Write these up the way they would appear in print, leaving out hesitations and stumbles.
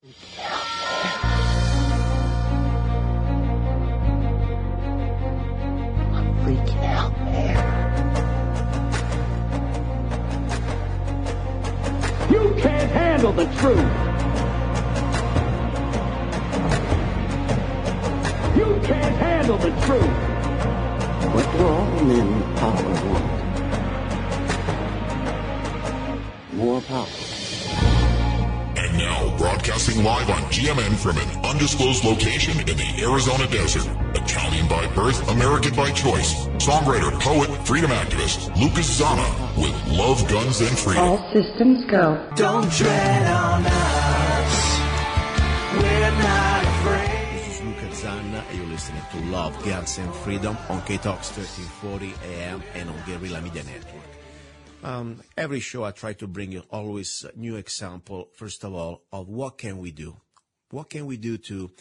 Freaking out, man. You can't handle the truth. You can't handle the truth. What do all men with power want? More power. And now, broadcasting live on GMN from an undisclosed location in the Arizona desert. Italian by birth, American by choice. Songwriter, poet, freedom activist, Luca with Love, Guns, and Freedom. All systems go. Don't tread on us. We're not afraid. This is Luca and you're listening to Love, Guns, and Freedom on K-Talks 1340 AM and on Guerrilla Media Network. Every show I try to bring you always a new example, first of all, of what can we do. What can we do to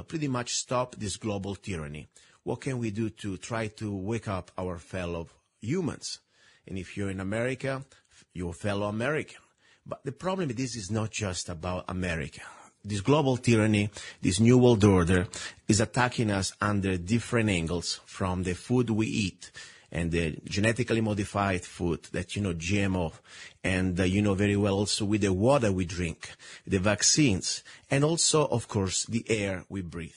pretty much stop this global tyranny? What can we do to try to wake up our fellow humans? And if you're in America, your fellow American. But the problem is this is not just about America. This global tyranny, this new world order, is attacking us under different angles, from the food we eat and the genetically modified food that, GMO, and very well also with the water we drink, the vaccines, and also, of course, the air we breathe.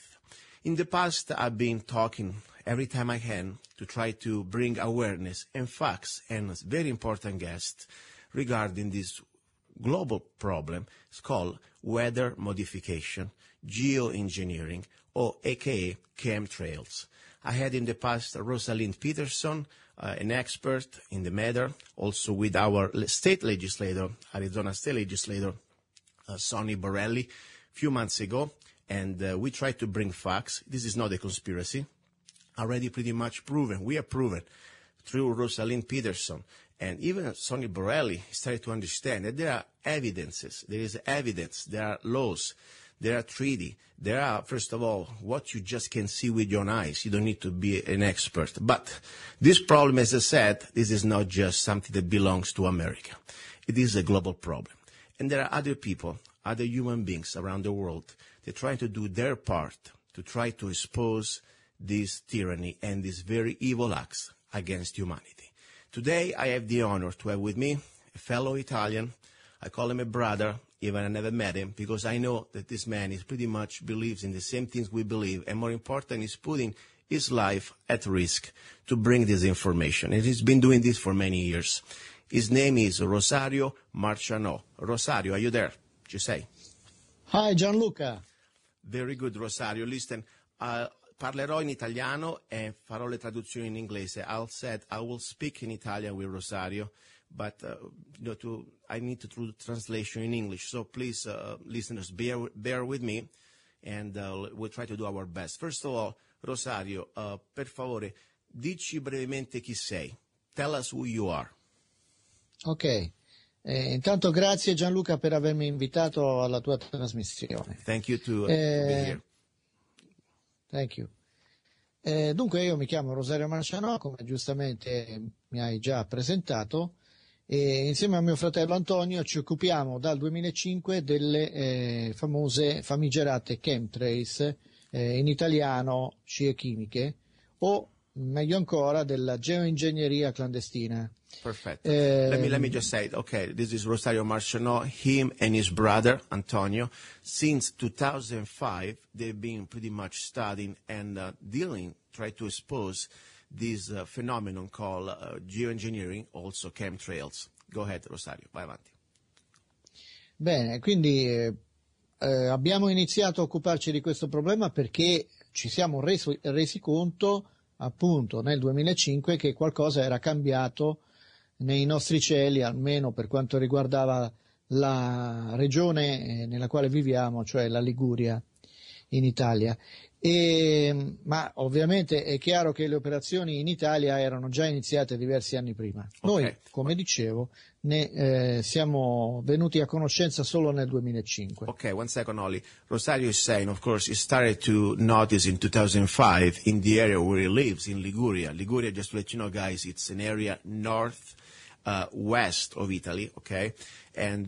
In the past, I've been talking every time I can to try to bring awareness and facts and a very important guest regarding this global problem. It's called weather modification, geoengineering, or aka chemtrails. I had in the past Rosario Peterson, an expert in the matter, also with our state legislator, Arizona state legislator, Sonny Borelli, a few months ago, and we tried to bring facts. This is not a conspiracy. Already pretty much proven. We have proven through Rosario Peterson. And even Sonny Borelli started to understand that there are evidences. There is evidence. There are laws. There are treaty. There are, first of all, what you just can see with your own eyes. You don't need to be an expert. But this problem, as I said, this is not just something that belongs to America. It is a global problem. And there are other people, other human beings around the world. They're trying to do their part to try to expose this tyranny and these very evil acts against humanity. Today, I have the honor to have with me a fellow Italian. I call him a brother, even I never met him, because I know that this man is pretty much believes in the same things we believe, and more important, is putting his life at risk to bring this information. And he's been doing this for many years. His name is Rosario Marciano. Rosario, are you there? What you say? Hi, Gianluca. Very good, Rosario. Listen, parlerò in italiano e farò le traduzioni in inglese. I will speak in Italian with Rosario, but I need to do translation in English. So please, listeners, bear with me, and we'll try to do our best. First of all, Rosario, per favore, dici brevemente chi sei. Tell us who you are. Ok. Intanto grazie Gianluca per avermi invitato alla tua trasmissione. Thank you to be here. Thank you. Dunque io mi chiamo Rosario Marciano, come giustamente mi hai già presentato, e insieme a mio fratello Antonio ci occupiamo dal 2005 delle famose famigerate chemtrails, in italiano scie chimiche, o meglio ancora della geoingegneria clandestina. Perfect. Let me just say, okay, this is Rosario Marciano, him and his brother Antonio. Since 2005, they've been pretty much studying and try to expose this phenomenon called geoengineering, also chemtrails. Go ahead, Rosario, vai avanti. Bene, quindi abbiamo iniziato a occuparci di questo problema perché ci siamo resi conto, appunto, nel 2005 che qualcosa era cambiato nei nostri cieli, almeno per quanto riguardava la regione nella quale viviamo, cioè la Liguria in Italia. Ma ovviamente è chiaro che le operazioni in Italia erano già iniziate diversi anni prima. Noi, come dicevo, ne siamo venuti a conoscenza solo nel 2005. Okay, one second only. Rosario is saying, of course, he started to notice in 2005 in the area where he lives, in Liguria. Liguria, just to let you know, guys, it's an area north west of Italy, okay? And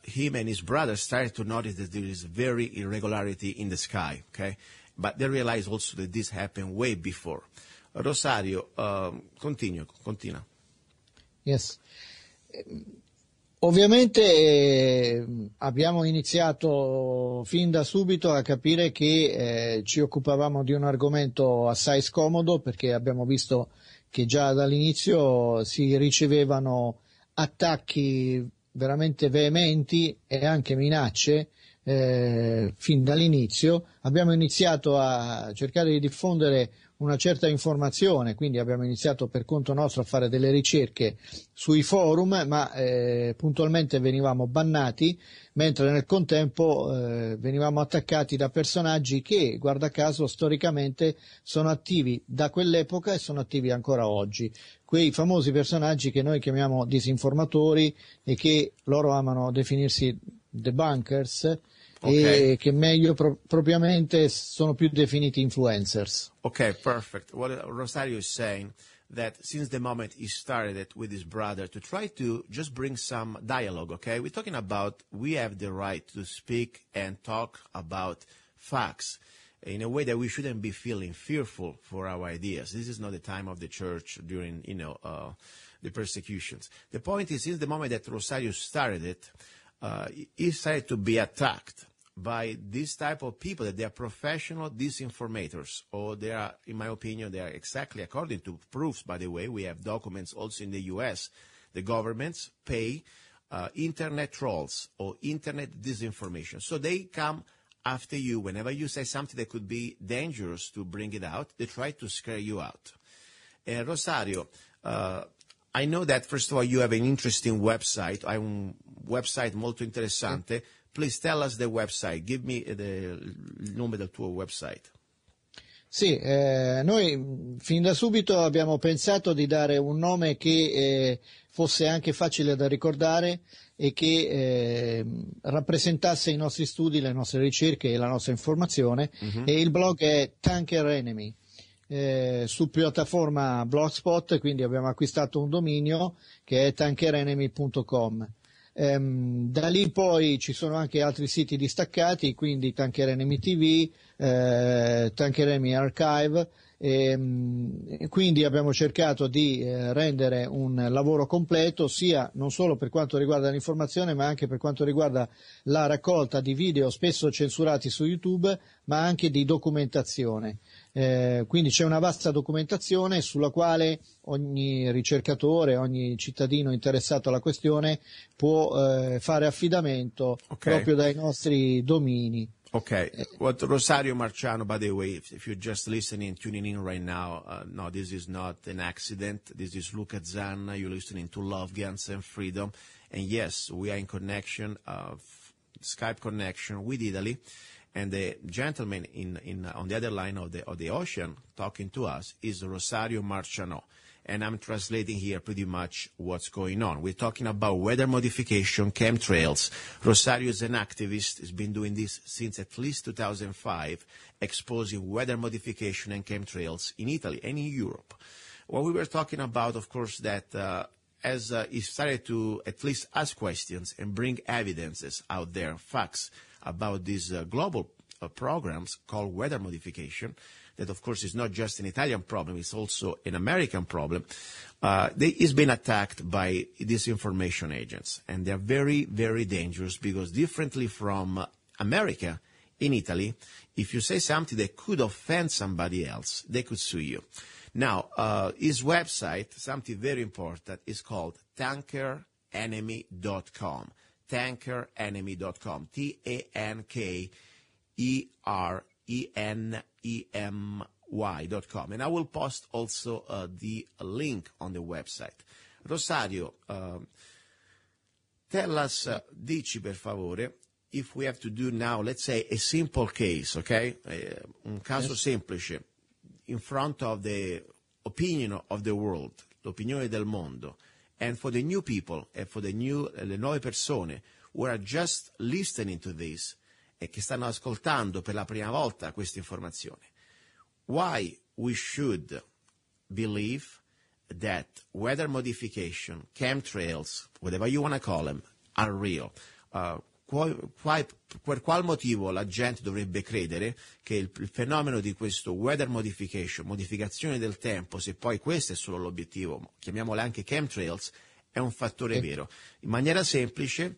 him and his brother started to notice that there is very irregularity in the sky, okay? But they realized also that this happened way before. Rosario, continua. Yes. Ovviamente abbiamo iniziato fin da subito a capire che ci occupavamo di un argomento assai scomodo, perché abbiamo visto che già dall'inizio si ricevevano attacchi veramente veementi e anche minacce fin dall'inizio. Abbiamo iniziato a cercare di diffondere una certa informazione, quindi abbiamo iniziato per conto nostro a fare delle ricerche sui forum, ma puntualmente venivamo bannati, mentre nel contempo venivamo attaccati da personaggi che, guarda caso, storicamente sono attivi da quell'epoca e sono attivi ancora oggi. Quei famosi personaggi che noi chiamiamo disinformatori e che loro amano definirsi debunkers, Okay. e che meglio propriamente sono più definiti influencers. Okay, perfect. What Rosario is saying, that since the moment he started it with his brother to try to just bring some dialogue, okay? We're talking about we have the right to speak and talk about facts in a way that we shouldn't be feeling fearful for our ideas. This is not the time of the church during, the persecutions. The point is, since the moment that Rosario started it, he started to be attacked by this type of people that they are professional disinformators, or they are, in my opinion, they are exactly according to proofs, by the way. We have documents also in the U.S. The governments pay internet trolls or internet disinformation. So they come after you whenever you say something that could be dangerous to bring it out. They try to scare you out. Rosario, I know that, first of all, you have an interesting website, un website molto interessante. Please tell us the website. Give me il nome del tuo website. Sì, noi fin da subito abbiamo pensato di dare un nome che fosse anche facile da ricordare e che rappresentasse i nostri studi, le nostre ricerche e la nostra informazione. E il blog è Tanker Enemy. Su piattaforma Blogspot, quindi abbiamo acquistato un dominio che è tankerenemy.com. Da lì poi ci sono anche altri siti distaccati, quindi Tanker Enemy TV, Tanker Enemy Archive, quindi abbiamo cercato di rendere un lavoro completo, sia non solo per quanto riguarda l'informazione, ma anche per quanto riguarda la raccolta di video spesso censurati su YouTube, ma anche di documentazione. Quindi c'è una vasta documentazione sulla quale ogni ricercatore, ogni cittadino interessato alla questione può fare affidamento proprio dai nostri domini. Okay. What Rosario Marciano, by the way, if you're just listening, tuning in right now, no, this is not an accident. This is Luca Zanna. You're listening to Love, Guns and Freedom. And yes, we are in connection, Skype connection with Italy. And the gentleman on the other line of the ocean talking to us is Rosario Marciano. And I'm translating here pretty much what's going on. We're talking about weather modification, chemtrails. Rosario is an activist. He's been doing this since at least 2005, exposing weather modification and chemtrails in Italy and in Europe. Well, we were talking about, of course, that as he started to at least ask questions and bring evidences out there, facts about these global programs called weather modification, that, of course, is not just an Italian problem, it's also an American problem. He's been attacked by disinformation agents, and they're very, very dangerous because differently from America, in Italy, if you say something that could offend somebody else, they could sue you. Now, his website, something very important, is called tankerenemy.com. tankerenemy.com. TANKERENEMY.com. And I will post also the link on the website. Rosario, tell us, dici per favore, if we have to do now, let's say, a simple case, okay? Un caso semplice, in front of the opinion of the world, l'opinione del mondo, and for the new people, and for le nuove persone who are just listening to this, e che stanno ascoltando per la prima volta questa informazione, why we should believe that weather modification, chemtrails, whatever you want to call them, are real. Per qual motivo la gente dovrebbe credere che il fenomeno di questo weather modification, modificazione del tempo, se poi questo è solo l'obiettivo, chiamiamole anche chemtrails, è un fattore vero? In maniera semplice,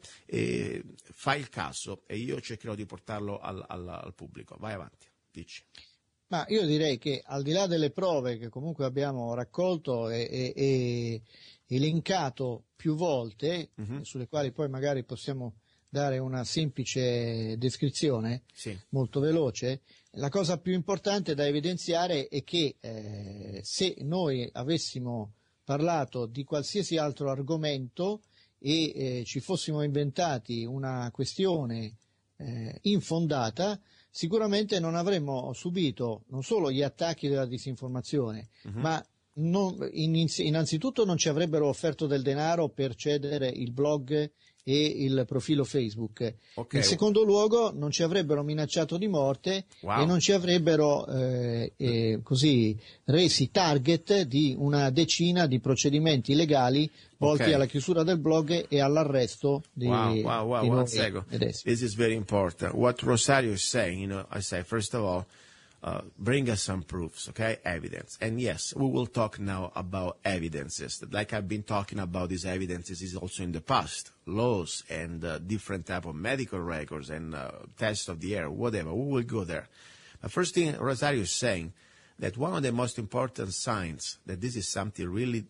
fai il caso e io cercherò di portarlo al pubblico. Vai avanti, dici. Ma io direi che al di là delle prove che comunque abbiamo raccolto e elencato più volte, sulle quali poi magari possiamo dare una semplice descrizione molto veloce, la cosa più importante da evidenziare è che se noi avessimo parlato di qualsiasi altro argomento e ci fossimo inventati una questione infondata, sicuramente non avremmo subito non solo gli attacchi della disinformazione, ma innanzitutto non ci avrebbero offerto del denaro per cedere il blog e il profilo Facebook. In secondo luogo non ci avrebbero minacciato di morte e non ci avrebbero così resi target di una decina di procedimenti legali volti alla chiusura del blog e all'arresto di One second. This is very important. What Rosario is saying, I say, first of all, bring us some proofs, okay? Evidence. And yes, we will talk now about evidences. Like I've been talking about these evidences is also in the past. Laws and different type of medical records and tests of the air, whatever. We will go there. The first thing Rosario is saying, that one of the most important signs that this is something really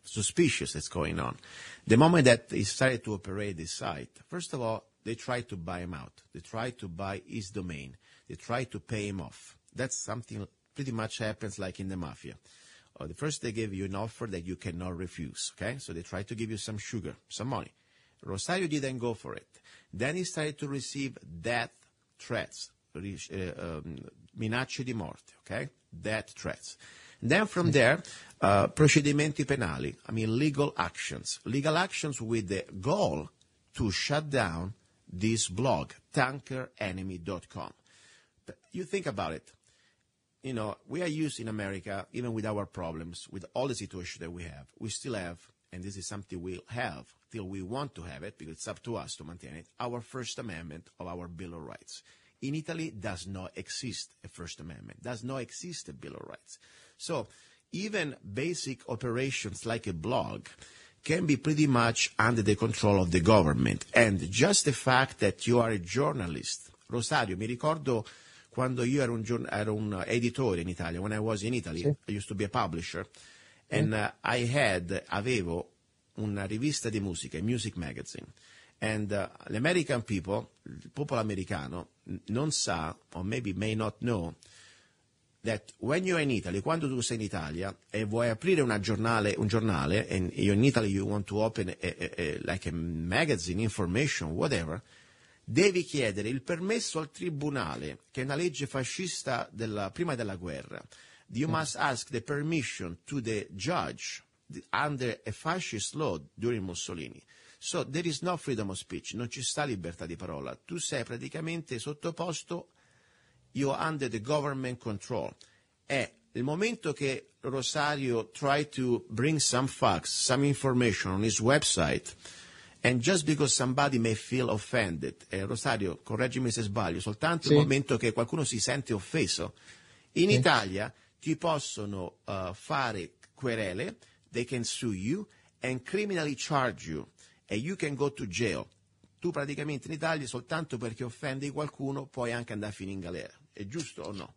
suspicious that's going on, the moment that he started to operate this site, first of all, they tried to buy him out. They tried to buy his domain. They tried to pay him off. That's something pretty much happens like in the mafia. The first they give you an offer that you cannot refuse, okay? So they try to give you some sugar, some money. Rosario didn't go for it. Then he started to receive death threats, minacce di morte, okay? Death threats. And then from there, procedimenti penali, I mean legal actions with the goal to shut down this blog, tankerenemy.com. You think about it. You know, we are used in America, even with our problems, with all the situations that we still have, and this is something we'll have till we want to have it, because it's up to us to maintain it, our First Amendment of our Bill of Rights. In Italy, does not exist a First Amendment, does not exist a Bill of Rights. So even basic operations like a blog can be pretty much under the control of the government. And just the fact that you are a journalist, Rosario, mi ricordo quando io ero un editore in Italia, when I was in Italy, I used to be a publisher, and avevo una rivista di musica, a music magazine, and the American people, il popolo americano, non sa, or maybe may not know, that when you're in Italy, quando tu sei in Italia e vuoi aprire un giornale, and you're in Italy, you want to open like a magazine, information, whatever, devi chiedere il permesso al tribunale, che è una legge fascista prima della guerra. You must ask the permission to the judge under a fascist law during Mussolini. So there is no freedom of speech, non ci sta libertà di parola. Tu sei praticamente sottoposto, you're under the government control. E il momento che Rosario tried to bring some facts, some information on his website, and just because somebody may feel offended, Rosario, correggimi se sbaglio, soltanto il momento che qualcuno si sente offeso, in Italia ti possono fare querele, they can sue you and criminally charge you, and you can go to jail. Tu praticamente in Italia soltanto perché offendi qualcuno puoi anche andare a finire in galera, è giusto o no?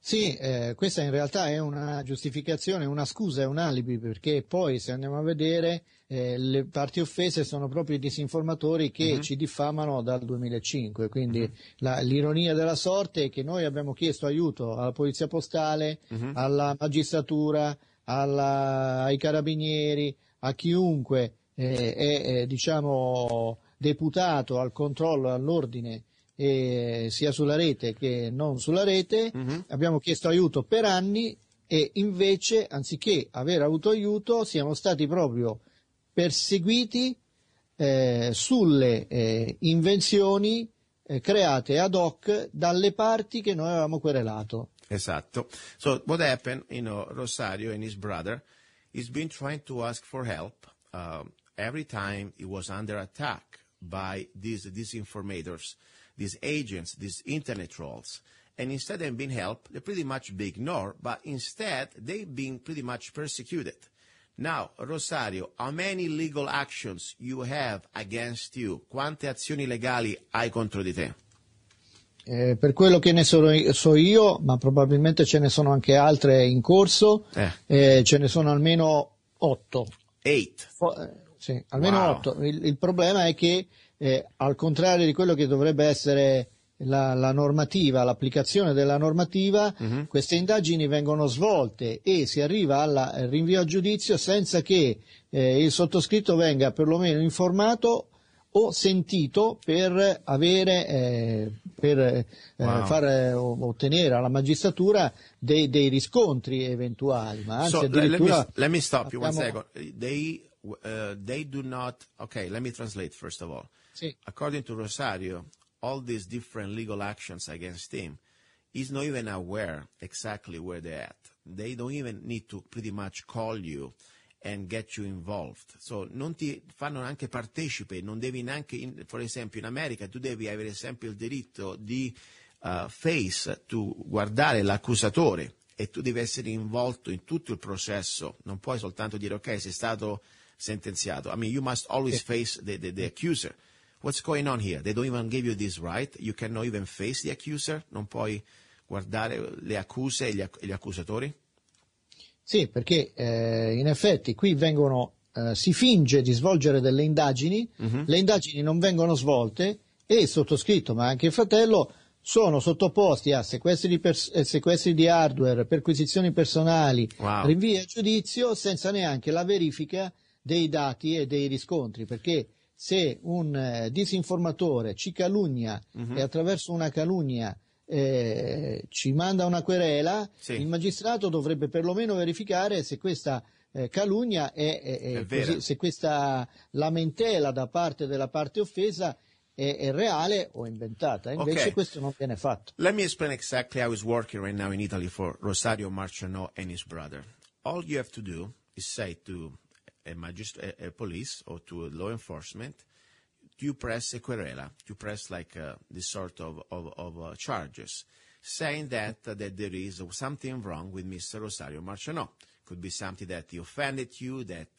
Sì, questa in realtà è una giustificazione, una scusa, è un alibi, perché poi se andiamo a vedere le parti offese sono proprio i disinformatori che ci diffamano dal 2005, quindi l'ironia della sorte è che noi abbiamo chiesto aiuto alla polizia postale, alla magistratura, ai carabinieri, a chiunque è diciamo deputato al controllo, all'ordine, sia sulla rete che non sulla rete. Abbiamo chiesto aiuto per anni e invece, anziché aver avuto aiuto, siamo stati proprio perseguiti sulle invenzioni create ad hoc dalle parti che noi avevamo querelato. Esatto. So what happened, Rosario and his brother, he's been trying to ask for help every time he was under attack by these disinformators, these agents, these internet trolls. And instead of being helped, they pretty much be ignored, but instead they've been pretty much persecuted. Now, Rosario, how many legal actions you have against you? Quante azioni legali hai contro di te? Per quello che ne so io, ma probabilmente ce ne sono anche altre in corso, ce ne sono almeno 8. 8? Sì, almeno 8. Il problema è che, al contrario di quello che dovrebbe essere la normativa, l'applicazione della normativa, queste indagini vengono svolte e si arriva al rinvio a giudizio senza che il sottoscritto venga perlomeno informato o sentito per avere far ottenere alla magistratura dei riscontri eventuali, ma anzi addirittura let me stop you one second. They do not. Okay, let me translate first of all. Sì. According to Rosario, all these different legal actions against him, he's not even aware exactly where they're at. They don't even need to pretty much call you and get you involved. So non ti fanno neanche partecipe, non devi neanche, per esempio in America tu devi avere sempre il diritto di face, tu guardare l'accusatore e tu devi essere involto in tutto il processo, non puoi soltanto dire ok, sei stato sentenziato. I mean, you must always face the accuser. What's going on here? They don't even give you this right. You cannot even face the accuser. Non puoi guardare le accuse e gli accusatori? Sì, perché in effetti qui si finge di svolgere delle indagini, le indagini non vengono svolte e il sottoscritto, ma anche il fratello, sono sottoposti a sequestri di hardware, perquisizioni personali, rinvii a giudizio senza neanche la verifica dei dati e dei riscontri, perché se un disinformatore ci calunnia e attraverso una calunnia ci manda una querela, il magistrato dovrebbe perlomeno verificare se questa calunnia è così, se questa lamentela da parte della parte offesa è reale o inventata. Invece questo non viene fatto. Let me explain exactly how it's working right now in Italy for Rosario Marciano and his brother. All you have to do is say to a police or to law enforcement, you press a querela, you press like this sort of charges, saying that there is something wrong with Mr. Rosario Marciano. Could be something that he offended you, that,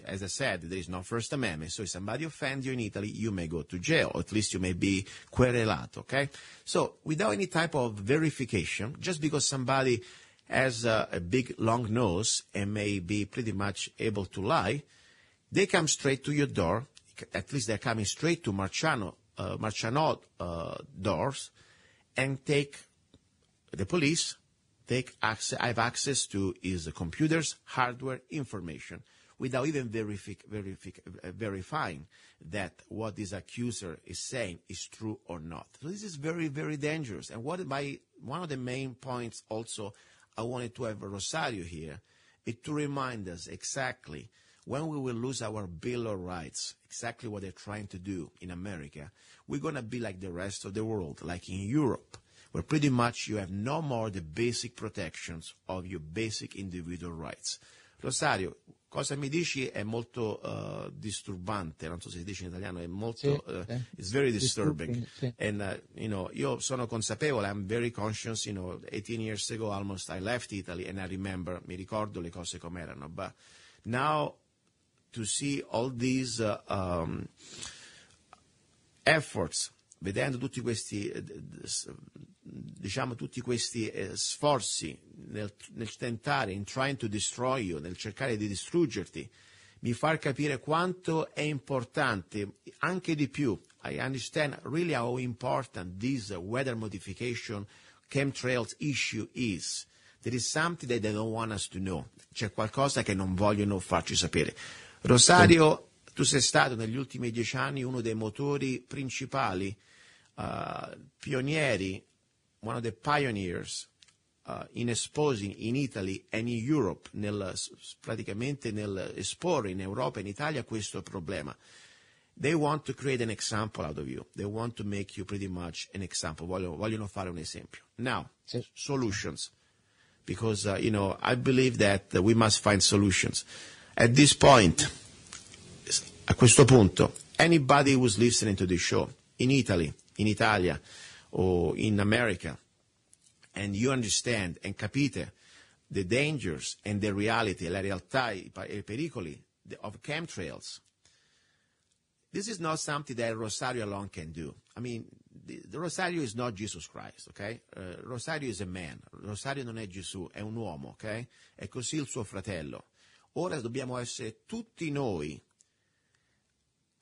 as I said, there is no First Amendment. So if somebody offends you in Italy, you may go to jail, or at least you may be querelato, okay? So without any type of verification, just because somebody has a big, long nose and may be pretty much able to lie, they come straight to your door. At least they're coming straight to Marciano doors, and the police have access to his computers, hardware, information, without even verifying that what this accuser is saying is true or not. So this is very, very dangerous. And one of the main points also I wanted to have Rosario here is to remind us exactly when we will lose our Bill of Rights, exactly what they're trying to do in America, we're going to be like the rest of the world, like in Europe, where pretty much you have no more the basic protections of your basic individual rights. Rosario, cosa mi dici è molto disturbante, non so se si dice in italiano, è molto, it's very disturbing. And, io sono consapevole, I'm very conscious, 18 years ago almost I left Italy and I remember, mi ricordo le cose com'erano, but now to see all these efforts, vedendo tutti questi, sforzi nel tentare, in trying to destroy you, nel cercare di distruggerti, mi fa capire quanto è importante, anche di più. I understand really how important this weather modification, chemtrails issue is. There is something that they don't want us to know. C'è qualcosa che non vogliono farci sapere. Rosario, tu sei stato negli ultimi 10 anni uno dei motori principali, pionieri, one of the pioneers in exposing in Italy and in Europe, praticamente nel esporre in Europa e in Italia questo problema. They want to create an example out of you. They want to make you pretty much an example. Vogliono fare un esempio. Now, solutions. Because, I believe that we must find solutions. At this point, a questo punto, anybody who's listening to this show in Italy, in Italia, or in America, and you understand and capite the dangers and the reality, la realtà, i pericoli of chemtrails, this is not something that Rosario alone can do. I mean, the Rosario is not Jesus Christ, ok? Rosario is a man. Rosario non è Gesù, è un uomo, ok? È così il suo fratello. Ora dobbiamo essere tutti noi,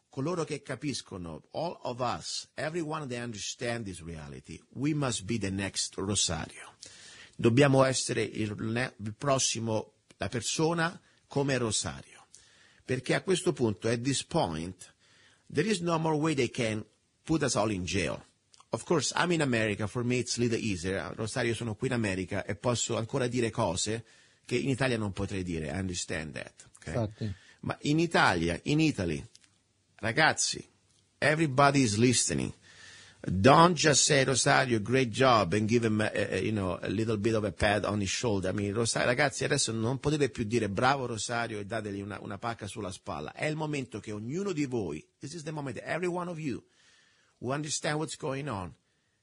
coloro che capiscono, all of us, everyone that understands this reality, we must be the next Rosario. Dobbiamo essere il prossimo, la persona come Rosario. Perché a questo punto, at this point, there is no more way they can put us all in jail. Of course, I'm in America, for me it's a little easier. Rosario, sono qui in America e posso ancora dire cose che in Italia non potrei dire, I understand that. Okay? Ma in Italia, in Italy, ragazzi, everybody is listening. Don't just say, Rosario, great job, and give him a little bit of a pat on his shoulder. I mean, Rosario, ragazzi, adesso non potete più dire bravo Rosario e dategli una pacca sulla spalla. È il momento che ognuno di voi, this is the moment that every one of you who understand what's going on,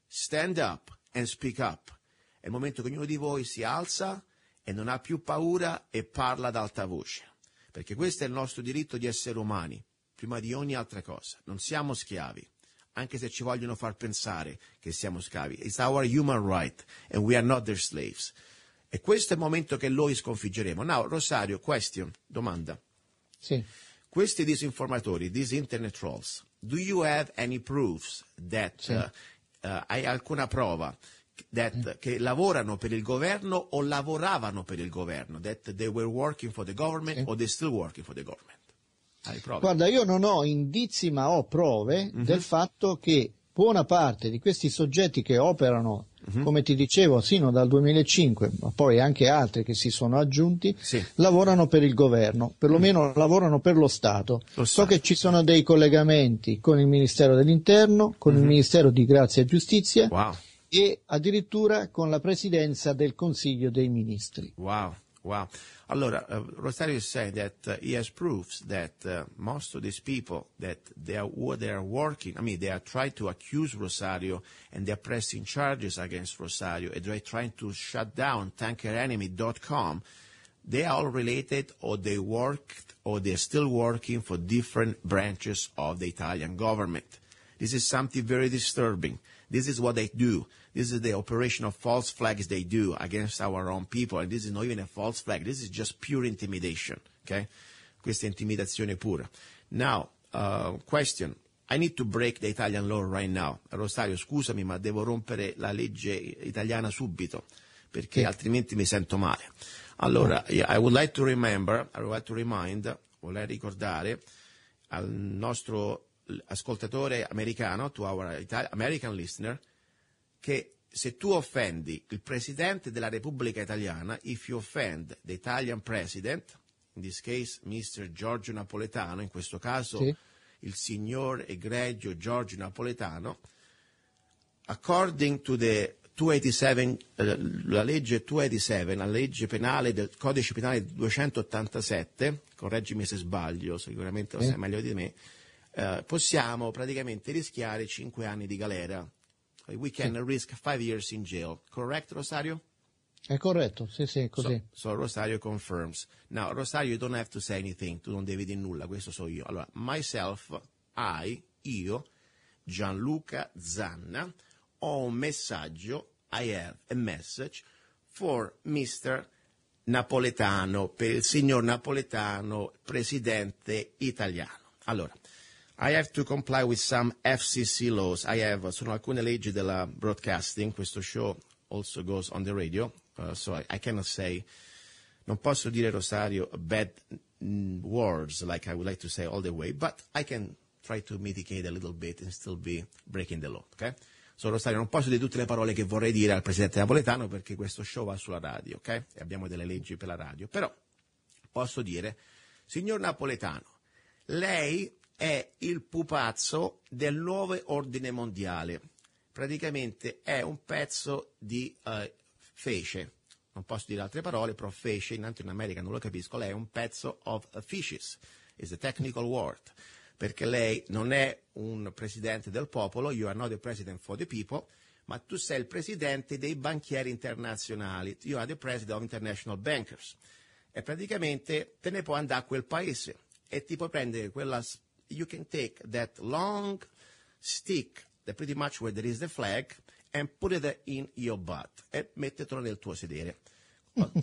stand up and speak up. È il momento che ognuno di voi si alza e non ha più paura e parla ad alta voce. Perché questo è il nostro diritto di essere umani, prima di ogni altra cosa. Non siamo schiavi, anche se ci vogliono far pensare che siamo schiavi. It's our human right, and we are not their slaves. E questo è il momento che noi sconfiggeremo. Now, Rosario, question, domanda. Sì. Questi disinformatori, these internet trolls, do you have any proofs that, sì. Hai alcuna prova che lavorano per il governo o lavoravano per il governo, that they were working for the government, sì. or they're still working for the government? Hai prove? Guarda, io non ho indizi ma ho prove del fatto che buona parte di questi soggetti che operano, come ti dicevo, sino dal 2005, ma poi anche altri che si sono aggiunti, sì. lavorano per il governo, perlomeno lavorano per lo Stato. So che ci sono dei collegamenti con il Ministero dell'Interno, con il Ministero di Grazia e Giustizia, wow. e addirittura con la Presidenza del Consiglio dei Ministri. Wow. Wow. Allora, Rosario is saying that he has proofs that most of these people that they are working, I mean, they are trying to accuse Rosario and they are pressing charges against Rosario and they are trying to shut down tankerenemy.com. They are all related, or they worked, or they are still working for different branches of the Italian government. This is something very disturbing. This is what they do. This is the operation of false flags they do against our own people. And this is not even a false flag. This is just pure intimidation. Okay? Questa è intimidazione pura. Now, question. I need to break the Italian law right now. Rosario, scusami, ma devo rompere la legge italiana subito, perché altrimenti mi sento male. Allora, I would like to vorrei ricordare al nostro ascoltatore americano, to our American listener, che se tu offendi il Presidente della Repubblica Italiana, if you offend the Italian President, in this case Mr. Giorgio Napoletano, in questo caso il signor egregio Giorgio Napoletano, according to the 287, la legge 287, la legge penale del codice penale 287, correggimi se sbaglio, sicuramente lo sai meglio di me, possiamo praticamente rischiare 5 anni di galera. We can risk 5 years in jail. Correct, Rosario? È corretto, sì, è così. So Rosario confirms. Now, Rosario, you don't have to say anything. Tu non devi dire nulla, questo so io. Allora, myself, io, Gianluca Zanna, ho un messaggio, I have a message for Mr. Napoletano, per il signor Napoletano, presidente italiano. Allora, I have to comply with some FCC laws. Sono alcune leggi della broadcasting. Questo show also goes on the radio, so I cannot say, non posso dire, Rosario, bad words like I would like to say all the way, but I can try to mitigate a little bit and still be breaking the law, okay? So, Rosario, non posso dire tutte le parole che vorrei dire al presidente Napoletano perché questo show va sulla radio, ok? E abbiamo delle leggi per la radio, però posso dire, signor Napoletano, lei è il pupazzo del nuovo ordine mondiale. Praticamente è un pezzo di fece. Non posso dire altre parole, però fece, in America non lo capisco, lei è un pezzo of fishes. Is a technical word. perché lei non è un presidente del popolo, you are not the president for the people, ma tu sei il presidente dei banchieri internazionali, you are the president of international bankers. E praticamente te ne puoi andare a quel paese e ti puoi prendere quella, you can take that long stick, that pretty much where there is the flag, and put it in your butt, e mettetelo nel tuo sedere.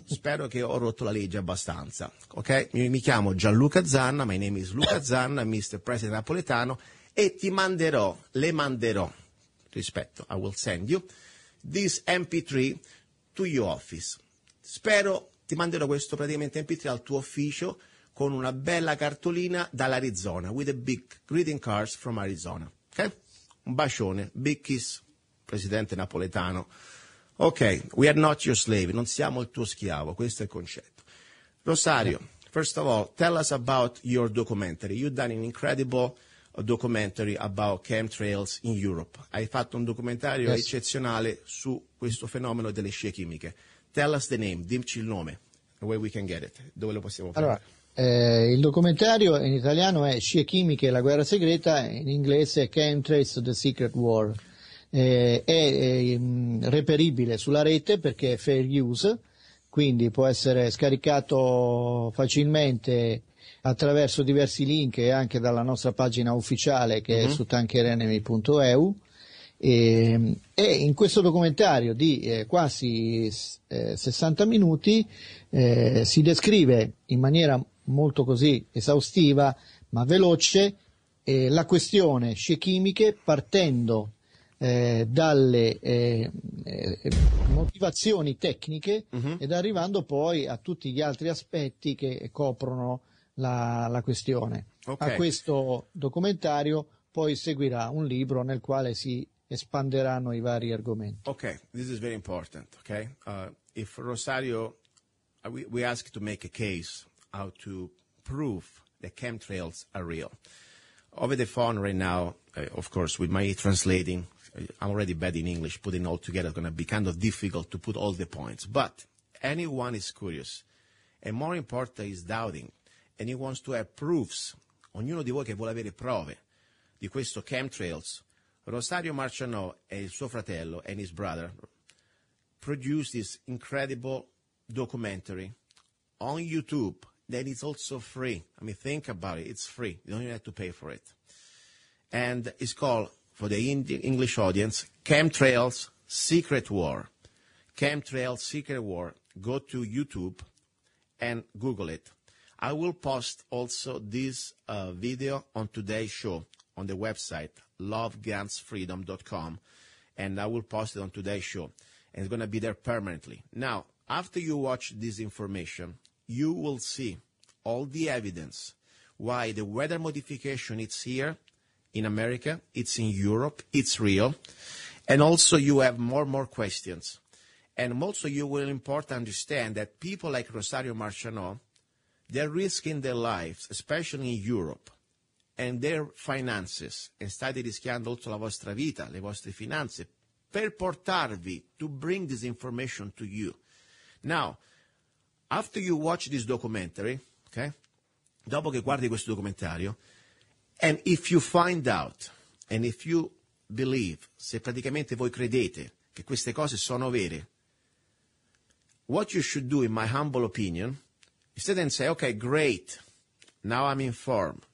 Spero che ho rotto la legge abbastanza, ok? Mi chiamo Gianluca Zanna, my name is Luca Zanna, Mr. President Napoletano, e le manderò, rispetto, I will send you, this MP3 to your office. Spero, ti manderò questo praticamente MP3 al tuo ufficio con una bella cartolina dall'Arizona, with a big greeting cards from Arizona, ok? Un bacione, big kiss, Presidente Napoletano. Ok, we are not your slave, non siamo il tuo schiavo, questo è il concetto. Rosario, first of all, tell us about your documentary. You've done an incredible documentary about chemtrails in Europe. Hai fatto un documentario eccezionale su questo fenomeno delle scie chimiche. Tell us the name, dimci il nome, where we can get it, dove lo possiamo fare. Allora, il documentario in italiano è Scie chimiche e la guerra segreta, in inglese è Chemtrails, The Secret War. È reperibile sulla rete perché è fair use, quindi può essere scaricato facilmente attraverso diversi link e anche dalla nostra pagina ufficiale che è su tankerenemy.eu. E in questo documentario di quasi 60 minuti si descrive in maniera molto così esaustiva ma veloce la questione scie chimiche, partendo dalle motivazioni tecniche ed arrivando poi a tutti gli altri aspetti che coprono la questione. Okay. A questo documentario poi seguirà un libro nel quale si espanderanno i vari argomenti. Okay, this is very important, okay? If Rosario, we ask to make a case how to prove that chemtrails are real. Over the phone right now, of course, with my translating, I'm already bad in English, putting all together is going to be kind of difficult to put all the points. But anyone is curious, and more important is doubting, and he wants to have proofs. Ognuno di voi che vuole avere prove di questo chemtrails, Rosario Marciano e il suo fratello and his brother produced this incredible documentary on YouTube that is also free. I mean, think about it. It's free. You don't even have to pay for it. And it's called, for the English audience, Chemtrails Secret War. Chemtrails Secret War. Go to YouTube and Google it. I will post also this video on today's show on the website, lovegunsfreedom.com, and I will post it on today's show. And it's going to be there permanently. Now, after you watch this information, you will see all the evidence why the weather modification is here in America, it's in Europe, it's real, and also you have more questions. And also you will important to understand that people like Rosario Marciano, they're risking their lives, especially in Europe, and their finances, e state rischiando also la vostra vita, le vostre finanze, per portarvi, to bring this information to you. Now, after you watch this documentary, okay, dopo che guardi questo documentario, and if you find out, and if you believe, se praticamente voi credete che queste cose sono vere, what you should do, in my humble opinion, instead and say, okay, great, now I'm informed.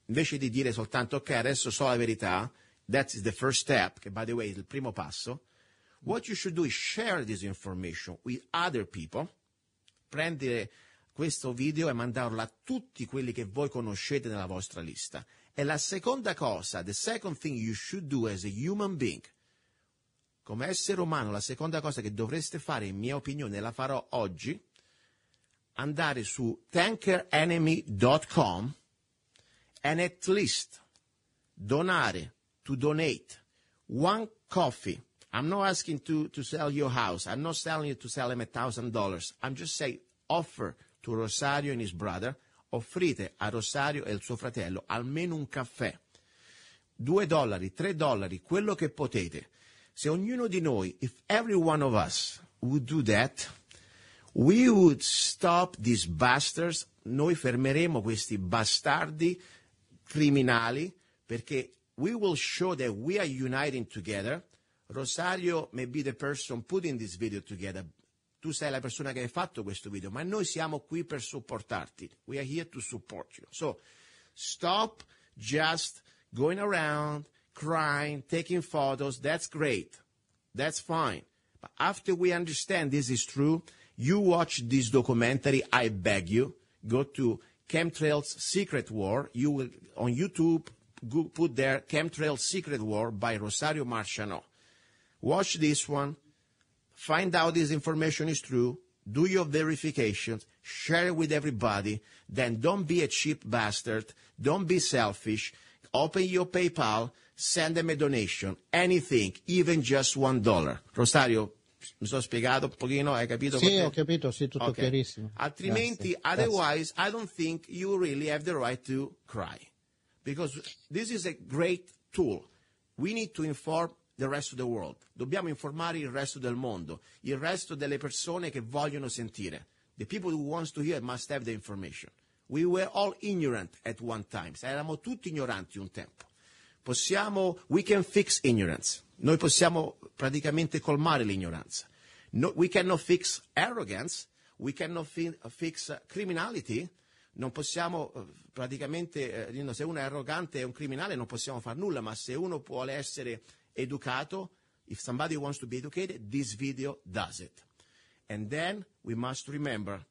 Invece di dire soltanto, ok, adesso so la verità, that is the first step, che by the way è il primo passo, what you should do is share this information with other people, prendere questo video e mandarlo a tutti quelli che voi conoscete nella vostra lista. E la seconda cosa, the second thing you should do as a human being, come essere umano, la seconda cosa che dovreste fare, in mia opinione, la farò oggi, andare su tankerenemy.com and at least donate one coffee. I'm not asking to sell your house. I'm not telling you to sell him $1,000. I'm just saying offer to Rosario and his brother, offrite a Rosario e il suo fratello almeno un caffè. $2, $3, quello che potete. Se ognuno di noi, if every one of us would do that, We would stop these bastards. Noi fermeremo questi bastardi criminali perché we will show that we are uniting together. Rosario may be the person putting this video together. Tu sei la persona che hai fatto questo video, ma noi siamo qui per supportarti. We are here to support you. So stop just going around, crying, taking photos. That's great. That's fine. But after we understand this is true, you watch this documentary, I beg you. Go to Chemtrails Secret War. You will, on YouTube, put there Chemtrails Secret War by Rosario Marciano. Watch this one. Find out this information is true. Do your verifications. Share it with everybody. Then don't be a cheap bastard. Don't be selfish. Open your PayPal. Send them a donation. Anything, even just $1. Rosario, mi sono spiegato un pochino? Hai capito? Sì, ho capito, sì, tutto chiarissimo. Altrimenti, otherwise, I don't think you really have the right to cry. Because this is a great tool. We need to inform the rest of the world. Dobbiamo informare il resto del mondo, il resto delle persone che vogliono sentire. The people who wants to hear must have the information. We were all ignorant at one time. Eravamo tutti ignoranti un tempo. We can fix ignorance. Noi possiamo praticamente colmare l'ignoranza. No, we cannot fix arrogance. We cannot fix criminality. Non possiamo praticamente, se uno è arrogante e un criminale non possiamo fare nulla, ma se uno vuole essere educato, if somebody wants to be educated, this video does it. And then we must remember,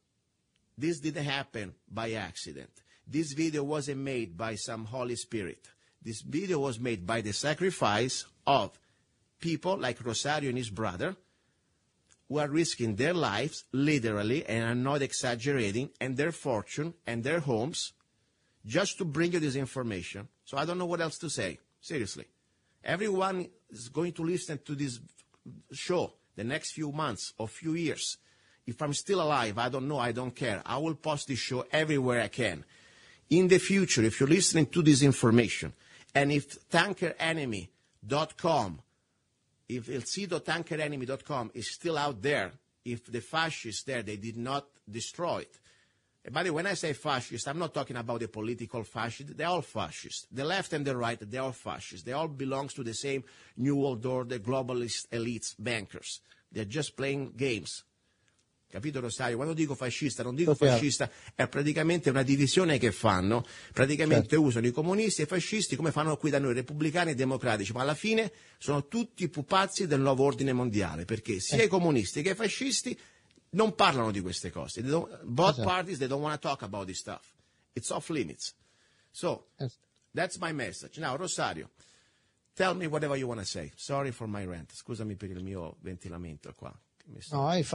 this didn't happen by accident. This video wasn't made by some Holy Spirit. This video was made by the sacrifice of people like Rosario and his brother, who are risking their lives, literally, and I'm not exaggerating, and their fortune and their homes, just to bring you this information. So I don't know what else to say, seriously. Everyone is going to listen to this show the next few months or few years. If I'm still alive, I don't know, I don't care. I will post this show everywhere I can. In the future, if you're listening to this information, and if tankerenemy.com, if el sito tankerenemy.com is still out there, if the fascists there, they did not destroy it. And by the way, when I say fascist, I'm not talking about the political fascists. They're all fascists. The left and the right, they're all fascists. They all belong to the same New World Order, globalist elites, bankers. They're just playing games. Capito, Rosario? Quando dico fascista, non dico fascista, è praticamente una divisione che fanno, praticamente usano i comunisti e i fascisti come fanno qui da noi, repubblicani e democratici, ma alla fine sono tutti pupazzi del nuovo ordine mondiale, perché sia i comunisti che i fascisti non parlano di queste cose. Both parties, they don't want to talk about this stuff. It's off limits. So, that's my message. Now, Rosario, tell me whatever you want to say. Sorry for my rant. Scusami per il mio ventilamento qua. No, hai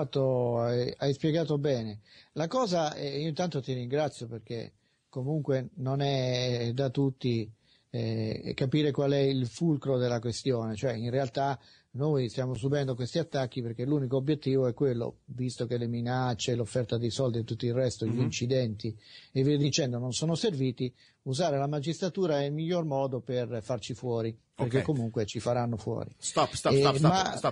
spiegato bene. La cosa, io intanto ti ringrazio perché comunque non è da tutti capire qual è il fulcro della questione, cioè in realtà noi stiamo subendo questi attacchi perché l'unico obiettivo è quello, visto che le minacce, l'offerta di soldi e tutto il resto, gli incidenti e via dicendo non sono serviti, usare la magistratura è il miglior modo per farci fuori, perché comunque ci faranno fuori. Stop,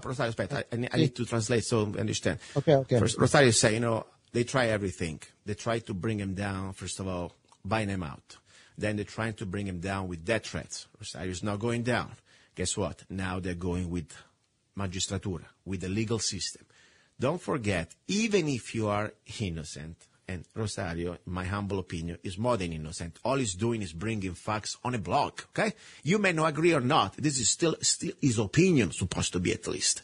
Rosario, aspetta, I need to translate so I understand. First, Rosario is saying, they try everything. They try to bring him down, first of all, buying him out. Then they're trying to bring him down with death threats. Rosario is not going down. Guess what? Now they're going with magistratura, with the legal system. Don't forget, even if you are innocent, and Rosario, in my humble opinion, is more than innocent. All he's doing is bringing facts on a blog, okay? You may not agree or not. This is still his opinion, supposed to be at least.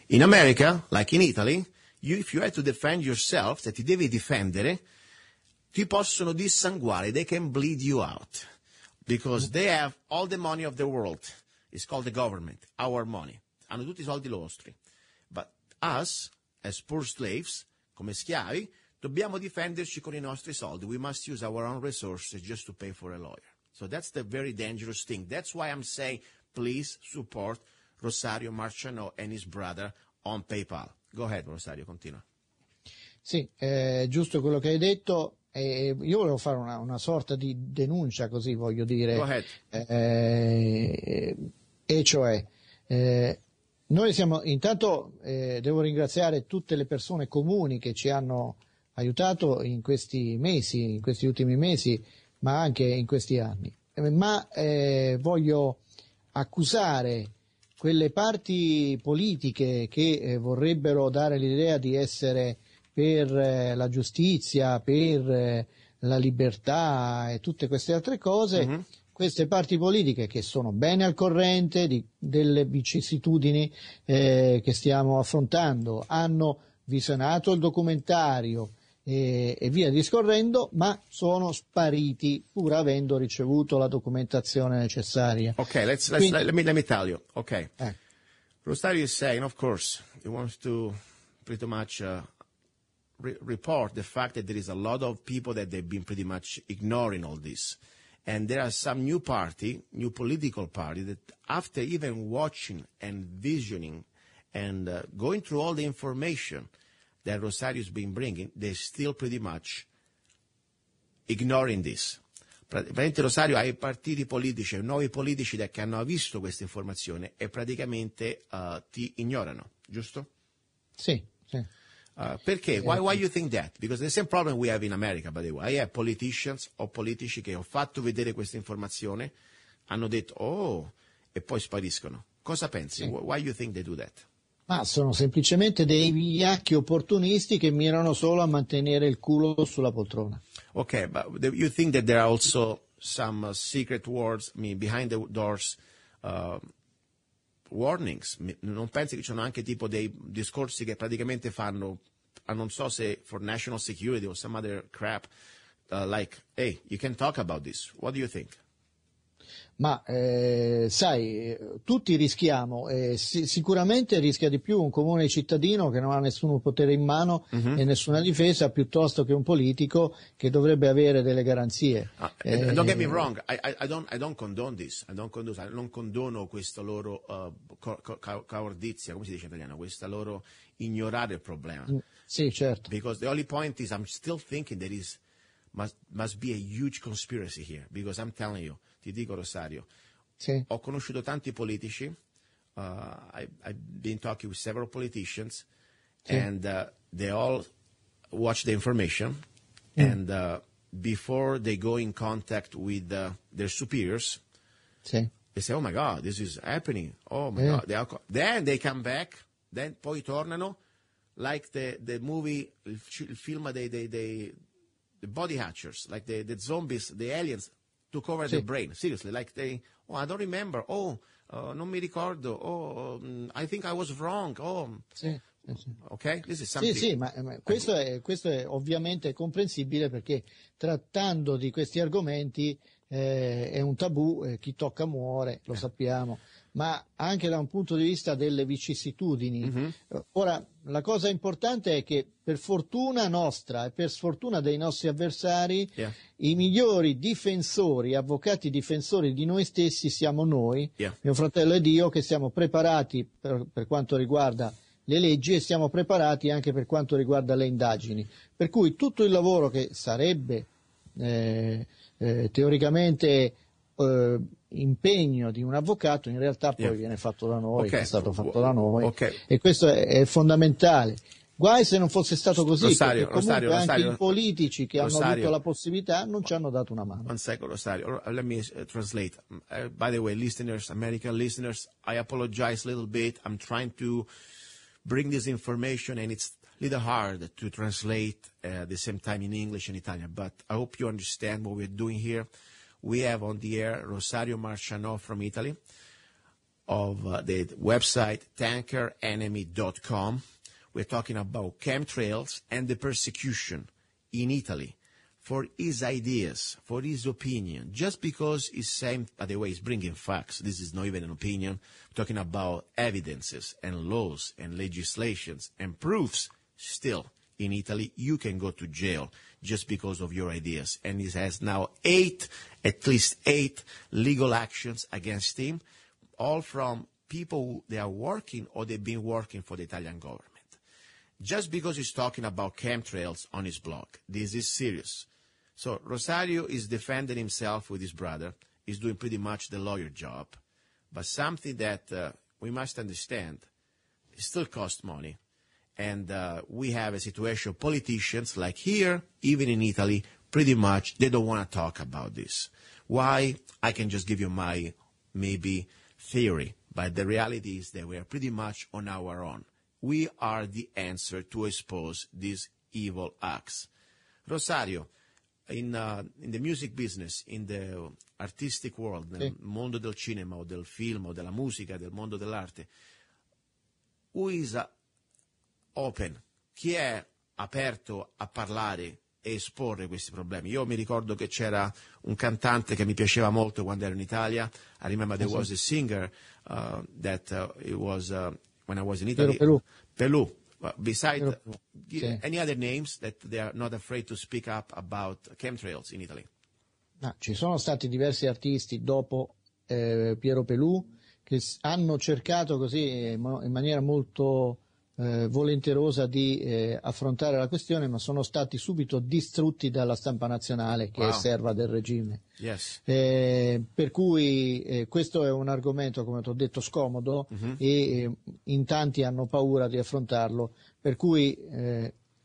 In America, like in Italy, if you have to defend yourself, se ti devi difendere, ti possono dissanguare. They can bleed you out. Because they have all the money of the world. It's called the government, our money. Hanno tutti i soldi nostri. But us, as poor slaves, come schiavi, dobbiamo difenderci con i nostri soldi. We must use our own resources just to pay for a lawyer. So that's the very dangerous thing. That's why I'm saying, please support Rosario Marciano and his brother on PayPal. Go ahead, Rosario, continua. Sì, giusto quello che hai detto. Io volevo fare una sorta di denuncia, così voglio dire. Go ahead. E cioè, Noi siamo, intanto devo ringraziare tutte le persone comuni che ci hanno aiutato in questi mesi, in questi ultimi mesi, ma anche in questi anni. Ma voglio accusare quelle parti politiche che vorrebbero dare l'idea di essere per la giustizia, per la libertà e tutte queste altre cose. Queste parti politiche che sono bene al corrente delle vicissitudini che stiamo affrontando, hanno visionato il documentario e via discorrendo, ma sono spariti pur avendo ricevuto la documentazione necessaria. Okay, let me tell you. Okay. Rosario is saying, of course, he wants to pretty much report the fact that there is a lot of people that they've been pretty much ignoring all this. And there are some new political party that after even watching and visioning and going through all the information that Rosario's been bringing, they're still pretty much ignoring this. Praticamente Rosario ha i partiti politici, i nuovi politici che hanno visto questa informazione e praticamente ti ignorano, giusto? Sì, sì. Perché? Why you think that? Because the same problem we have in America, by the way. I have politicians o politici che ho fatto vedere questa informazione, hanno detto, oh, e poi spariscono. Cosa pensi? Sì. Why you think they do that? Ma sono semplicemente dei vigliacchi opportunisti che mirano solo a mantenere il culo sulla poltrona. Okay, but you think that there are also some secret words, behind the doors, warnings? Non pensi che ci sono anche tipo dei discorsi che praticamente fanno, non so se for national security or some other crap, like, hey, you can talk about this. What do you think? Ma sai, tutti rischiamo, sicuramente rischia di più un comune cittadino che non ha nessun potere in mano e nessuna difesa, piuttosto che un politico che dovrebbe avere delle garanzie. Don't get me wrong, I don't condone this, non condono questa loro cavardizia, come si dice in italiano, questa loro ignorare il problema. Sì, certo. Because the only point is I'm still thinking there must be a huge conspiracy here, because I'm telling you, ti dico Rosario, sì. Ho conosciuto tanti politici, I've been talking with several politicians, sì. And they all watch the information, and before they go in contact with their superiors, sì. They say, oh my God, this is happening, oh my God, then they come back, then poi tornano, like the movie, il film dei body hatchers, like the zombies, the aliens, took over the brain. Seriously, like I don't remember. Non mi ricordo. I think I was wrong. Sì. Okay, this is something. Sì, ma questo è ovviamente comprensibile, perché trattando di questi argomenti è un tabù, chi tocca muore, lo sappiamo. Ma anche da un punto di vista delle vicissitudini. Ora, la cosa importante è che per fortuna nostra e per sfortuna dei nostri avversari, i migliori difensori, avvocati difensori di noi stessi siamo noi, mio fratello ed io, che siamo preparati per quanto riguarda le leggi e siamo preparati anche per quanto riguarda le indagini. Per cui tutto il lavoro che sarebbe teoricamente impegno di un avvocato in realtà poi viene fatto da noi, è stato fatto da noi, e questo è fondamentale. Guai se non fosse stato così, Rosario, perché comunque Rosario, anche i politici che Rosario, hanno avuto la possibilità non ci hanno dato una mano. One second, Rosario. Let me translate. By the way, listeners, American listeners, I apologize a little bit. I'm trying to bring this information, and it's a little hard to translate at the same time in English and Italian, but I hope you understand what we're doing here. We have on the air Rosario Marciano from Italy, of the website tankerenemy.com. We're talking about chemtrails and the persecution in Italy for his ideas, for his opinion. Just because he's saying, by the way, he's bringing facts. This is not even an opinion. We're talking about evidences and laws and legislations and proofs. Still, in Italy, you can go to jail just because of your ideas. And he has now at least eight legal actions against him, all from people who they are working or they've been working for the Italian government. Just because he's talking about chemtrails on his blog. This is serious. So Rosario is defending himself with his brother. He's doing pretty much the lawyer job. But something that we must understand, It still costs money. And we have a situation, politicians, like here, even in Italy, pretty much, they don't want to talk about this. Why? I can just give you my, maybe, theory. But the reality is that we are pretty much on our own. We are the answer to expose these evil acts. Rosario, in the music business, in the artistic world, nel mondo del cinema o del film o della musica, del mondo dell'arte, who is open? Chi è aperto a parlare e esporre questi problemi? Io mi ricordo che c'era un cantante che mi piaceva molto quando ero in Italia. I remember there was a singer that it was when I was in Italy. Pelù. Besides any other names that they are not afraid to speak up about chemtrails in Italy? Ci sono stati diversi artisti dopo Piero Pelù che hanno cercato così in maniera molto volenterosa di affrontare la questione, ma sono stati subito distrutti dalla stampa nazionale che è serva del regime. Yes. Per cui questo è un argomento, come ti ho detto, scomodo e in tanti hanno paura di affrontarlo, per cui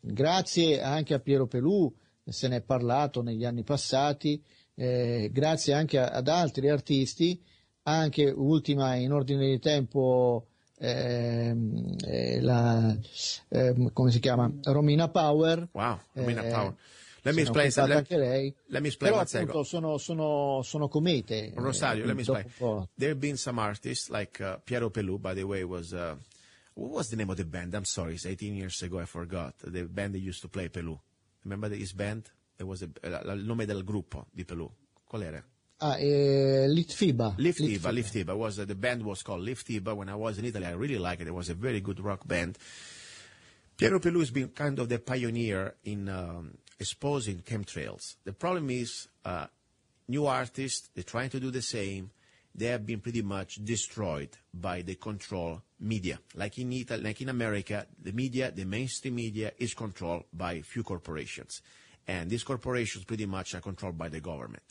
grazie anche a Piero Pelù, se ne è parlato negli anni passati, grazie anche ad altri artisti, anche ultima in ordine di tempo come si chiama? Romina Power. Wow, Romina Power. Let me explain. Anche lei. Let me explain. Però appunto sono comete. Rosario, let me explain. There have been some artists like Piero Pelù, by the way, was what was the name of the band? I'm sorry, it's 18 years ago, I forgot. The band that used to play Pelù. Remember his band? There was il nome del gruppo di Pelù. Qual era? Litfiba. Litfiba was the band was called Litfiba. When I was in Italy, I really liked it. It was a very good rock band. Piero Pelù has been kind of the pioneer in exposing chemtrails. The problem is new artists, they're trying to do the same. They have been pretty much destroyed by the control media. Like in Italy, like in America, the media, the mainstream media, is controlled by few corporations. And these corporations pretty much are controlled by the government.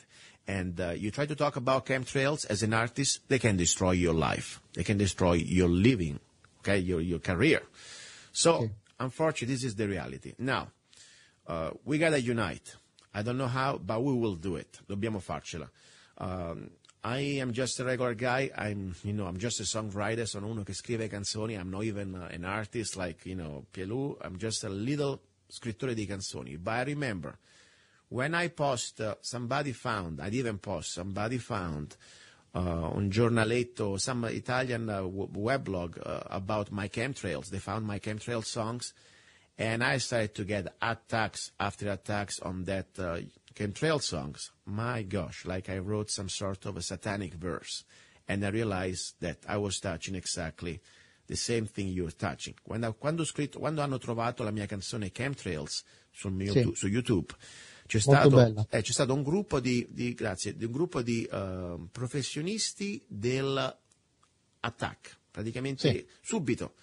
And you try to talk about chemtrails as an artist, they can destroy your life. They can destroy your living, okay, your career. So, unfortunately, this is the reality. Now, we got to unite. I don't know how, but we will do it. Dobbiamo farcela. I am just a regular guy. I'm just a songwriter. Sono uno che scrive canzoni. I'm not even an artist like, Pelù. I'm just a little scrittore di canzoni. But I remember, when I post, somebody found un giornaletto, some Italian weblog about my chemtrails. They found my chemtrail songs, and I started to get attacks after attacks on that chemtrail songs. My gosh, like I wrote some sort of a satanic verse, and I realized that I was touching exactly the same thing you're touching. Quando hanno trovato la mia canzone Chemtrails su YouTube, c'è stato un gruppo di professionisti dell'attack, praticamente subito.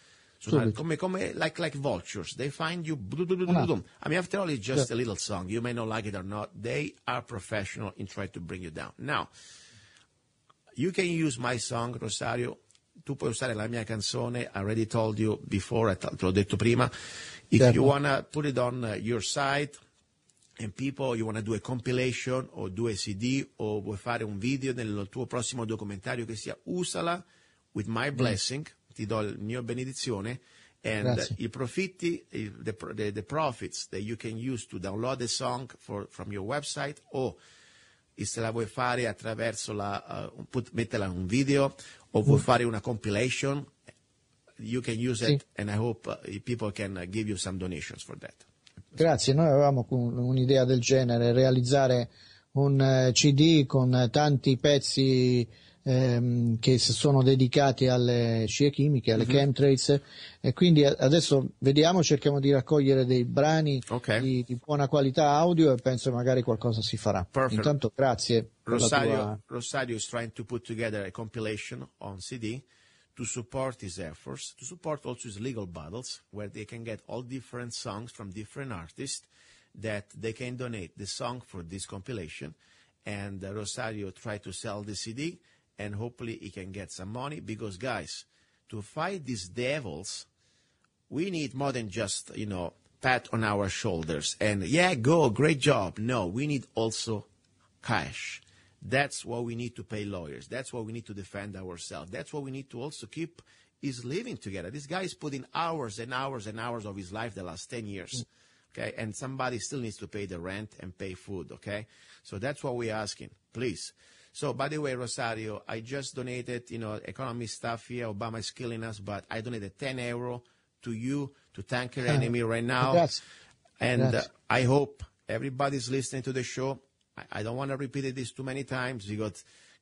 Come like vultures, they find you. I mean, after all, it's just a little song. You may not like it or not. They are professional in trying to bring you down. Now, you can use my song, Rosario. Tu puoi usare la mia canzone. I already told you before. Te l'ho detto prima. If you wanna put it on your site, and people, you wanna do a compilation o do a CD o vuoi fare un video nel tuo prossimo documentario che sia, usala with my blessing. Ti do il mio benedizione, and i profitti, the profits that you can use to download the song from your website, o se la vuoi fare attraverso metterla in un video, o vuoi fare una compilation, you can use it, and I hope people can give you some donations for that. Grazie, noi avevamo un'idea del genere, realizzare un CD con tanti pezzi che sono dedicati alle scie chimiche, alle chemtrails, e quindi adesso cerchiamo di raccogliere dei brani di buona qualità audio, e penso magari qualcosa si farà. Perfect. Intanto grazie. Rosario is trying to put together a compilation on CD to support his efforts, to support also his legal battles, where they can get all different songs from different artists that they can donate the song for this compilation, and Rosario try to sell the CD, and hopefully he can get some money, because guys, to fight these devils, we need more than just, pat on our shoulders and, yeah, go, great job. No, we need also cash. That's what we need to pay lawyers. That's what we need to defend ourselves. That's what we need to also keep is living together. This guy is putting hours and hours and hours of his life the last 10 years. Okay, and somebody still needs to pay the rent and pay food, okay? So that's what we're asking, please. So, by the way, Rosario, I just donated, economy stuff here. Obama is killing us, but I donated €10 to you, to Tanker Enemy right now. Grazie. And Grazie. I hope everybody's listening to the show. I don't want to repeat this too many times.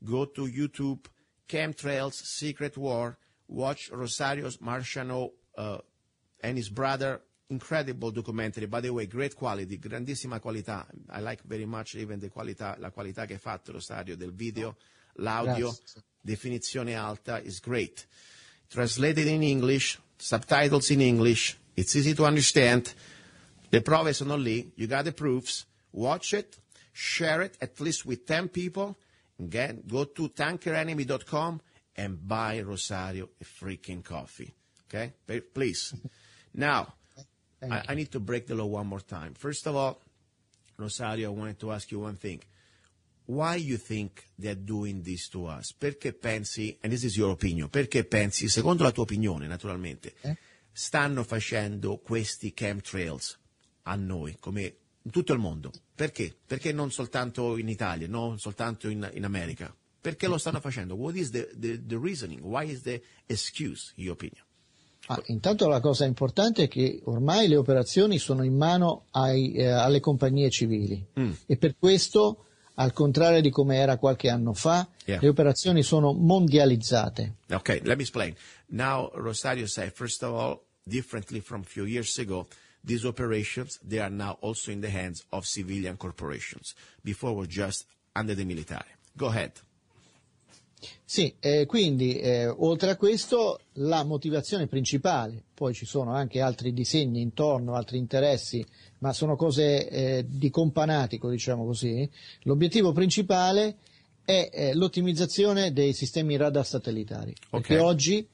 Go to YouTube, Chemtrails, Secret War, watch Rosario Marciano and his brother. Incredible documentary, by the way, great quality, grandissima qualità. I like very much even la qualità che ha fatto Rosario del video, l'audio, Grazie. definizione alta, is great. Translated in English, subtitles in English, it's easy to understand. Le prove sono lì, you got the proofs, watch it, share it at least with 10 people, again, go to tankerenemy.com and buy Rosario a freaking coffee, okay? Please. Now, I need to break the law one more time. First of all, Rosario, I wanted to ask you one thing. Why you think they're doing this to us? Perché pensi, and this is your opinion, perché pensi, secondo la tua opinione naturalmente, stanno facendo questi chemtrails a noi, come in tutto il mondo? Perché? Perché non soltanto in Italia, non soltanto in America? Perché lo stanno facendo? What is the reasoning? Why is the excuse, in your opinion? Intanto la cosa importante è che ormai le operazioni sono in mano alle compagnie civili e per questo, al contrario di come era qualche anno fa, le operazioni sono mondializzate. Okay, let me explain. Now, Rosario said, first of all, differently from a few years ago, these operations, they are now also in the hands of civilian corporations. Before were just under the military. Go ahead. Sì, quindi oltre a questo la motivazione principale, poi ci sono anche altri disegni intorno, altri interessi, ma sono cose di companatico, diciamo così. L'obiettivo principale è l'ottimizzazione dei sistemi radar satellitari, perché oggi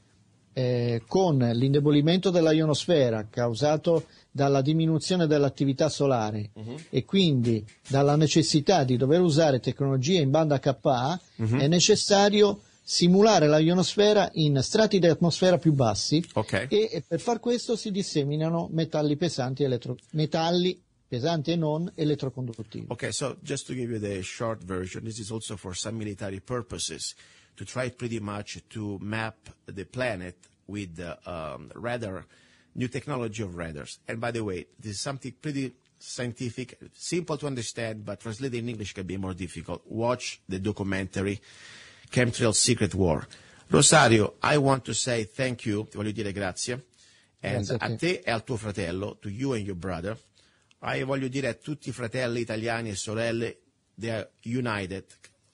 con l'indebolimento della ionosfera causato dalla diminuzione dell'attività solare e quindi dalla necessità di dover usare tecnologie in banda KA, è necessario simulare la ionosfera in strati di atmosfera più bassi e per far questo si disseminano metalli pesanti e non elettroconduttivi. Okay, so just to give you the short version, this is also for some military purposes, to try pretty much to map the planet with radar, new technology of radars. And by the way, this is something pretty scientific, simple to understand, but translated in English can be more difficult. Watch the documentary Chemtrails Secret War. Rosario, I want to say thank you, ti voglio dire grazie, and a te e al tuo fratello, to you and your brother. Voglio dire a tutti i fratelli italiani e sorelle, they are united,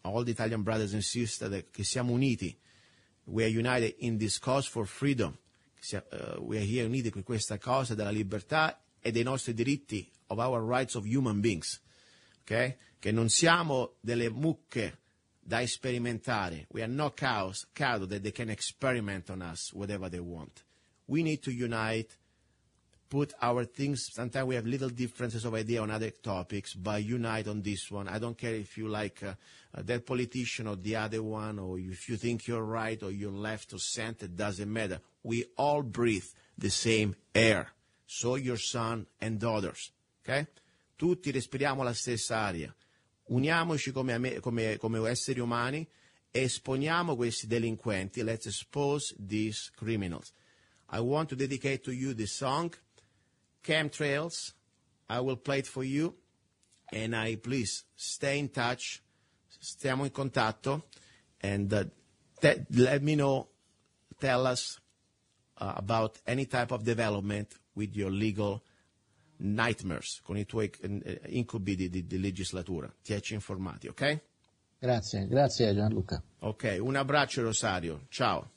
all the Italian brothers and sisters, che siamo uniti. We are united in this cause for freedom. We are here uniti per questa causa della libertà e dei nostri diritti, of our rights of human beings. Okay? Che non siamo delle mucche da sperimentare. We are not cows that they can experiment on us, whatever they want. We need to unite, put our things, sometimes we have little differences of idea on other topics, but unite on this one. I don't care if you like that politician or the other one, or if you think you're right or you're left or center, it doesn't matter. We all breathe the same air. So your son and daughters, okay? Tutti respiriamo la stessa aria. Uniamoci come esseri umani e esponiamo questi delinquenti. Let's expose these criminals. I want to dedicate to you this song, Chemtrails. I will play it for you, and please stay in touch. Stiamo in contatto, and let me know, tell us about any type of development with your legal nightmares, con i tuoi incubi di legislatura. Tiaci informati, ok? Grazie Gianluca. Ok, un abbraccio Rosario, ciao.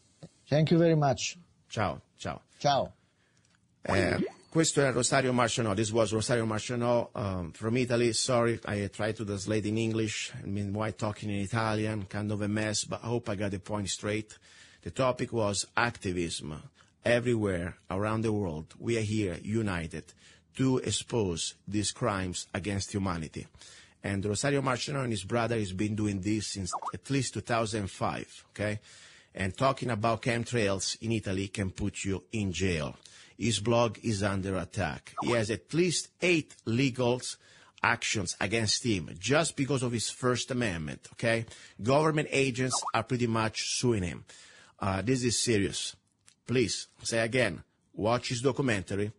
Thank you very much. Ciao. Questo è Rosario Marciano. This was Rosario Marciano from Italy. Sorry, I tried to translate in English. I mean, why talking in Italian? Kind of a mess, but I hope I got the point straight. The topic was activism, everywhere around the world, we are here united to expose these crimes against humanity. And Rosario Marciano and his brother has been doing this since at least 2005, okay? And talking about chemtrails in Italy can put you in jail. His blog is under attack. He has at least 8 legal actions against him just because of his First Amendment, okay? Government agents are pretty much suing him. This is serious. Please, say again, watch his documentary,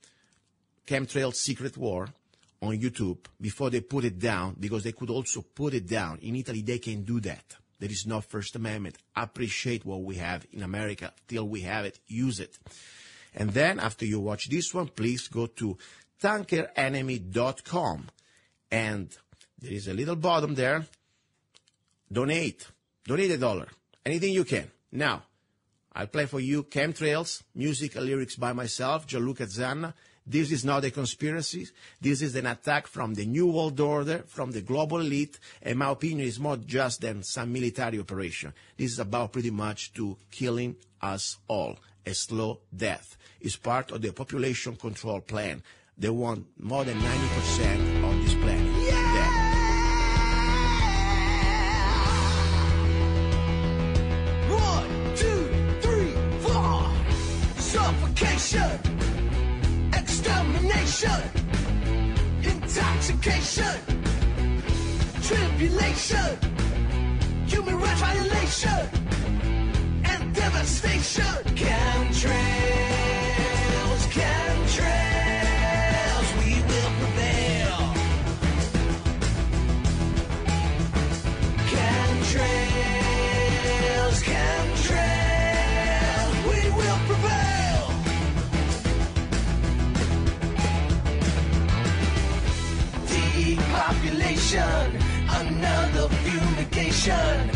Chemtrails Secret War, on YouTube before they put it down, because they could also put it down. In Italy, they can do that. There is no First Amendment. Appreciate what we have in America. Till we have it, use it. And then, after you watch this one, please go to tankerenemy.com. And there is a little bottom there. Donate. Donate $1. Anything you can. Now, I'll play for you Chemtrails, music and lyrics by myself, Gianluca Zanna. This is not a conspiracy. This is an attack from the New World Order, from the global elite, and my opinion is more just than some military operation. This is about pretty much to killing us all. A slow death. It's part of the population control plan. They want more than 90% of this planet dead. One, two, three, four. Suffocation. Extermination, intoxication, tribulation, human rights violation, and devastation. Chemtrails, chemtrails, we will prevail. Chemtrails, chemtrails, we will prevail. Depopulation, another fumigation,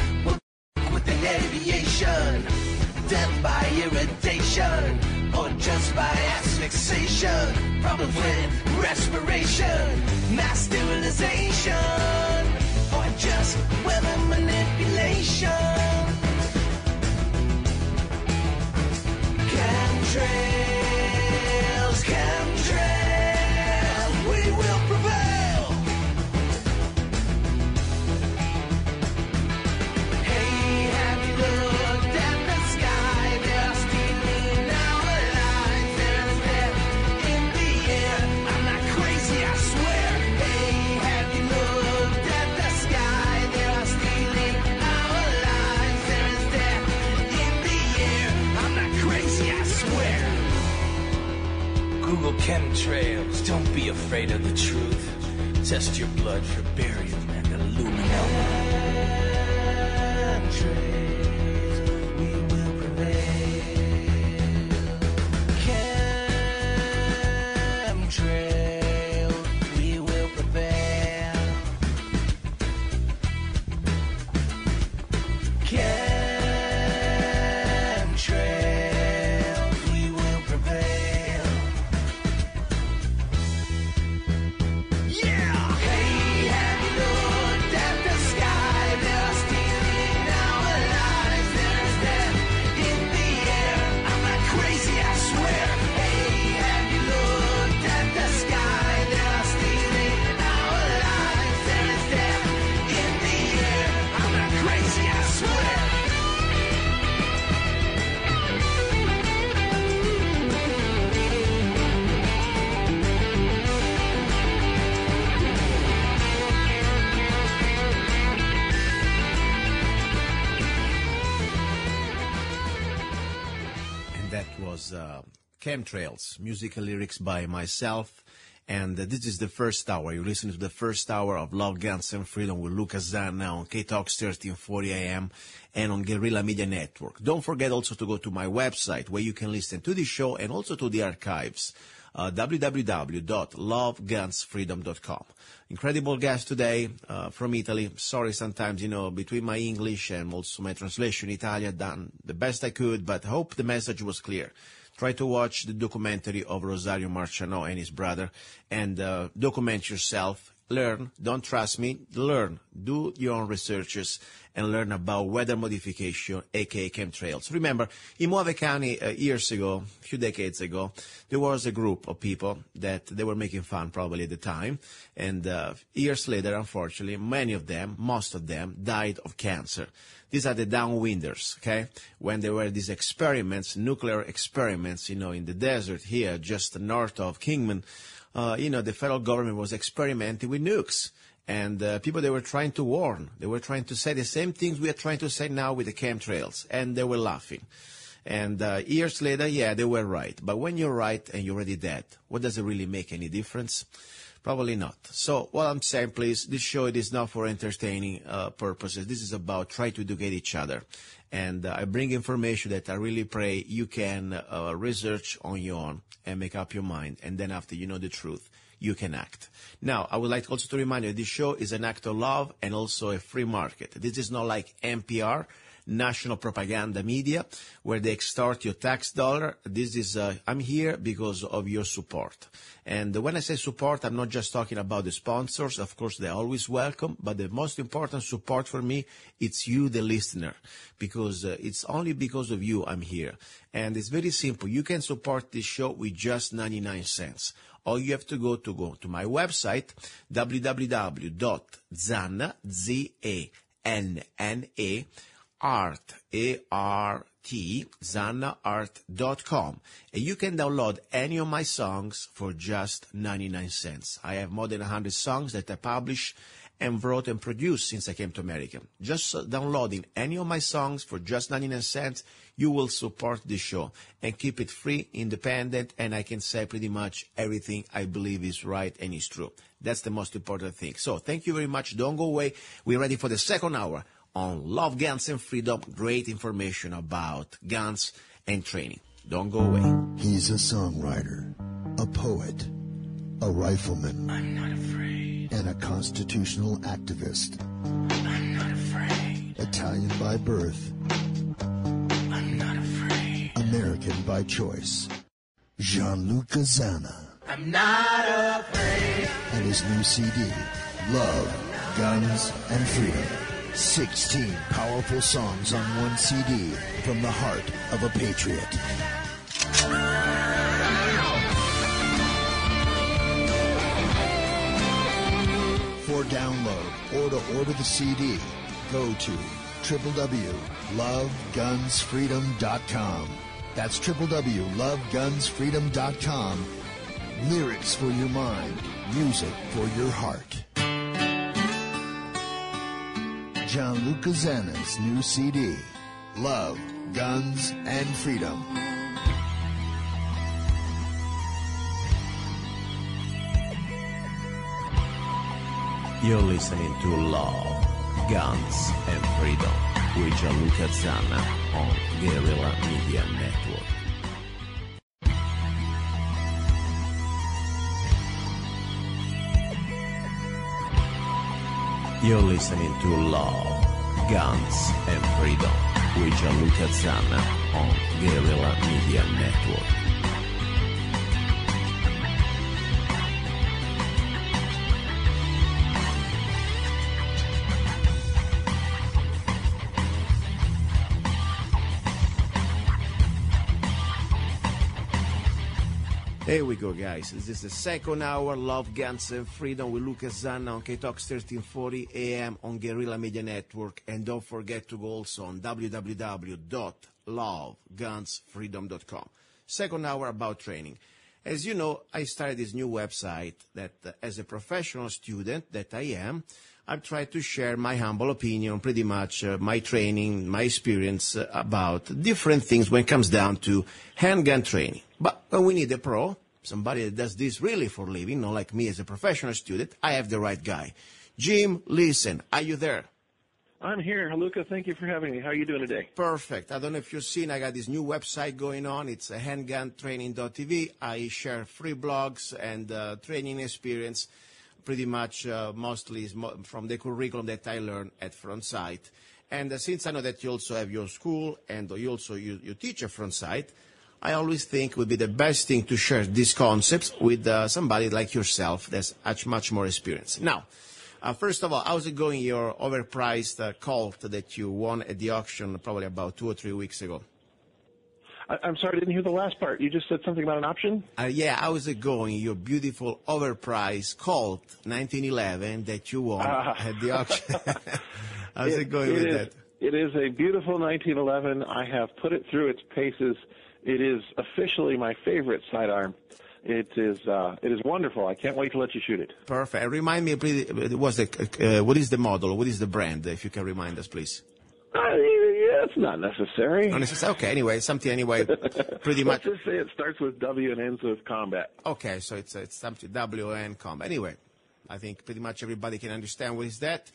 within aviation, death by irritation, or just by asphyxiation, problems with respiration, mass sterilization, or just weather manipulation. Chemtrails, chemtrails, we will prevail. Hey, have you looked at the sky? They're stealing our lives. There's death in the air. I'm not crazy, I swear. Hey, have you looked at the sky? They're stealing our lives. There's death in the air. I'm not crazy, I swear. Google chemtrails. Don't be afraid of the truth. Test your blood for barium and aluminum. Chemtrails, we will prevail. Chemtrails, we will prevail. Chemtrails, we will prevail. Yeah! Hey, have you looked at the sky? They're stealing our lives. There's death in the air. I'm not crazy, I swear. Hey, have you looked at the sky? They're stealing our lives. There's death in the air. I'm not crazy, I swear. And that was Chemtrails, musical lyrics by myself. And this is the first hour. You listen to the first hour of Love, Guns, and Freedom with Luca Zanna on K-Talks 1340 AM and on Guerrilla Media Network. Don't forget also to go to my website where you can listen to the show and also to the archives, www.lovegunsfreedom.com. Incredible guest today from Italy. Sorry sometimes, between my English and also my translation in Italian, done the best I could, but I hope the message was clear. Try to watch the documentary of Rosario Marciano and his brother and document yourself. learn, don't trust me, learn, do your own researches and learn about weather modification, aka chemtrails. Remember, in Mojave County years ago, a few decades ago, there was a group of people that they were making fun probably at the time, and years later, unfortunately, many of them, most of them, died of cancer. These are the downwinders, okay? When there were these experiments, nuclear experiments, in the desert here, just north of Kingman, the federal government was experimenting with nukes. And people, they were trying to warn. They were trying to say the same things we are trying to say now with the chemtrails. And they were laughing. And years later, yeah, they were right. But when you're right and you're already dead, what does it really make any difference? Probably not. So what I'm saying, please, this show, it is not for entertaining purposes. This is about trying to educate each other. And I bring information that I really pray you can research on your own and make up your mind. And then after you know the truth, you can act. Now, I would like also to remind you, this show is an act of love and also a free market. This is not like NPR, national propaganda media, where they extort your tax dollar. This is, I'm here because of your support. And when I say support, I'm not just talking about the sponsors. Of course, they're always welcome. But the most important support for me, it's you, the listener, because it's only because of you I'm here. And it's very simple. You can support this show with just 99 cents. All you have to go to my website, www.zanna, Z-A-N-N-A, art, A-R-T, zannaart.com. And you can download any of my songs for just 99 cents. I have more than 100 songs that I publish and wrote and produced since I came to America. Just downloading any of my songs for just 99 cents, you will support the show and keep it free, independent, and I can say pretty much everything I believe is right and is true. That's the most important thing. So thank you very much. Don't go away. We're ready for the second hour on Love, Guns, and Freedom. Great information about guns and training. Don't go away. He's a songwriter, a poet, a rifleman. I'm not afraid. And a constitutional activist. I'm not afraid. Italian by birth. I'm not afraid. American by choice. Gianluca Zanna. I'm not afraid. And his new CD, Love, Guns, and Freedom. 16 powerful songs on one CD from the heart of a patriot. For download or to order the CD, go to www.lovegunsfreedom.com. That's www.lovegunsfreedom.com. Lyrics for your mind, music for your heart. Gianluca Zanna's new CD, Love, Guns, and Freedom. You're listening to Love, Guns, and Freedom with Gianluca Zanna on Guerrilla Media Network. You're listening to Love, Guns, and Freedom with Gianluca Zanna on Guerrilla Media Network. Here we go, guys. This is the second hour, Love, Guns, and Freedom with Luca Zanna on K-Talks 1340 AM on Guerrilla Media Network. And don't forget to go also on www.lovegunsfreedom.com. Second hour about training. As you know, I started this new website that as a professional student that I am, I've tried to share my humble opinion, pretty much my training, my experience about different things when it comes down to handgun training. But when we need a pro, somebody that does this really for a living, not like me as a professional student, I have the right guy. Jim Liesen, are you there? I'm here. Luca, thank you for having me. How are you doing today? Perfect. I don't know if you've seen, I got this new website going on. It's handguntraining.tv. I share free blogs and training experience, pretty much mostly from the curriculum that I learned at Frontsite. And since I know that you also have your school and you teach at Frontsite, I always think it would be the best thing to share these concepts with somebody like yourself that's much more experienced. Now, first of all, how's it going, your overpriced Colt that you won at the auction probably about 2 or 3 weeks ago? I'm sorry, I didn't hear the last part. You just said something about an option? Yeah, how's it going, your beautiful overpriced Colt 1911 that you won at the auction? How's it going with that? It is a beautiful 1911. I have put it through its paces. It is officially my favorite sidearm. It is wonderful. I can't wait to let you shoot it. Perfect. Remind me, please, what is the model? What is the brand, if you can remind us, please? It's not necessary. Not necessary. Okay, anyway, pretty much. Let's just say it starts with W and ends with combat. Okay, so it's something W and combat. Anyway, I think pretty much everybody can understand what is that.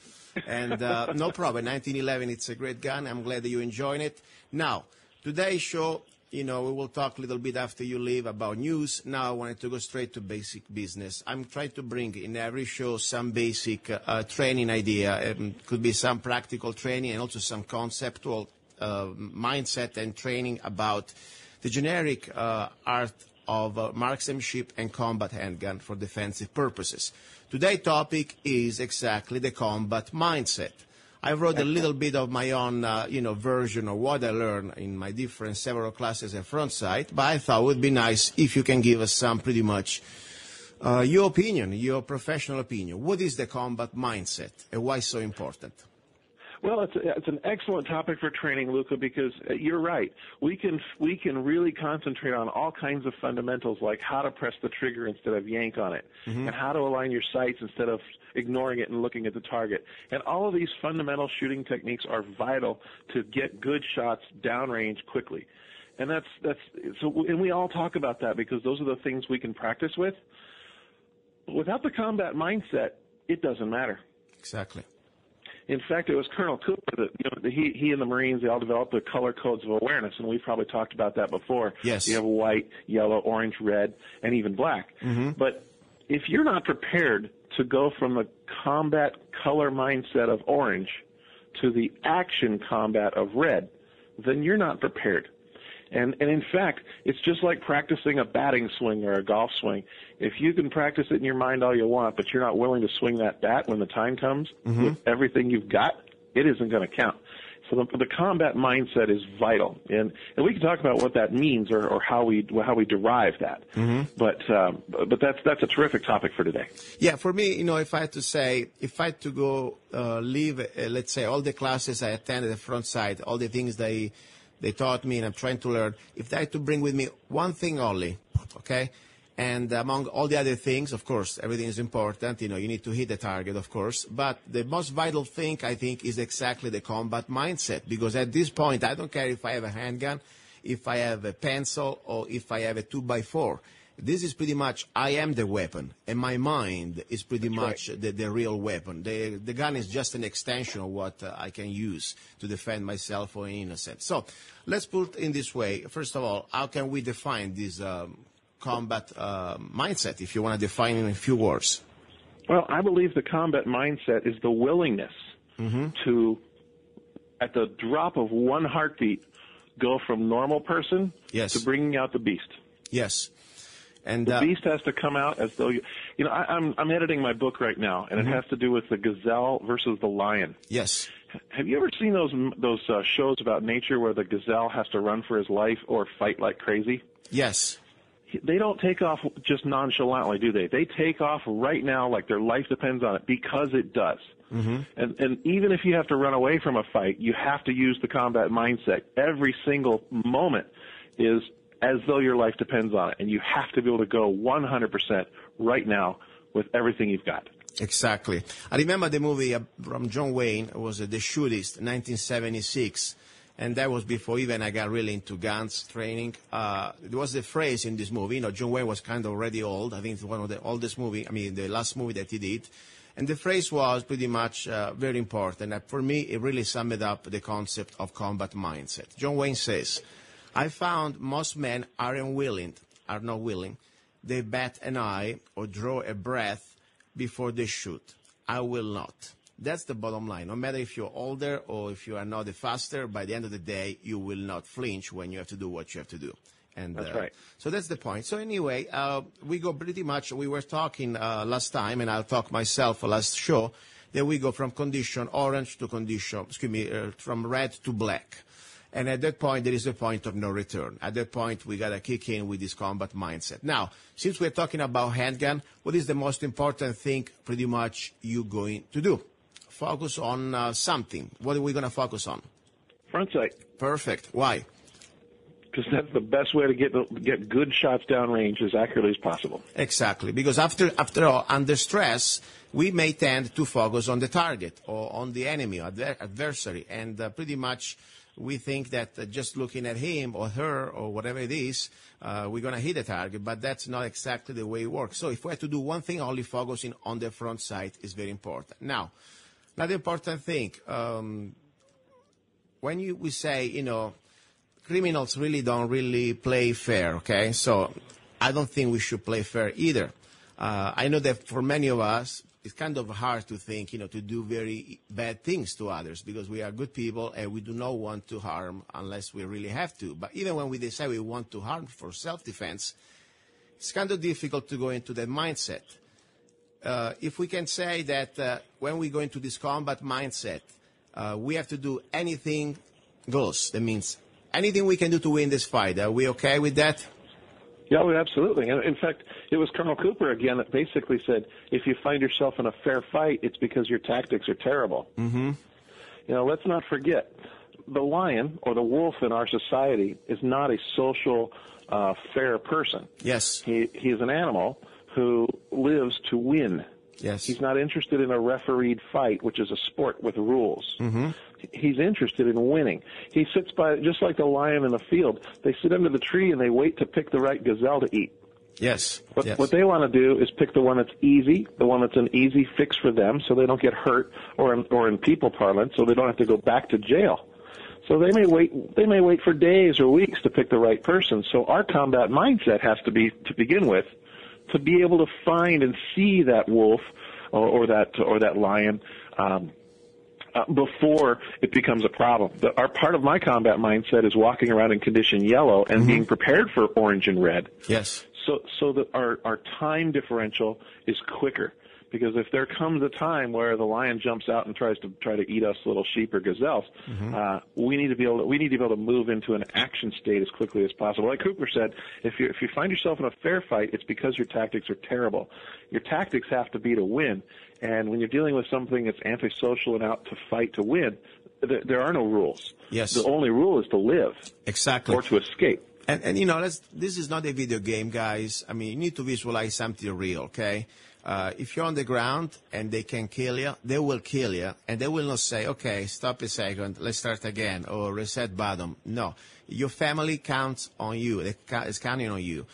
And no problem. 1911, it's a great gun. I'm glad that you're enjoying it. Now, today's show, we will talk a little bit after you leave about news. Now I wanted to go straight to basic business. I'm trying to bring in every show some basic training idea. It could be some practical training and also some conceptual mindset and training about the generic art of marksmanship and combat handgun for defensive purposes. Today's topic is exactly the combat mindset. I wrote a little bit of my own, version of what I learned in my different several classes at front sight, but I thought it would be nice if you can give us some pretty much your opinion, your professional opinion. What is the combat mindset and why so important? Well, it's an excellent topic for training, Luca, because you're right. We can really concentrate on all kinds of fundamentals, like how to press the trigger instead of yank on it, and how to align your sights instead of ignoring it and looking at the target. And all of these fundamental shooting techniques are vital to get good shots downrange quickly. And and we all talk about that because those are the things we can practice with. Without the combat mindset, it doesn't matter. Exactly. In fact, it was Colonel Cooper that he and the Marines, they all developed the color codes of awareness, and we've probably talked about that before. Yes. You have white, yellow, orange, red, and even black. But if you're not prepared to go from the combat color mindset of orange to the action combat of red, then you're not prepared. And in fact, it's just like practicing a batting swing or a golf swing. If you can practice it in your mind all you want, but you're not willing to swing that bat when the time comes with everything you've got, it isn't going to count. So the combat mindset is vital, and we can talk about what that means or how we derive that. But that's a terrific topic for today. Yeah, for me, if I had to go leave, let's say all the classes I attended at the front side, all the things they taught me and I'm trying to learn, if I had to bring with me one thing only, okay? And among all the other things, of course, everything is important. You need to hit the target, of course. But the most vital thing, I think, is exactly the combat mindset. Because at this point, I don't care if I have a handgun, if I have a pencil, or if I have a 2x4. This is pretty much, I am the weapon, and my mind is pretty much the real weapon. The gun is just an extension of what I can use to defend myself or an innocent. So let's put it in this way. First of all, how can we define this combat mindset, if you want to define it in a few words? Well, I believe the combat mindset is the willingness to, at the drop of one heartbeat, go from normal person to bringing out the beast. Yes. And the beast has to come out as though I'm editing my book right now, and it has to do with the gazelle versus the lion. Yes. Have you ever seen those shows about nature where the gazelle has to run for his life or fight like crazy? Yes. They don't take off just nonchalantly, do they? They take off right now like their life depends on it, because it does. And even if you have to run away from a fight, you have to use the combat mindset. Every single moment is as though your life depends on it, and you have to be able to go 100% right now with everything you've got. Exactly. I remember the movie from John Wayne. It was The Shootist, 1976, and that was before even I got really into guns training. There was a phrase in this movie. John Wayne was kind of already old. I think it's one of the oldest movie. The last movie that he did. And the phrase was pretty much very important. And for me, it really summed up the concept of combat mindset. John Wayne says, I found most men are not willing. They bat an eye or draw a breath before they shoot. I will not. That's the bottom line. No matter if you're older or if you are not the faster, by the end of the day, you will not flinch when you have to do what you have to do. And That's right. So that's the point. So anyway, we go pretty much, we were talking last time, and I'll talk myself last show, that we go from condition orange to condition, from red to black. And at that point, there is a point of no return. At that point, we got to kick in with this combat mindset. Now, since we're talking about handgun, what is the most important thing pretty much you're going to do? Focus on something. What are we going to focus on? Front sight. Perfect. Why? Because that's the best way to get good shots downrange as accurately as possible. Exactly. Because after all, under stress, we may tend to focus on the target or on the enemy or the adversary. And pretty much we think that just looking at him or her or whatever it is, we're going to hit the target. But that's not exactly the way it works. So if we have to do one thing, only focusing on the front sight is very important. Now, another important thing, when we say, criminals really don't really play fair, okay? So I don't think we should play fair either. I know that for many of us, it's kind of hard to think, to do very bad things to others because we are good people and we do not want to harm unless we really have to. But even when we decide we want to harm for self-defense, it's kind of difficult to go into that mindset. If we can say that when we go into this combat mindset, we have to do anything goes. That means anything we can do to win this fight. Are we okay with that? Yeah, absolutely. And in fact, it was Colonel Cooper again that basically said, if you find yourself in a fair fight, it's because your tactics are terrible. Mm-hmm. Let's not forget, the lion or the wolf in our society is not a social, fair person. Yes. He is an animal who lives to win. Yes. He's not interested in a refereed fight, which is a sport with rules. Mm-hmm. He's interested in winning. He sits by, just like the lion in the field, they sit under the tree and they wait to pick the right gazelle to eat. Yes. What they want to do is pick the one that's easy, the one that's an easy fix for them so they don't get hurt, or in people parlance, so they don't have to go back to jail. So they may wait for days or weeks to pick the right person. So our combat mindset has to be, to begin with, to be able to find and see that wolf or that lion before it becomes a problem. Our part of my combat mindset is walking around in condition yellow and being prepared for orange and red. Yes. So that our time differential is quicker. Because if there comes a time where the lion jumps out and tries to eat us little sheep or gazelles, we need to be able to move into an action state as quickly as possible. Like Cooper said, if you find yourself in a fair fight, it's because your tactics are terrible. Your tactics have to be to win, and when you're dealing with something that's antisocial and out to fight to win, there are no rules. Yes. The only rule is to live. Exactly. Or to escape. And this is not a video game, guys. I mean, you need to visualize something real, okay? If you're on the ground and they can kill you, they will kill you, and they will not say, okay, stop a second, let's start again, or reset bottom. No. Your family counts on you. It's counting on you.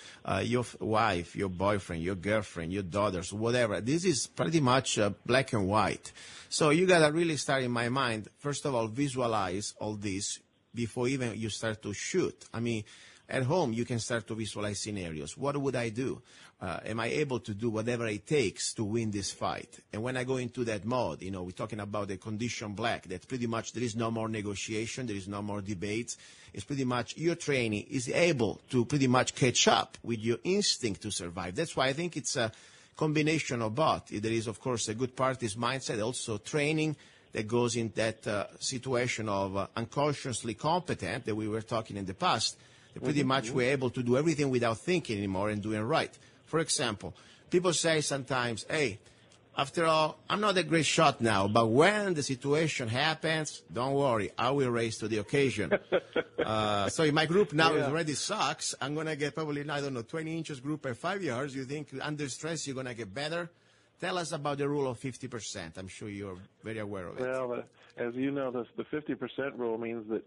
Your wife, your boyfriend, your girlfriend, your daughters, whatever. This is pretty much black and white. So you got to really start, in my mind, first of all, visualize all this before even you start to shoot. I mean, at home, you can start to visualize scenarios. What would I do? Am I able to do whatever it takes to win this fight? And when I go into that mode, we're talking about the condition black, that pretty much there is no more negotiation, there is no more debates. It's pretty much your training is able to pretty much catch up with your instinct to survive. That's why I think it's a combination of both. There is, of course, a good part is mindset, also training that goes in that situation of unconsciously competent that we were talking in the past. Pretty much we're able to do everything without thinking anymore and doing right. For example, people say sometimes, hey, after all, I'm not a great shot now, but when the situation happens, don't worry, I will raise to the occasion. So in my group now it already sucks. I'm going to get probably, 20 inches group per 5 yards. You think under stress you're going to get better? Tell us about the rule of 50%. I'm sure you're very aware of it. Well, as you know, the 50% rule means that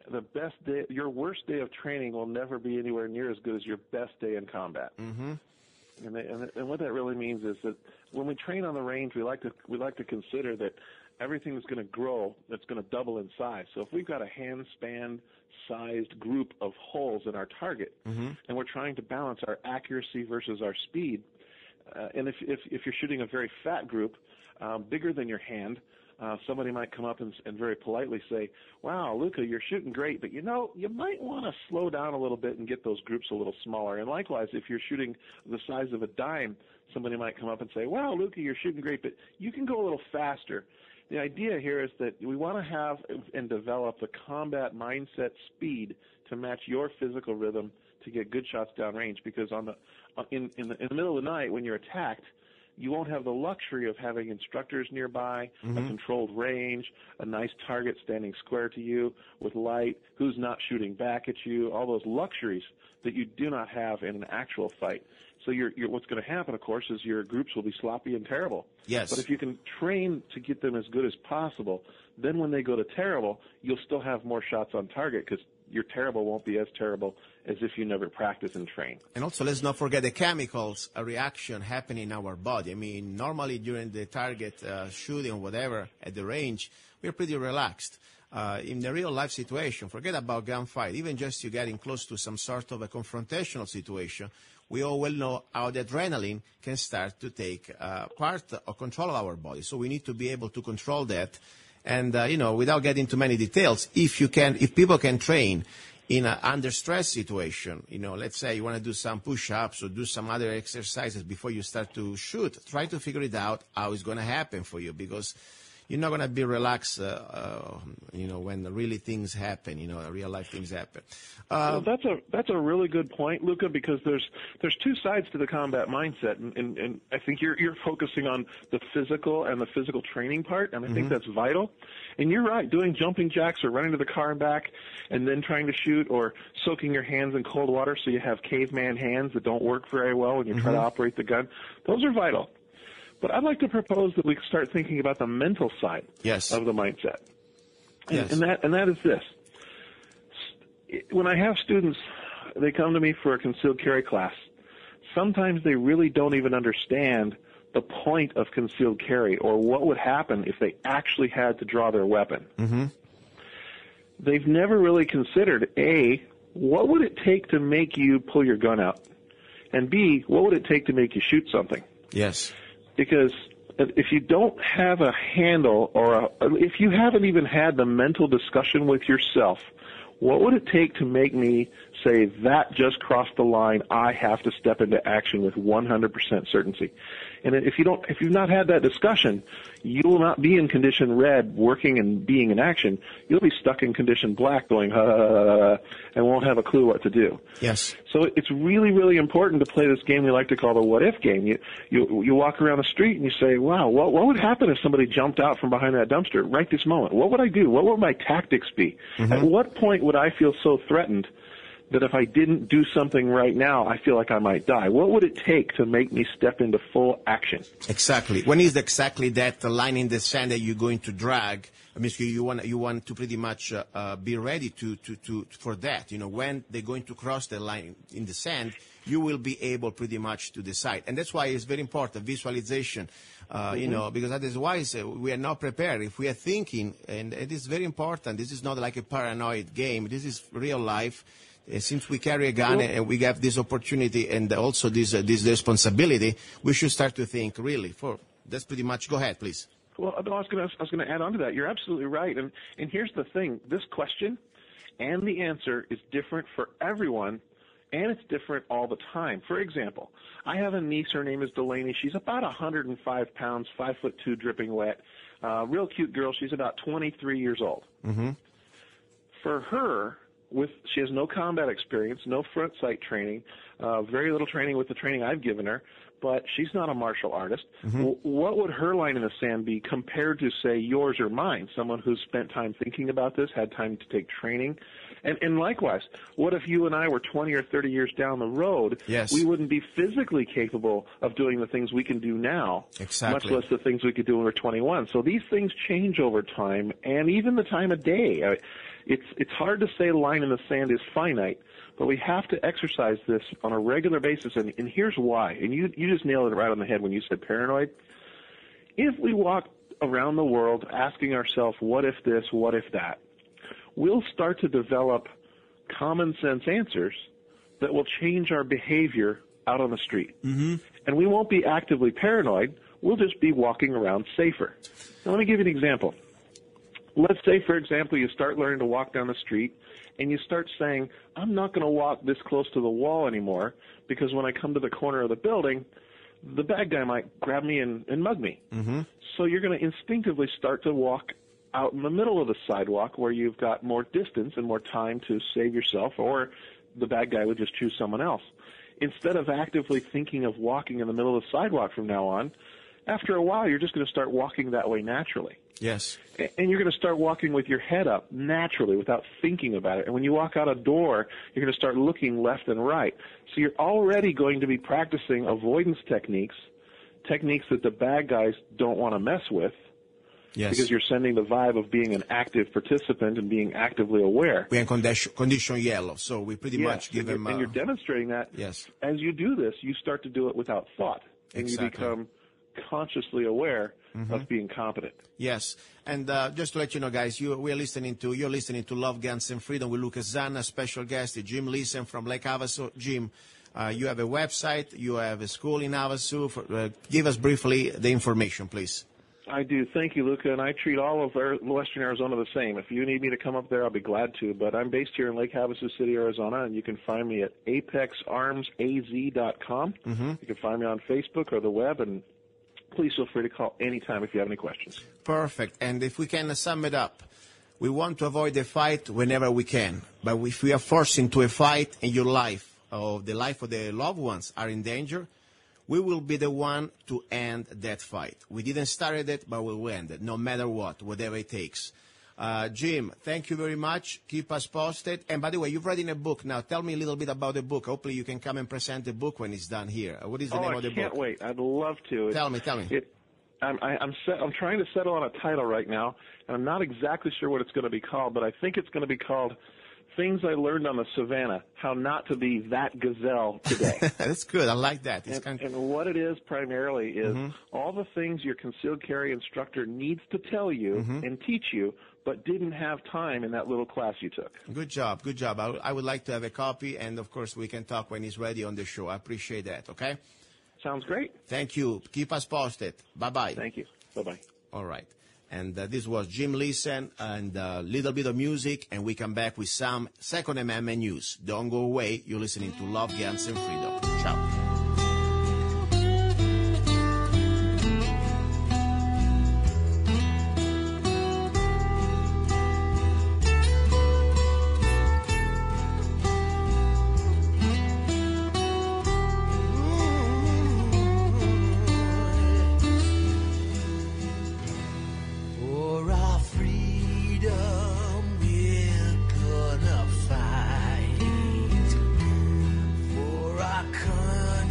the best day, your worst day of training will never be anywhere near as good as your best day in combat. Mm-hmm. And what that really means is that when we train on the range, we like to consider that everything is going to grow, that's going to double in size. So if we've got a hand-span-sized group of holes in our target, and we're trying to balance our accuracy versus our speed, and if you're shooting a very fat group, bigger than your hand, somebody might come up and very politely say, wow, Luca, you're shooting great, but you might want to slow down a little bit and get those groups a little smaller. And likewise, if you're shooting the size of a dime, somebody might come up and say, wow, Luca, you're shooting great, but you can go a little faster. The idea here is that we want to have and develop the combat mindset speed to match your physical rhythm to get good shots downrange, because in the middle of the night when you're attacked, you won't have the luxury of having instructors nearby, a controlled range, a nice target standing square to you with light, who's not shooting back at you, all those luxuries that you do not have in an actual fight. So what's going to happen, of course, is your groups will be sloppy and terrible. Yes. But if you can train to get them as good as possible, then when they go to terrible, you'll still have more shots on target, because your terrible won't be as terrible as if you never practice and train. And also, let's not forget the chemicals, a reaction happening in our body. I mean, normally during the target shooting or whatever at the range, we're pretty relaxed. In the real-life situation, forget about gunfight, even just you getting close to some sort of a confrontational situation, we all well know how the adrenaline can start to take part or control of our body. So we need to be able to control that. And, without getting into many details, if people can train in an under stress situation, let's say you want to do some push-ups or do some other exercises before you start to shoot, try to figure it out how it's going to happen for you, because you're not going to be relaxed, when really things happen, real life things happen. Well, that's a really good point, Luca, because there's two sides to the combat mindset, and I think you're focusing on the physical and the physical training part, and I think that's vital. And you're right, doing jumping jacks or running to the car and back and then trying to shoot, or soaking your hands in cold water so you have caveman hands that don't work very well when you try to operate the gun, those are vital. But I'd like to propose that we start thinking about the mental side of the mindset. And that is this. When I have students, they come to me for a concealed carry class. Sometimes they really don't even understand the point of concealed carry, or what would happen if they actually had to draw their weapon. They've never really considered, A, what would it take to make you pull your gun out? And B, what would it take to make you shoot something? Yes. Because if you don't have a handle, or if you haven't even had the mental discussion with yourself, what would it take to make me say, that just crossed the line, I have to step into action with 100% certainty? And if you've not had that discussion, you will not be in condition red, working and being in action. You'll be stuck in condition black, going, and won't have a clue what to do. Yes. So it's really, really important to play this game we like to call the what-if game. You walk around the street and you say, wow, what would happen if somebody jumped out from behind that dumpster right this moment? What would I do? What would my tactics be? At what point would I feel so threatened that if I didn't do something right now, I feel like I might die? What would it take to make me step into full action? Exactly. When is exactly that line in the sand that you're going to drag? I mean, you want to pretty much be ready for that. When they're going to cross the line in the sand, you will be able pretty much to decide. And that's why it's very important, visualization, because otherwise we are not prepared. If we are thinking, and it is very important, this is not like a paranoid game, this is real life. Since we carry a gun and we have this opportunity and also this responsibility, we should start to think really. That's pretty much. Go ahead, please. Well, I was going to add on to that. You're absolutely right. And here's the thing: this question and the answer is different for everyone, and it's different all the time. For example, I have a niece. Her name is Delaney. She's about 105 pounds, 5'2", dripping wet. Real cute girl. She's about 23 years old. For her, she has no combat experience, no front sight training, very little training with the training I've given her, but she's not a martial artist. What would her line in the sand be compared to, say, yours or mine, someone who's spent time thinking about this, had time to take training? And likewise, what if you and I were 20 or 30 years down the road? Yes. We wouldn't be physically capable of doing the things we can do now, much less the things we could do when we're 21. So these things change over time, and even the time of day. It's hard to say the line in the sand is finite, but we have to exercise this on a regular basis, and here's why. And you just nailed it right on the head when you said paranoid. If we walk around the world asking ourselves, what if this, what if that, we'll start to develop common sense answers that will change our behavior out on the street. And we won't be actively paranoid. we'll just be walking around safer. Now, let me give you an example. Let's say, for example, you start learning to walk down the street, and you start saying, I'm not going to walk this close to the wall anymore, because when I come to the corner of the building, the bad guy might grab me and mug me. Mm-hmm. So you're going to instinctively start to walk out in the middle of the sidewalk where you've got more distance and more time to save yourself, or the bad guy would just choose someone else. Instead of actively thinking of walking in the middle of the sidewalk from now on, after a while you're just going to start walking that way naturally. Yes. And you're going to start walking with your head up naturally without thinking about it. And when you walk out a door, you're going to start looking left and right. So you're already going to be practicing avoidance techniques that the bad guys don't want to mess with. Yes. Because you're sending the vibe of being an active participant and being actively aware. We're in condition yellow, so we pretty much give them... And you're demonstrating that. Yes. As you do this, you start to do it without thought. And you become consciously aware of being competent. Yes. And just to let you know, guys, you're listening to Love, Guns, and Freedom with Luca Zanna, special guest, Jim Liesen from Lake Havasu. Jim, you have a website, you have a school in Havasu. Give us briefly the information, please. I do. Thank you, Luca. And I treat all of Western Arizona the same. If you need me to come up there, I'll be glad to. But I'm based here in Lake Havasu City, Arizona, and you can find me at apexarmsaz.com. Mm-hmm. You can find me on Facebook or the web, and please feel free to call anytime if you have any questions. Perfect. And if we can sum it up, we want to avoid a fight whenever we can. But if we are forced into a fight and your life or the life of the loved ones are in danger, we will be the one to end that fight. We didn't start it, but we will end it, no matter what, whatever it takes. Jim, thank you very much. Keep us posted. And by the way, you've written a book. Now, tell me a little bit about the book. Hopefully you can come and present the book when it's done here. What is the name of the book? I can't wait. I'd love to. Tell me. I'm trying to settle on a title right now, and I'm not exactly sure what it's going to be called, but I think it's going to be called Things I Learned on the Savannah, How Not to Be That Gazelle Today. That's good. I like that. And what it is primarily is all the things your concealed carry instructor needs to tell you and teach you, but didn't have time in that little class you took. Good job. I would like to have a copy, and, of course, we can talk when he's ready on the show. I appreciate that, okay? Sounds great. Thank you. Keep us posted. Bye-bye. Thank you. Bye-bye. All right. And this was Jim Liesen and a little bit of music, and we come back with some Second Amendment news. Don't go away. You're listening to Love, Guns, and Freedom. Ciao. Country.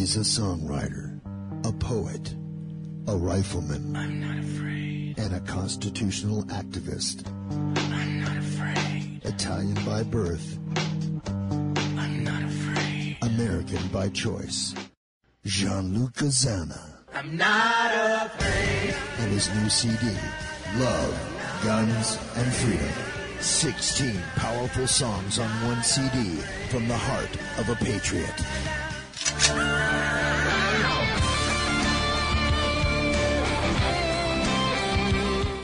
He's a songwriter, a poet, a rifleman, I'm not afraid. and a constitutional activist. I'm not afraid. Italian by birth, I'm not afraid. American by choice. Gianluca Zanna I'm not afraid. and his new CD, Love, Guns, and Freedom. 16 powerful songs on one CD from the heart of a patriot.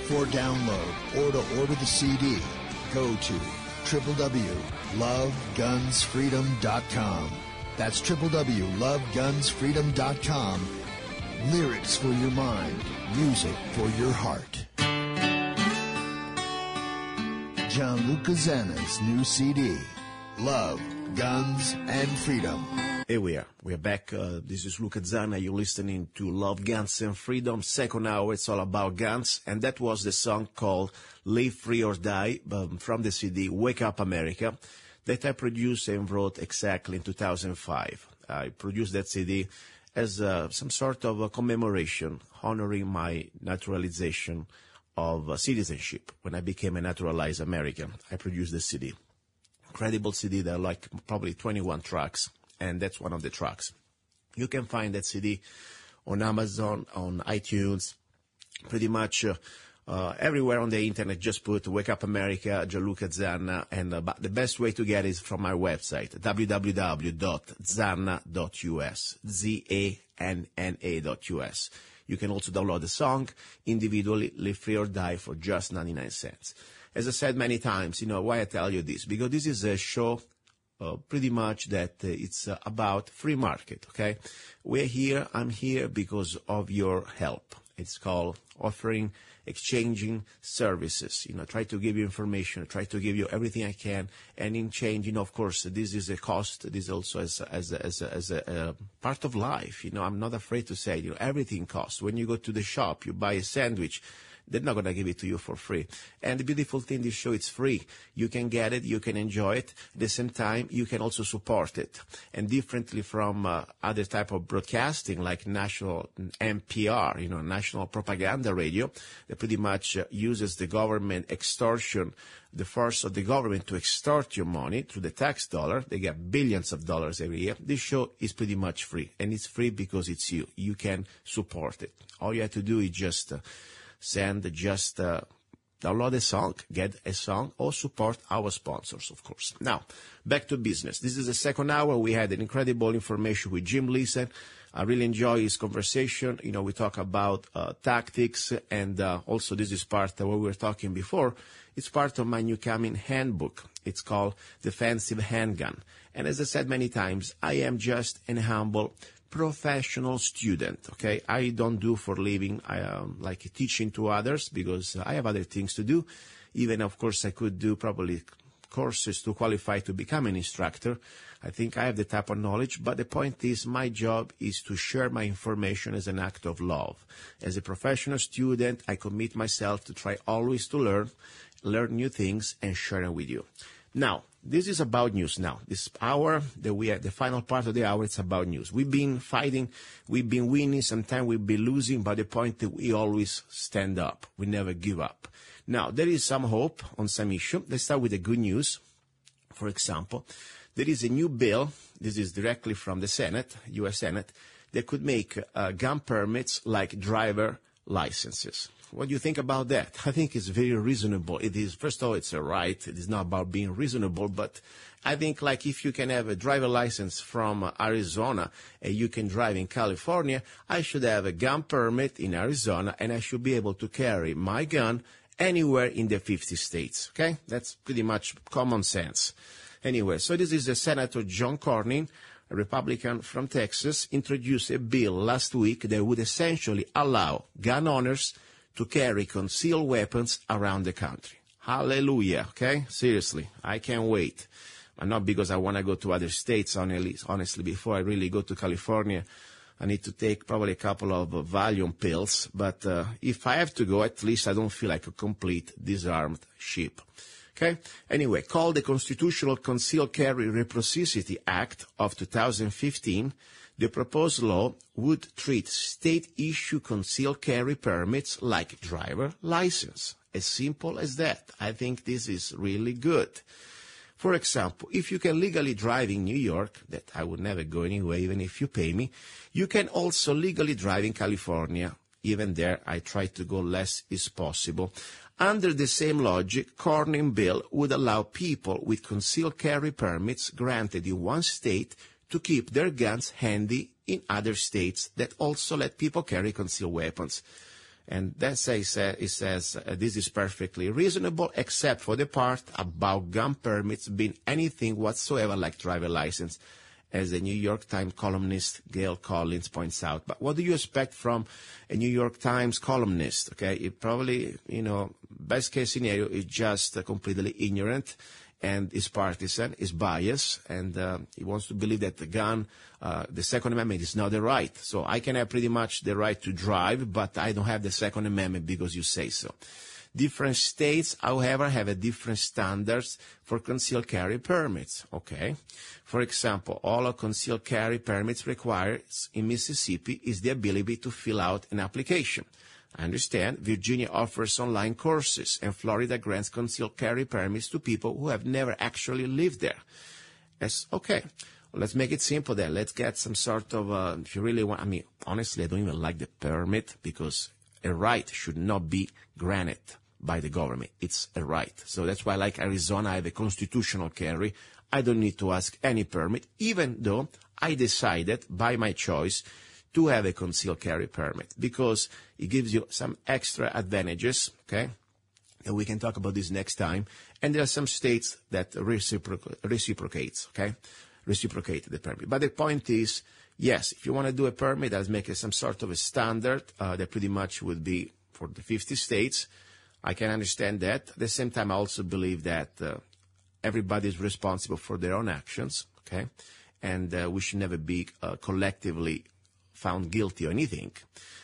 For download or to order the CD, go to www.lovegunsfreedom.com. That's www.lovegunsfreedom.com. Lyrics for your mind, music for your heart. Gianluca Zanna's new CD, Love, Guns, and Freedom. Here we are. We are back. This is Luca Zanna. You're listening to Love, Guns, and Freedom. Second hour, it's all about guns. And that was the song called Live Free or Die from the CD Wake Up America that I produced and wrote exactly in 2005. I produced that CD as some sort of a commemoration, honoring my naturalization of citizenship. When I became a naturalized American, I produced the CD. Incredible CD. There are like probably 21 tracks, and that's one of the tracks. You can find that CD on Amazon, on iTunes, pretty much everywhere on the internet. Just put Wake Up America, Gianluca Zanna, and the best way to get it is from my website, www.zanna.us, ZANNA.us. You can also download the song individually, Live Free or Die, for just 99 cents. As I said many times, why I tell you this? Because this is a show pretty much that it's about free market, okay? We're here, I'm here because of your help. It's called offering, exchanging services. Try to give you information, try to give you everything I can, and in change, of course, this is a cost. This is also as a part of life. I'm not afraid to say, everything costs. When you go to the shop, you buy a sandwich. They're not going to give it to you for free. And the beautiful thing, this show, it's free. You can get it, you can enjoy it. At the same time, you can also support it. And differently from other type of broadcasting, like national NPR, national propaganda radio, that pretty much uses the government extortion, the force of the government to extort your money through the tax dollar. They get billions of dollars every year. This show is pretty much free. And it's free because it's you. You can support it. All you have to do is just download a song, get a song, or support our sponsors, of course. Now, back to business. This is the second hour. We had an incredible information with Jim Liesen. I really enjoy his conversation. We talk about tactics, and also this is part of what we were talking before. It's part of my new coming handbook. It's called Defensive Handgun. And as I said many times, I am just an humble professional student, okay? I don't do for living like teaching to others because I have other things to do. Even, of course, I could do probably courses to qualify to become an instructor. I think I have the type of knowledge, but the point is my job is to share my information as an act of love. As a professional student, I commit myself to try always to learn new things and share them with you. Now, this is about news now. This hour that we have, the final part of the hour, it's about news. We've been fighting, we've been winning, sometimes we've been losing, but the point that we always stand up. We never give up. Now, there is some hope on some issue. Let's start with the good news. For example, there is a new bill, this is directly from the Senate, U.S. Senate, that could make gun permits like driver licenses. What do you think about that? I think it's very reasonable. It is, first of all, it's a right. It is not about being reasonable, but I think like if you can have a driver license from Arizona and you can drive in California, I should have a gun permit in Arizona and I should be able to carry my gun anywhere in the 50 states. Okay? That's pretty much common sense. Anyway, so this is Senator John Cornyn, a Republican from Texas, introduced a bill last week that would essentially allow gun owners to carry concealed weapons around the country. Hallelujah, okay? Seriously, I can't wait. And not because I want to go to other states, honestly. Before I really go to California, I need to take probably a couple of Valium pills. But if I have to go, at least I don't feel like a complete disarmed sheep. Okay? Anyway, called the Constitutional Concealed Carry Reciprocity Act of 2015, The proposed law would treat state-issue concealed carry permits like driver license. As simple as that. I think this is really good. For example, if you can legally drive in New York, that I would never go anyway, even if you pay me, you can also legally drive in California. Even there, I try to go less is possible. Under the same logic, Cornyn bill would allow people with concealed carry permits granted in one state to keep their guns handy in other states that also let people carry concealed weapons. And that says, it says this is perfectly reasonable, except for the part about gun permits being anything whatsoever like driver license, as the New York Times columnist Gail Collins points out. But what do you expect from a New York Times columnist? Okay, it probably, best case scenario is just completely ignorant and is partisan, is biased, and he wants to believe that the gun, the Second Amendment is not the right. So I can have pretty much the right to drive, but I don't have the Second Amendment because you say so. Different states, however, have a different standards for concealed carry permits. Okay. For example, all a concealed carry permits requires in Mississippi is the ability to fill out an application. I understand Virginia offers online courses, and Florida grants concealed carry permits to people who have never actually lived there. Okay. Well, let's make it simple then. Let's get some sort of, if you really want, honestly, I don't even like the permit because a right should not be granted by the government. It's a right. So that's why, like Arizona, I have a constitutional carry. I don't need to ask any permit, even though I decided by my choice to have a concealed carry permit because it gives you some extra advantages, okay? And we can talk about this next time. And there are some states that reciprocates, okay? Reciprocate the permit. But the point is, yes, if you want to do a permit, let's make it some sort of a standard that pretty much would be for the 50 states. I can understand that. At the same time, I also believe that everybody is responsible for their own actions, okay? And we should never be collectively found guilty or anything.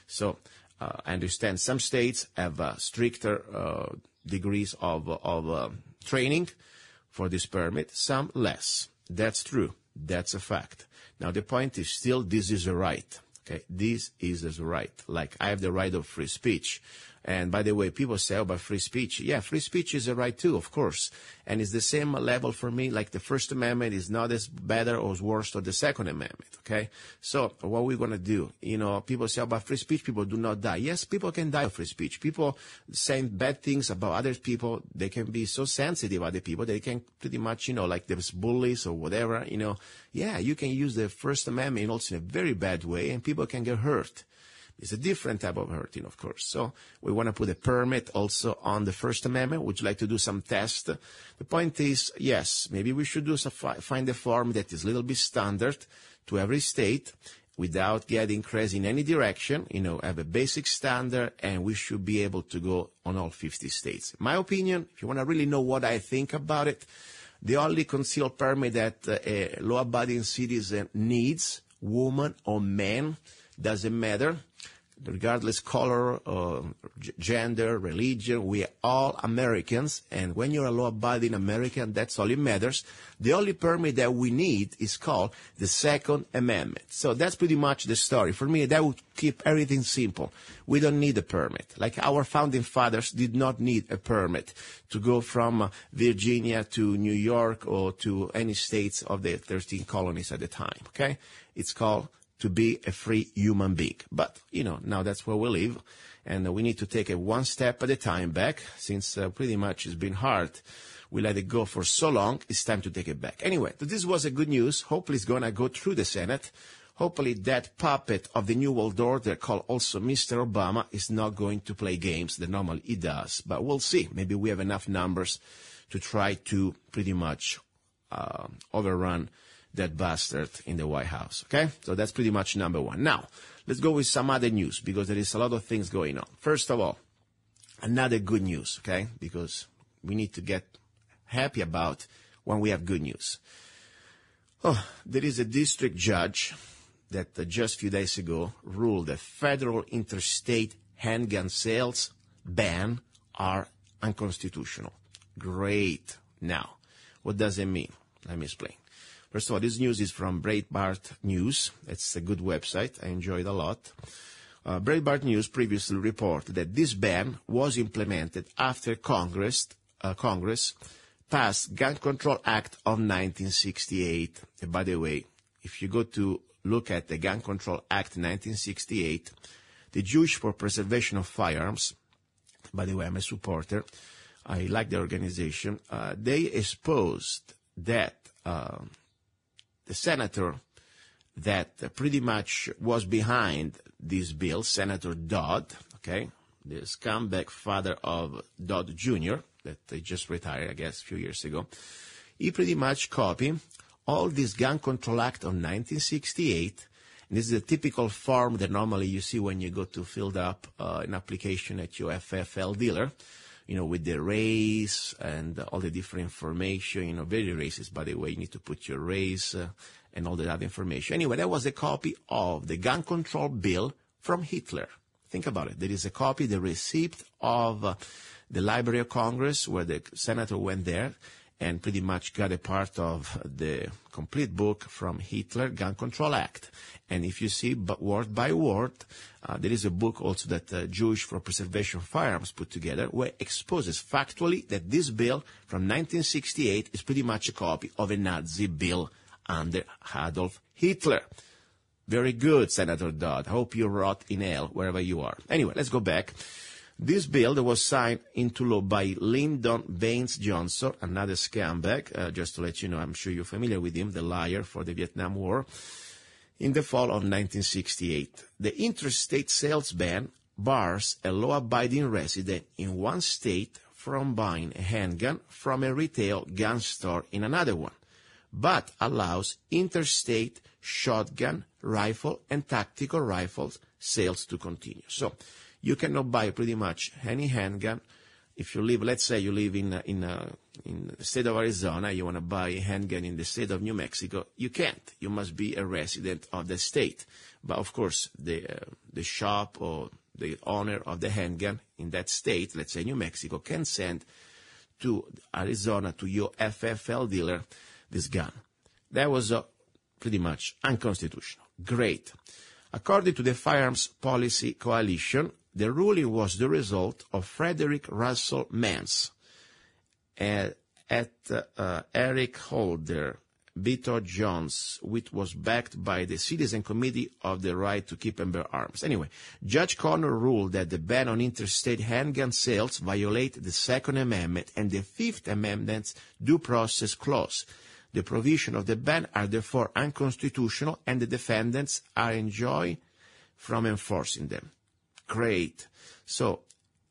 So I understand some states have stricter degrees of training for this permit, some less. That's true. That's a fact. Now, the point is still this is a right. Okay, this is a right. Like, I have the right of free speech. And by the way, people say, but free speech. Yeah, free speech is a right too, of course. And it's the same level for me, like the First Amendment is not as better or worse than the Second Amendment, okay? So what we're going to do, people say about free speech, people do not die. Yes, people can die of free speech. People saying bad things about other people, they can be so sensitive, other people, they can pretty much, like there's bullies or whatever, Yeah, you can use the First Amendment also in a very bad way, and people can get hurt. It's a different type of hurting, of course. So we want to put a permit also on the First Amendment. Would you like to do some tests? The point is, yes, maybe we should find a form that is a little bit standard to every state without getting crazy in any direction, have a basic standard, and we should be able to go on all 50 states. In my opinion, if you want to really know what I think about it, the only concealed permit that a law-abiding citizen needs, woman or man, doesn't matter, regardless color, gender, religion, we are all Americans, and when you're a law-abiding American, that's all it matters. The only permit that we need is called the Second Amendment. So that's pretty much the story. For me, that would keep everything simple. We don't need a permit. Like our founding fathers did not need a permit to go from Virginia to New York or to any states of the 13 colonies at the time, okay? It's called to be a free human being. But, now that's where we live, and we need to take it one step at a time back, since pretty much it's been hard. We let it go for so long, it's time to take it back. Anyway, this was a good news. Hopefully it's going to go through the Senate. Hopefully that puppet of the New World Order called also Mr. Obama is not going to play games that normally he does. But we'll see. Maybe we have enough numbers to try to pretty much overrun that bastard in the White House, okay? So that's pretty much number one. Now, let's go with some other news, because there is a lot of things going on. First of all, another good news, okay? Because we need to get happy about when we have good news. There is a district judge that just a few days ago ruled that federal interstate handgun sales ban are unconstitutional. Great. Now, what does it mean? Let me explain. For First of all, this news is from Breitbart News. It's a good website. I enjoy it a lot. Breitbart News previously reported that this ban was implemented after Congress passed Gun Control Act of 1968. And by the way, if you go to look at the Gun Control Act 1968, the Jewish for Preservation of Firearms, by the way, I'm a supporter, I like the organization, they exposed that the senator that pretty much was behind this bill, Senator Dodd, okay, the scumbag father of Dodd Jr., that they just retired, I guess, a few years ago, he pretty much copied all this Gun Control Act of 1968, and this is a typical form that normally you see when you go to fill up an application at your FFL dealer, with the race and all the different information, very racist, by the way. You need to put your race and all the other information. Anyway, that was a copy of the gun control bill from Hitler. Think about it. There is a copy, the receipt of the Library of Congress, where the senator went there and pretty much got a part of the complete book from Hitler, Gun Control Act. And if you see word by word, there is a book also that Jewish for Preservation of Firearms put together, where it exposes factually that this bill from 1968 is pretty much a copy of a Nazi bill under Adolf Hitler. Very good, Senator Dodd. I hope you rot in hell wherever you are. Anyway, let's go back. This bill that was signed into law by Lyndon Baines Johnson, another scumbag, just to let you know, I'm sure you're familiar with him, the liar for the Vietnam War, in the fall of 1968. The interstate sales ban bars a law-abiding resident in one state from buying a handgun from a retail gun store in another one, but allows interstate shotgun, rifle, and tactical rifles sales to continue. So you cannot buy pretty much any handgun. If you live, let's say you live in the state of Arizona, you want to buy a handgun in the state of New Mexico, you can't. You must be a resident of the state. But of course, the shop or the owner of the handgun in that state, let's say New Mexico, can send to Arizona, to your FFL dealer, this gun. That was pretty much unconstitutional. Great. According to the Firearms Policy Coalition, the ruling was the result of Frederick Russell Mance at Eric Holder, Beto Jones, which was backed by the Citizen Committee of the Right to Keep and Bear Arms. Anyway, Judge Connor ruled that the ban on interstate handgun sales violated the Second Amendment and the Fifth Amendment's due process clause. The provisions of the ban are therefore unconstitutional, and the defendants are enjoined from enforcing them. Great. So,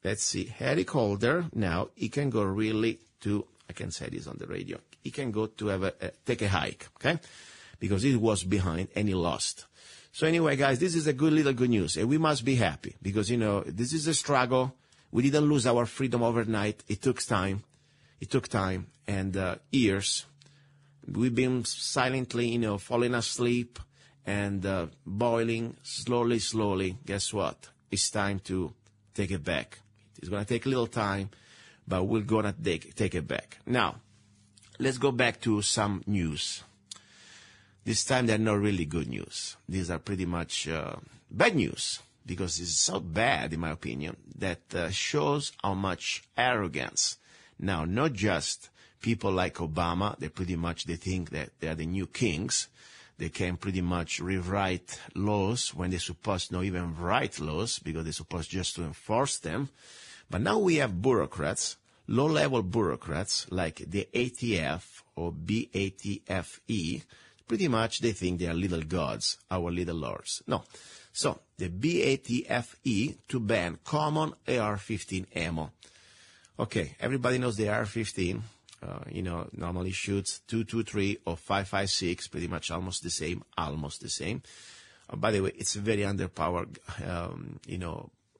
let's see. Eric Holder, now, he can go really to, I can say this on the radio, he can go to take a hike, okay? Because he was behind and he lost. So anyway, guys, this is a good news, and we must be happy because, this is a struggle. We didn't lose our freedom overnight. It took time. And years. We've been silently, falling asleep and boiling slowly. Guess what? It's time to take it back. It's going to take a little time, but we're going to take it back. Now, let's go back to some news. This time they're not really good news. These are pretty much bad news because it's so bad, in my opinion, that shows how much arrogance. Now, not just people like Obama, they think that they are the new kings. They can pretty much rewrite laws when they're supposed not even write laws because they're supposed just to enforce them. But now we have bureaucrats, low-level bureaucrats like the ATF or BATFE. Pretty much they think they are little gods, our little lords. No. So the BATFE to ban common AR-15 ammo. Okay, everybody knows the AR-15. Normally shoots 223 or 5.56, pretty much almost the same. By the way, it's a very underpowered,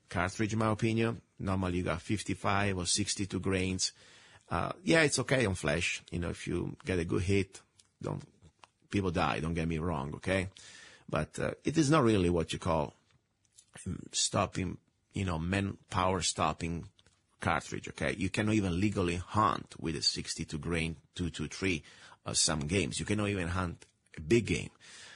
cartridge, in my opinion. Normally you got 55 or 62 grains. It's okay on flash. If you get a good hit, people die, don't get me wrong, okay? But it is not really what you call stopping, manpower stopping cartridge, okay? You cannot even legally hunt with a 62 grain 223 some games. You cannot even hunt a big game.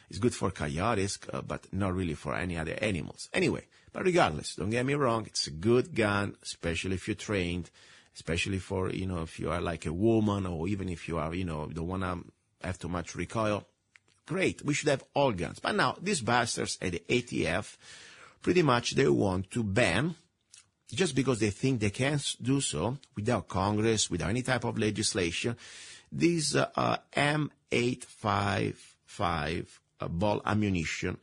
It's good for coyotes, but not really for any other animals. Anyway, but regardless, don't get me wrong, it's a good gun, especially if you're trained, especially for, if you are like a woman, or even if you are, don't want to have too much recoil. Great, we should have all guns. But now, these bastards at the ATF, pretty much they want to ban, just because they think they can do so, without Congress, without any type of legislation, these M855 ball ammunition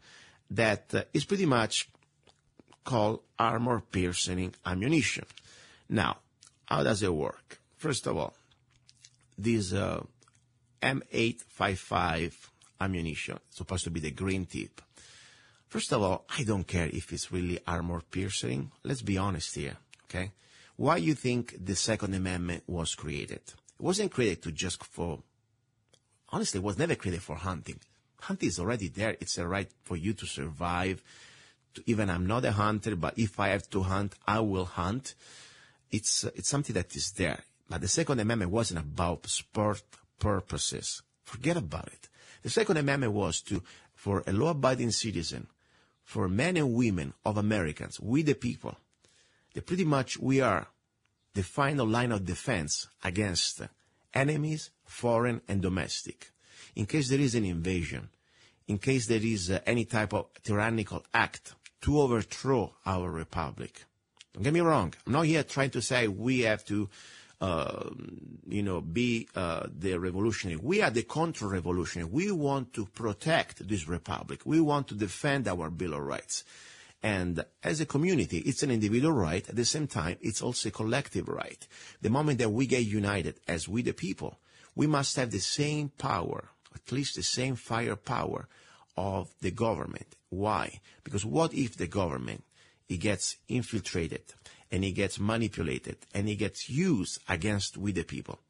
that is pretty much called armor-piercing ammunition. Now, how does it work? First of all, this M855 ammunition, supposed to be the green tip. First of all, I don't care if it's really armor-piercing. Let's be honest here, okay? Why you think the Second Amendment was created? It wasn't created honestly, it was never created for hunting. Hunting is already there. It's a right for you to survive. Even I'm not a hunter, but if I have to hunt, I will hunt. It's something that is there. But the Second Amendment wasn't about sport purposes. Forget about it. The Second Amendment was for a law-abiding citizen, for men and women of Americans, we the people, that pretty much we are the final line of defense against enemies, foreign and domestic. In case there is an invasion, in case there is any type of tyrannical act to overthrow our republic. Don't get me wrong. I'm not here trying to say we have to, be the revolutionary. We are the counter-revolutionary. We want to protect this republic. We want to defend our Bill of Rights. And as a community, it's an individual right. At the same time, it's also a collective right. The moment that we get united as we the people, we must have the same power, at least the same firepower of the government. Why? Because what if the government, it gets infiltrated and it gets manipulated and it gets used against we the people?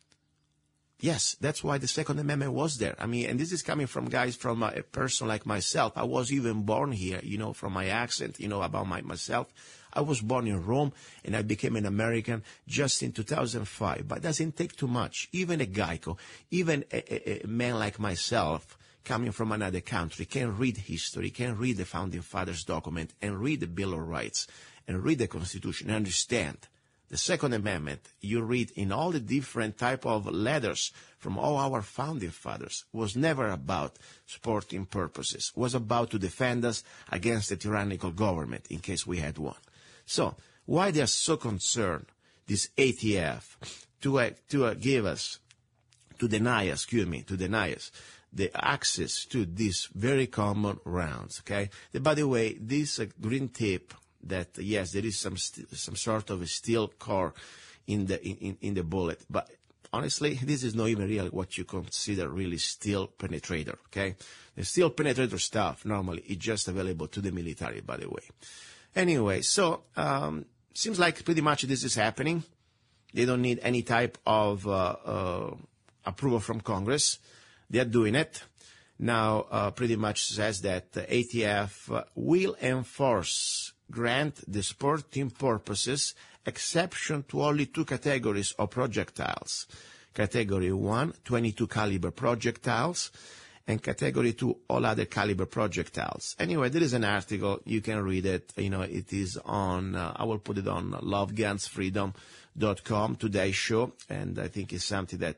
Yes, that's why the Second Amendment was there. I mean, and this is coming from guys, from a person like myself. I was even born here, from my accent, about myself. I was born in Rome and I became an American just in 2005. But it doesn't take too much. Even a Geico, even a man like myself, coming from another country, can read history, can read the Founding Fathers document, and read the Bill of Rights, and read the Constitution, and understand. The Second Amendment, you read in all the different type of letters from all our Founding Fathers, was never about sporting purposes. It was about to defend us against a tyrannical government, in case we had one. So, why they are so concerned, this ATF, to deny us the access to these very common rounds, okay? By the way, this green tip, that yes, there is some sort of a steel core in the bullet, but honestly, this is not even really what you consider really steel penetrator, okay? The steel penetrator stuff normally is just available to the military, by the way. Anyway, so seems like pretty much this is happening. They don't need any type of approval from Congress. They are doing it. Now, pretty much says that the ATF will grant the sporting purposes exception to only two categories of projectiles. Category 1, 22 caliber projectiles, and Category 2, all other caliber projectiles. Anyway, there is an article. You can read it. It is on, I will put it on lovegunsfreedom.com, today's show, and I think it's something that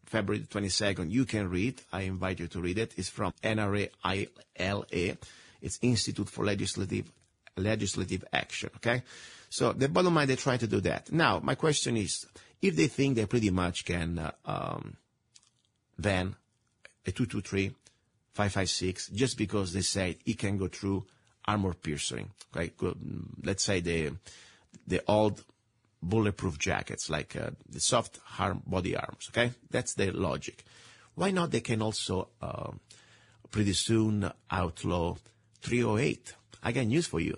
February 22nd you can read. I invite you to read it. It's from NRA-ILA. It's Institute for Legislative Action, okay? So the bottom line, they're trying to do that. Now, my question is, if they think they pretty much can ban a 223, 556, just because they say it can go through armor piercing, okay? Let's say the old bulletproof jackets, like the soft body arms, okay? That's their logic. Why not they can also pretty soon outlaw 308? I got news for you.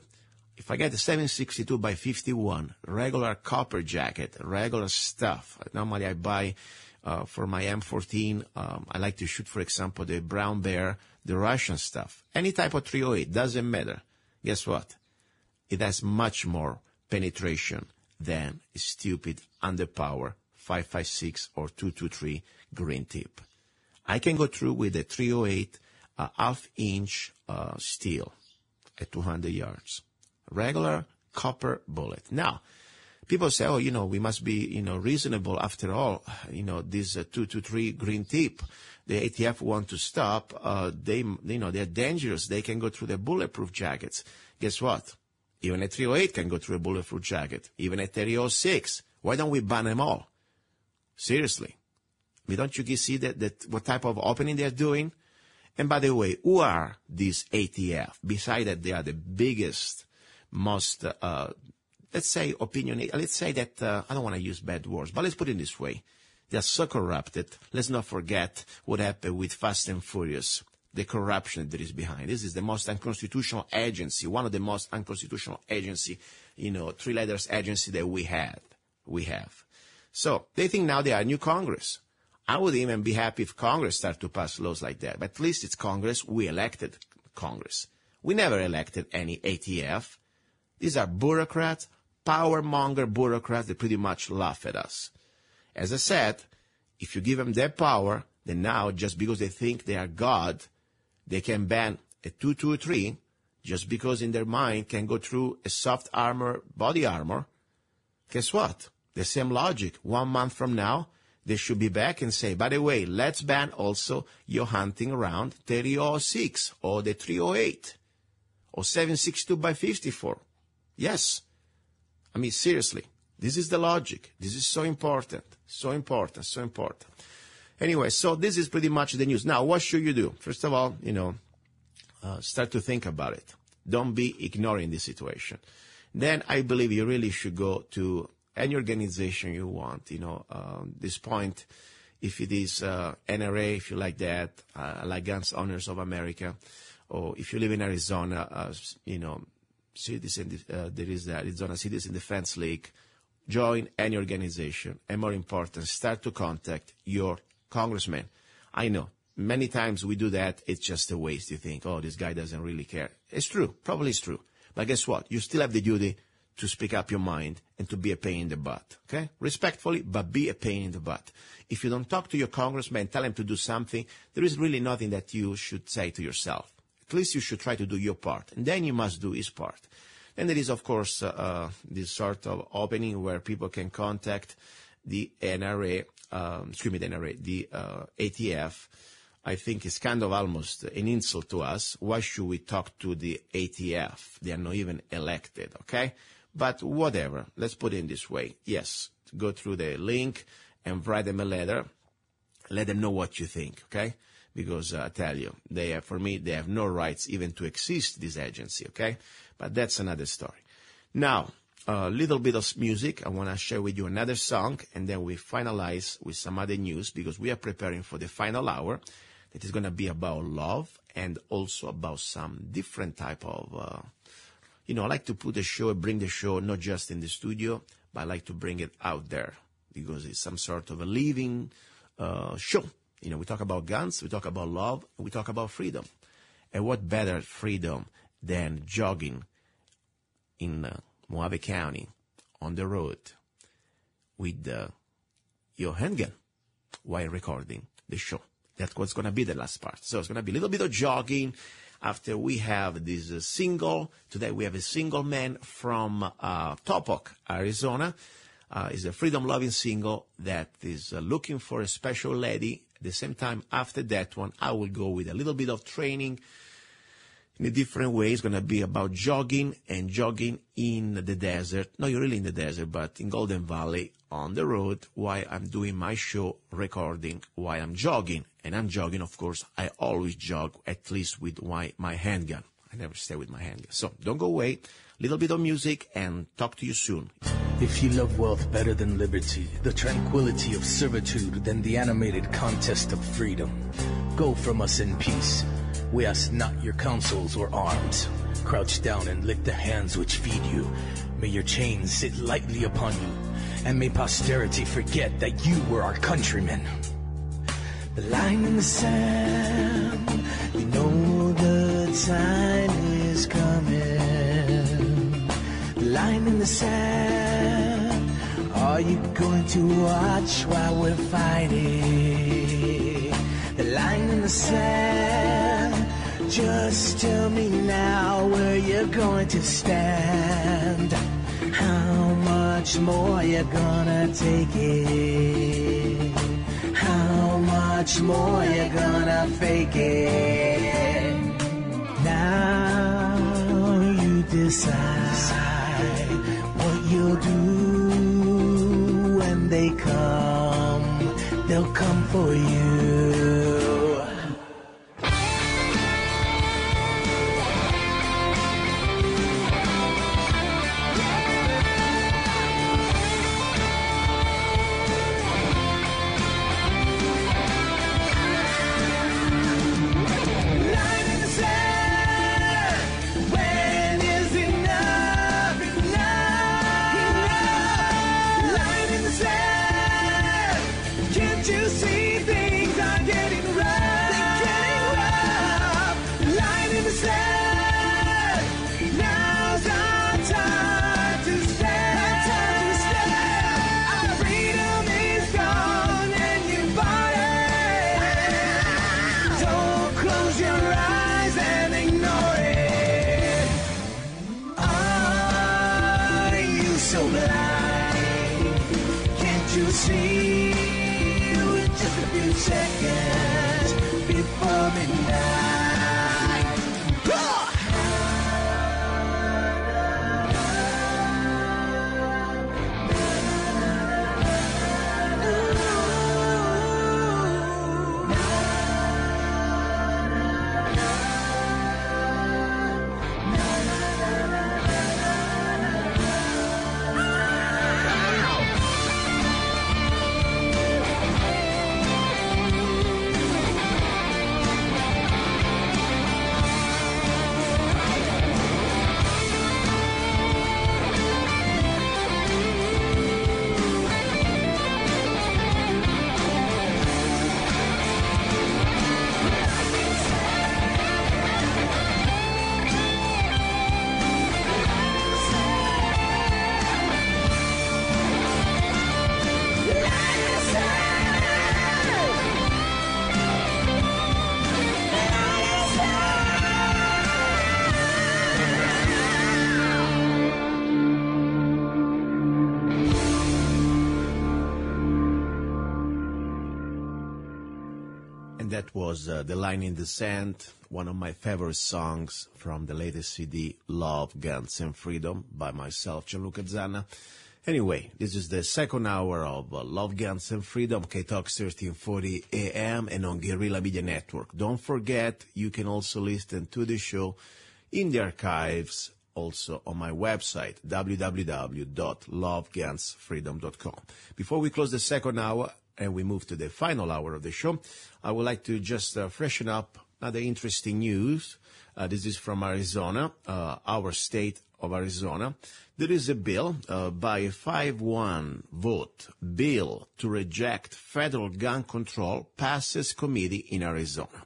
If I get a 762 by 51 regular copper jacket, regular stuff, normally I buy for my M14, I like to shoot, for example, the brown bear, the Russian stuff. Any type of 308, doesn't matter. Guess what? It has much more penetration than a stupid, underpowered 556 or 223 green tip. I can go through with a 308 half-inch steel at 200 yards. Regular copper bullet. Now, people say, oh, we must be, reasonable after all. This 223 green tip, the ATF want to stop. They're dangerous. They can go through the bulletproof jackets. Guess what? Even a 308 can go through a bulletproof jacket. Even a 306. Why don't we ban them all? Seriously. Don't you see that what type of opening they're doing? And by the way, who are these ATF? Besides that, they are the biggest, most, let's say, opinionated. Let's say that, I don't want to use bad words, but let's put it this way. They are so corrupted. Let's not forget what happened with Fast and Furious, the corruption that is behind. This is the most unconstitutional agency, one of the most unconstitutional agency, 3 letters agency that we have. So they think now they are new Congress. I would even be happy if Congress started to pass laws like that. But at least it's Congress. We elected Congress. We never elected any ATF. These are bureaucrats, power-monger bureaucrats that pretty much laugh at us. As I said, if you give them their power, then now, just because they think they are God, they can ban a 223 just because in their mind can go through a soft armor, body armor. Guess what? The same logic. 1 month from now, they should be back and say, by the way, let's ban also your hunting around 3006 or the 308 or 7.62 by 54. Yes. Seriously, this is the logic. This is so important. Anyway, so this is pretty much the news. Now, what should you do? First of all, start to think about it. Don't be ignoring the situation. Then I believe you really should go to any organization you want, this point, if it is NRA, if you like that, like Guns Owners of America, or if you live in Arizona, citizen, there is the Arizona Citizen Defense League, join any organization, and more important, start to contact your congressman. I know, many times we do that, it's just a waste. You think, oh, this guy doesn't really care. It's true, probably it's true. But guess what? You still have the duty to speak up your mind and to be a pain in the butt, okay? Respectfully, but be a pain in the butt. If you don't talk to your congressman, tell him to do something, there is really nothing that you should say to yourself. At least you should try to do your part, and then you must do his part. And there is, of course, this sort of opening where people can contact the NRA, the ATF. I think it's kind of almost an insult to us. Why should we talk to the ATF? They are not even elected, okay? But whatever, let's put it in this way. Yes, go through the link and write them a letter. Let them know what you think, okay? Because I tell you, they have no rights even to exist, this agency, okay? But that's another story. Now, a little bit of music. I want to share with you another song, and then we finalize with some other news because we are preparing for the final hour. It is going to be about love and also about some different type of, I like to put the show, bring the show not just in the studio, but I like to bring it out there because it's some sort of a living show. We talk about guns, we talk about love, we talk about freedom. And what better freedom than jogging in Mojave County on the road with your handgun while recording the show. That's what's going to be the last part. So it's going to be a little bit of jogging after we have this single. Today we have a single man from Topock, Arizona. Is a freedom-loving single that is looking for a special lady. At the same time, after that one, I will go with a little bit of training in a different way. It's going to be about jogging and jogging in the desert. Not really in the desert, but in Golden Valley on the road while I'm doing my show, recording while I'm jogging. And I'm jogging, of course, I always jog at least with my handgun. I never stay with my handgun. So don't go away. Little bit of music and talk to you soon. If you love wealth better than liberty, the tranquility of servitude than the animated contest of freedom, go from us in peace. We ask not your counsels or arms. Crouch down and lick the hands which feed you. May your chains sit lightly upon you, and may posterity forget that you were our countrymen. The line in the sand, we know the time is coming. The line in the sand, are you going to watch while we're fighting? The line the sand. Just tell me now where you're going to stand. How much more you gonna take it? How much more you gonna fake it? Now you decide what you'll do when they come. They'll come for you. See with just a few seconds before midnight. That was The Line in the Sand, one of my favorite songs from the latest CD, Love, Guns, and Freedom, by myself, Gianluca Zanna. Anyway, this is the second hour of Love, Guns, and Freedom, K-Talks 1340 AM and on Guerrilla Media Network. Don't forget, you can also listen to the show in the archives, also on my website, www.lovegunsfreedom.com. Before we close the second hour, and we move to the final hour of the show, I would like to just freshen up another interesting news. This is from Arizona, our state of Arizona. There is a bill by a 5-1 vote, bill to reject federal gun control passes committee in Arizona.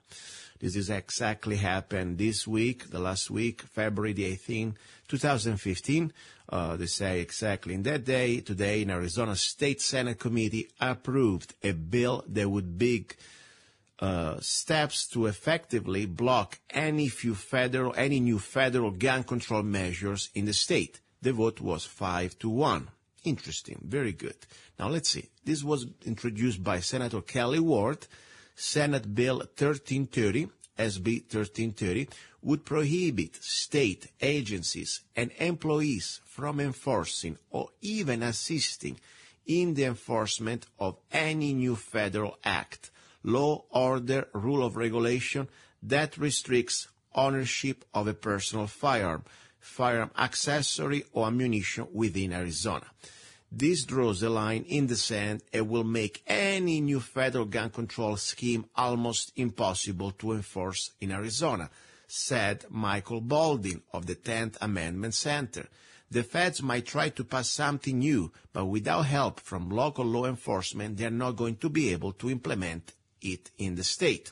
This is exactly happened this week, the last week, February the 18th, 2015. They say exactly in that day, today, in Arizona State Senate Committee approved a bill that would big steps to effectively block any new federal gun control measures in the state. The vote was 5-1. Interesting, very good. Now let's see. This was introduced by Senator Kelly Ward. Senate Bill 1330, SB 1330, would prohibit state agencies and employees from enforcing or even assisting in the enforcement of any new federal act, law, order, rule of regulation that restricts ownership of a personal firearm accessory or ammunition within Arizona. This draws a line in the sand and will make any new federal gun control scheme almost impossible to enforce in Arizona, said Michael Baldwin of the 10th Amendment Center. The feds might try to pass something new, but without help from local law enforcement, they are not going to be able to implement it in the state.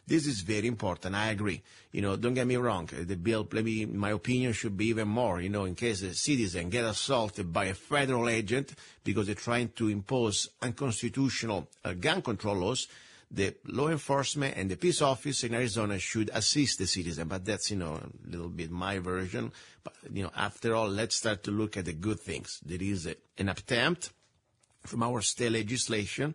This is very important. I agree. Don't get me wrong. The bill, in my opinion, should be even more, in case a citizen get assaulted by a federal agent because they're trying to impose unconstitutional gun control laws, the law enforcement and the peace officer in Arizona should assist the citizen. But that's, a little bit my version. But, after all, let's start to look at the good things. There is an attempt from our state legislation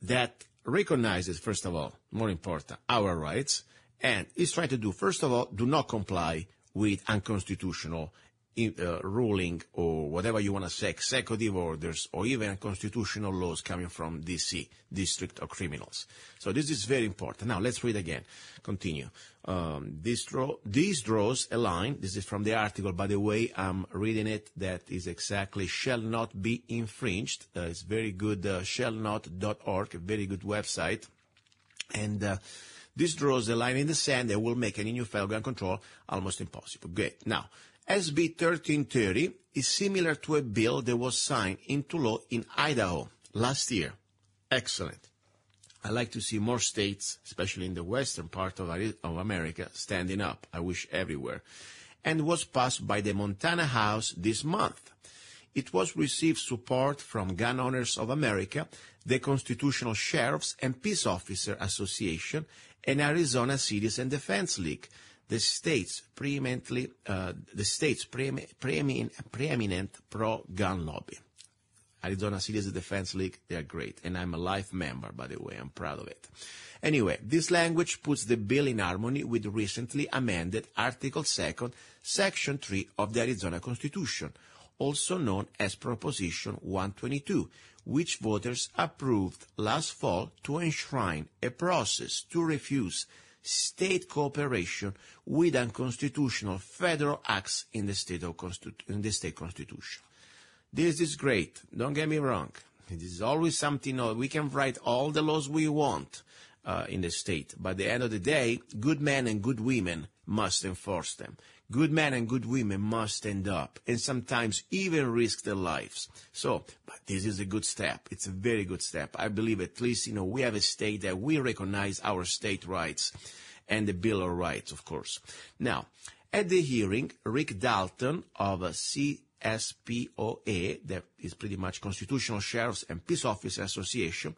that recognizes, first of all, more important, our rights, and is trying to do, first of all, do not comply with unconstitutional ruling or whatever you want to say, executive orders or even constitutional laws coming from D.C., District of Criminals. So this is very important. Now, let's read again. Continue. This draws a line. This is from the article, by the way. I'm reading it. That is exactly shall not be infringed. It's very good, shallnot.org, a very good website. And this draws a line in the sand that will make any new federal gun control almost impossible. Great. Now, SB 1330 is similar to a bill that was signed into law in Idaho last year. Excellent. I like to see more states, especially in the western part of America, standing up. I wish everywhere. And was passed by the Montana House this month. It was received support from Gun Owners of America, the Constitutional Sheriffs and Peace Officer Association, and Arizona Citizen Defense League, the state's preeminent pro-gun lobby. Arizona Citizen Defense League, they are great. And I'm a life member, by the way. I'm proud of it. Anyway, this language puts the bill in harmony with the recently amended Article 2, Section 3 of the Arizona Constitution, also known as Proposition 122, which voters approved last fall to enshrine a process to refuse state cooperation with unconstitutional federal acts in the state constitution. This is great. Don't get me wrong. It is always something. We can write all the laws we want in the state, but at the end of the day, good men and good women must enforce them. Good men and good women must stand up and sometimes even risk their lives. So, but this is a good step. It's a very good step. I believe at least, we have a state that we recognize our state rights and the Bill of Rights, of course. Now, at the hearing, Rick Dalton of CSPOA, that is pretty much Constitutional Sheriffs and Peace Officer Association,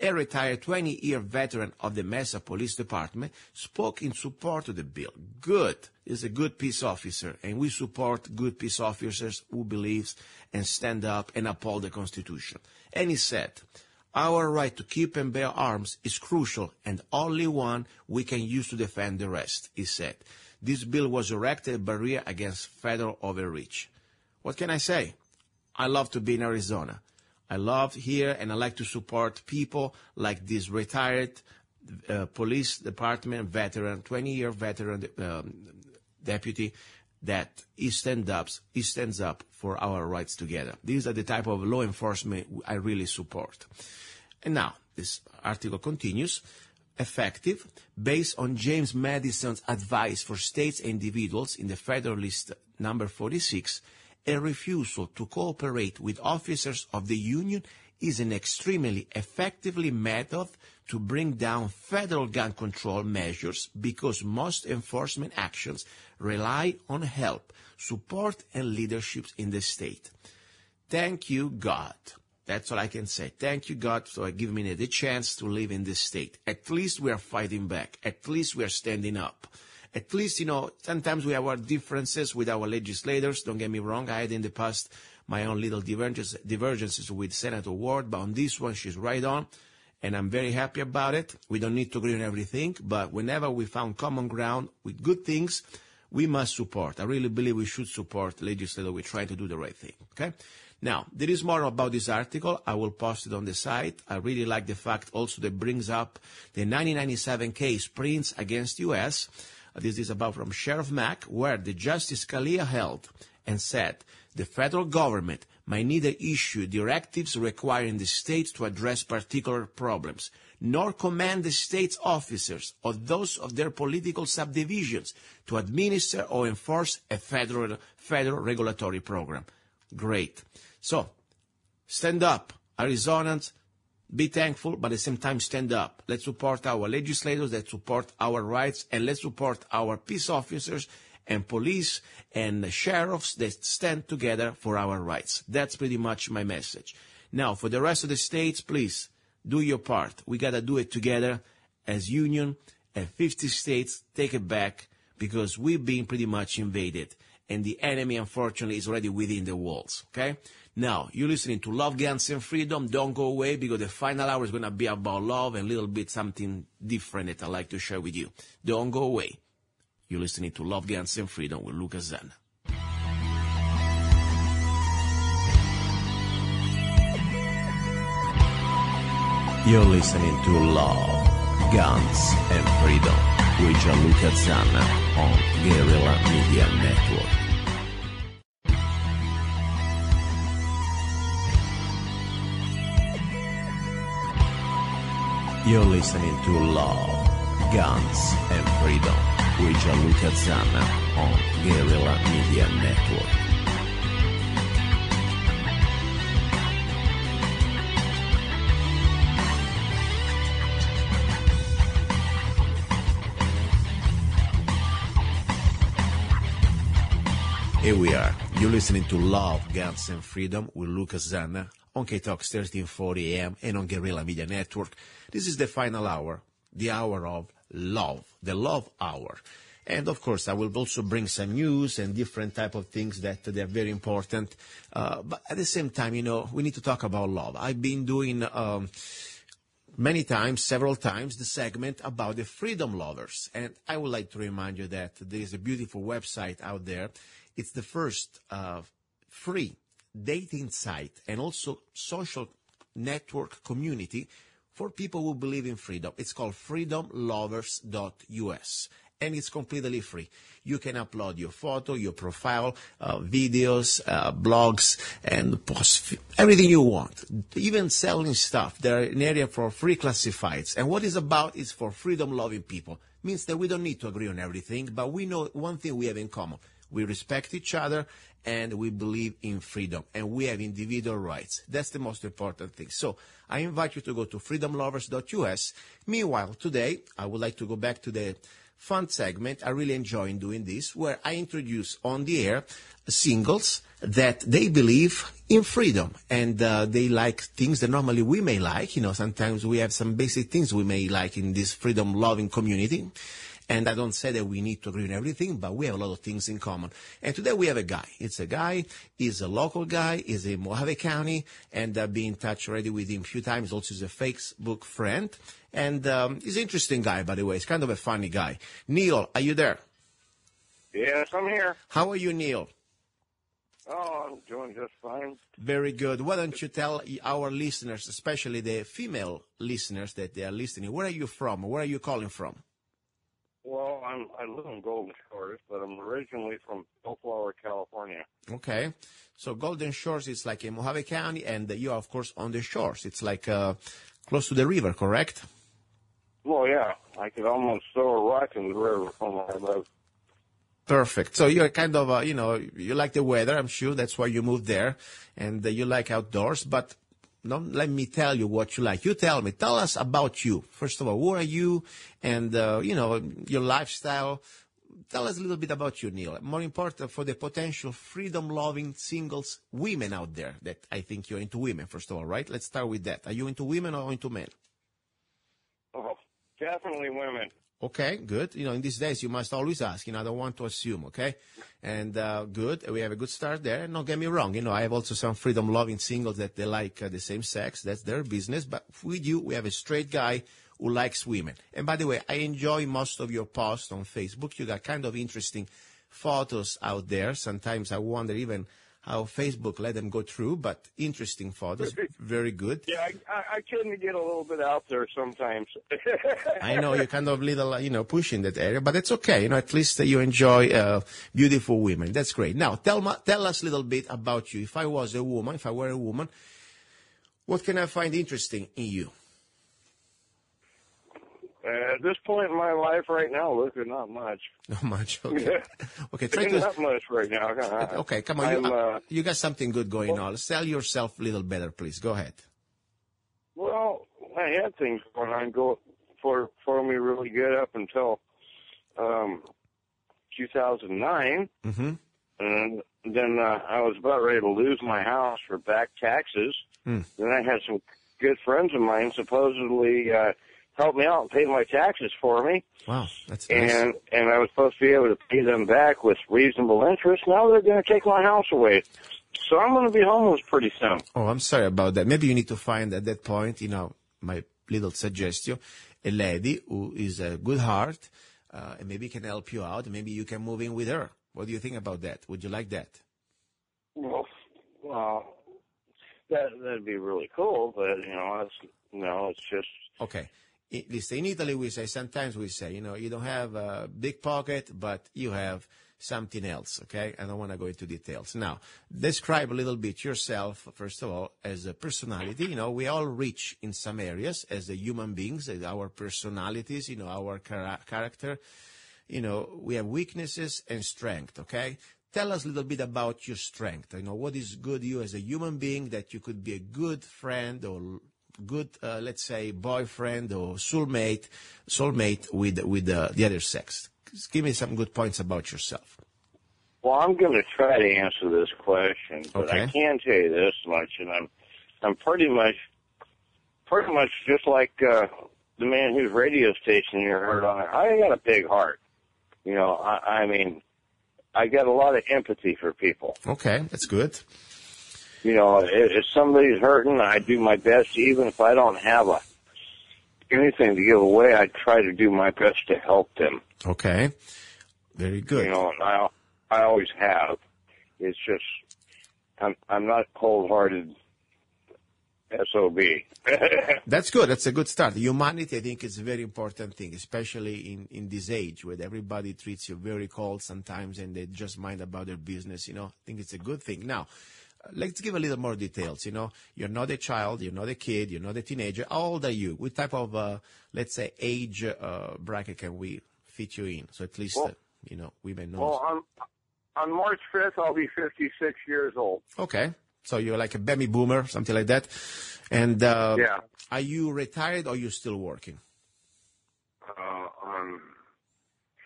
a retired 20-year veteran of the Mesa Police Department, spoke in support of the bill. Good. He's a good peace officer, and we support good peace officers who believe and stand up and uphold the Constitution. And he said, our right to keep and bear arms is crucial and only one we can use to defend the rest, he said. This bill was erected a barrier against federal overreach. What can I say? I love to be in Arizona. I love here, and I like to support people like this retired police department veteran, 20-year veteran deputy, that he stands up for our rights together. These are the type of law enforcement I really support. And now, this article continues. Effective, based on James Madison's advice for states and individuals in the Federalist number 46, a refusal to cooperate with officers of the Union is an extremely effective method to bring down federal gun control measures because most enforcement actions rely on help, support, and leadership in the state. Thank you, God. That's all I can say. Thank you, God, for giving me the chance to live in this state. At least we are fighting back. At least we are standing up. At least, sometimes we have our differences with our legislators. Don't get me wrong. I had in the past my own little divergences with Senator Ward, but on this one, she's right on, and I'm very happy about it. We don't need to agree on everything, but whenever we found common ground with good things, we must support. I really believe we should support legislators. We try to do the right thing, okay? Now, there is more about this article. I will post it on the site. I really like the fact also that brings up the 1997 case, Prince against U.S., This is about from Sheriff Mack, where the Justice Scalia held and said the federal government may neither issue directives requiring the states to address particular problems, nor command the state's officers or those of their political subdivisions to administer or enforce a federal regulatory program. Great. So, stand up, Arizonans. Be thankful, but at the same time stand up. Let's support our legislators that support our rights, and let's support our peace officers and police and sheriffs that stand together for our rights. That's pretty much my message. Now, for the rest of the states, please Do your part. We got to do it together as union, as 50 states. Take it back because we've been pretty much invaded. And the enemy, unfortunately, is already within the walls, okay? Now, you're listening to Love, Guns, and Freedom. Don't go away because the final hour is going to be about love and a little bit something different that I'd like to share with you. Don't go away. You're listening to Love, Guns, and Freedom with Luca Zanna. You're listening to Love, Guns, and Freedom with Gianluca Zanna on Guerrilla Media Network. You're listening to Love, Guns, and Freedom with Gianluca Zanna on Guerrilla Media Network. Here we are. You're listening to Love, Guns, and Freedom with Luca Zanna on K-Talks 1340 AM and on Guerrilla Media Network. This is the final hour, the hour of love, the love hour. And, of course, I will also bring some news and different type of things that they're very important. But at the same time, you know, we need to talk about love. I've been doing many times, several times, the segment about the freedom lovers. And I would like to remind you that there is a beautiful website out there. It's the first free dating site and also social network community for people who believe in freedom. It's called freedomlovers.us, and it's completely free. You can upload your photo, your profile, videos, blogs, and post everything you want, even selling stuff. They're an area for free classifieds. And what it's about is for freedom-loving people. Means that we don't need to agree on everything, but we know one thing we have in common. We respect each other, and we believe in freedom, and we have individual rights. That's the most important thing. So I invite you to go to freedomlovers.us. Meanwhile, today, I would like to go back to the fun segment. I really enjoy doing this, where I introduce on the air singles that they believe in freedom, and they like things that normally we may like. You know, sometimes we have some basic things we may like in this freedom-loving community. And I don't say that we need to agree on everything, but we have a lot of things in common. And today we have a guy. It's a guy. He's a local guy. He's in Mojave County. And I've been in touch already with him a few times. Also, he's a Facebook friend. And he's an interesting guy, by the way. He's kind of a funny guy. Neil, are you there? Yes, I'm here. How are you, Neil? Oh, I'm doing just fine. Very good. Why don't you tell our listeners, especially the female listeners that they are listening, where are you from? Where are you calling from? Well, I live in Golden Shores, but I'm originally from Bellflower, California. Okay. So Golden Shores is like in Mojave County, and you are, of course, on the shores. It's like close to the river, correct? Well, yeah. I could almost throw a rock in the river from where I live. Perfect. So you're kind of, you like the weather, I'm sure. That's why you moved there. And you like outdoors. But don't let me tell you what you like. You tell me. Tell us about you. First of all, who are you? And, your lifestyle. Tell us a little bit about you, Neil. More important for the potential freedom-loving singles women out there that I think you're into women, first of all, right? Let's start with that. Are you into women or into men? Oh, definitely women. Okay, good. In these days, you must always ask. I don't want to assume, okay? And good. We have a good start there. And don't get me wrong. I have also some freedom-loving singles that they like the same sex. That's their business. But with you, we have a straight guy who likes women. And by the way, I enjoy most of your posts on Facebook. You got kind of interesting photos out there. Sometimes I wonder even how Facebook let them go through, but interesting photos. Very good. Yeah, I tend to get a little bit out there sometimes. I know you're kind of little, pushing that area, but it's okay. At least you enjoy beautiful women. That's great. Now, tell us a little bit about you. If I were a woman, what can I find interesting in you? At this point in my life right now, Luca, not much. Not much, okay. Okay, not much right now. Okay, come on. You got something good going on. Sell yourself a little better, please. Go ahead. Well, I had things going on for me really good up until 2009. Mm-hmm. And then I was about ready to lose my house for back taxes. Mm. Then I had some good friends of mine supposedly helped me out and paid my taxes for me. Wow, that's nice. And I was supposed to be able to pay them back with reasonable interest. Now they're going to take my house away. So I'm going to be homeless pretty soon. Oh, I'm sorry about that. Maybe you need to find at that point, my little suggestion, a lady who is a good heart, and maybe can help you out. Maybe you can move in with her. What do you think about that? Would you like that? Well, that'd be really cool, but it's just okay. Listen, in Italy sometimes we say, you don't have a big pocket, but you have something else. Okay, I don't want to go into details now. Describe a little bit yourself first of all as a personality. We all rich in some areas as a human beings, as our personalities. Our character. We have weaknesses and strength. Okay. Tell us a little bit about your strength. What is good you as a human being that you could be a good friend or good, let's say, boyfriend or soulmate with the other sex. Just give me some good points about yourself. Well, I'm going to try to answer this question, but okay. I can tell you this much, and I'm pretty much just like the man whose radio station you heard on. I got a big heart. I mean, I got a lot of empathy for people. Okay, that's good. If somebody's hurting, I do my best, even if I don't have anything to give away, I try to do my best to help them. Okay, very good. And I always have. It's just, I'm not cold-hearted SOB. That's good. That's a good start. Humanity, I think, is a very important thing, especially in this age where everybody treats you very cold sometimes and they just mind about their business. I think it's a good thing. Now, let's give a little more details. You're not a child, you're not a kid, you're not a teenager. How old are you? What type of, let's say, age bracket can we fit you in? So at least, women know. Well, on March 5th, I'll be 56 years old. Okay. So you're like a baby boomer, something like that. And yeah. Are you retired or are you still working?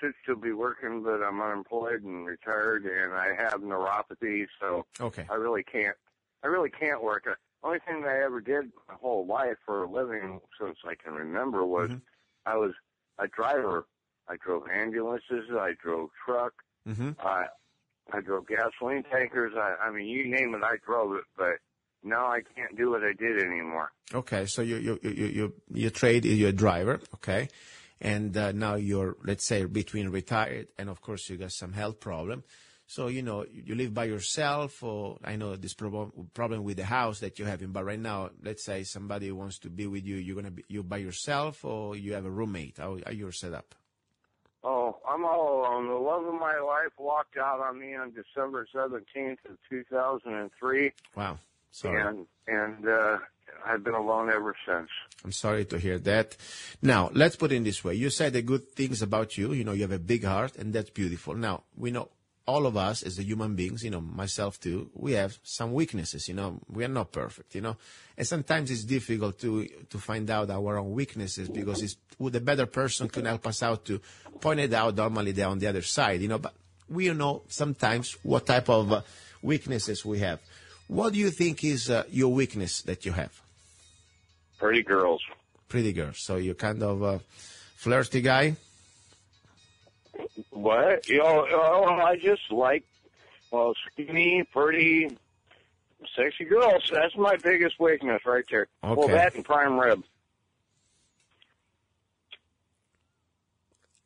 Should still be working, but I'm unemployed and retired, and I have neuropathy, so okay. I really can't work. The only thing that I ever did my whole life for a living since I can remember was I was a driver. I drove ambulances, I drove truck, I drove gasoline tankers. I mean, you name it, I drove it, but now I can't do what I did anymore. Okay, so you trade, you're a driver, okay? And now you're, let's say, between retired and, of course, you got some health problem. So, you live by yourself, or I know this problem with the house that you're having, but right now, let's say somebody wants to be with you, you by yourself, or you have a roommate? How you're set up? Oh, I'm all alone. The love of my life walked out on me on December 17th of 2003. Wow. Sorry. And I've been alone ever since. I'm sorry to hear that. Now, let's put it in this way. You said the good things about you. You have a big heart, and that's beautiful. Now, we know all of us as human beings, myself too, we have some weaknesses, we are not perfect, and sometimes it's difficult to find out our own weaknesses because the better person can help us out to point it out. Normally they're on the other side, but we know sometimes what type of weaknesses we have. What do you think is your weakness that you have? Pretty girls. Pretty girls. So you're kind of a flirty guy? What? I just like, skinny, pretty, sexy girls. That's my biggest weakness right there. Okay. Well, that and prime rib.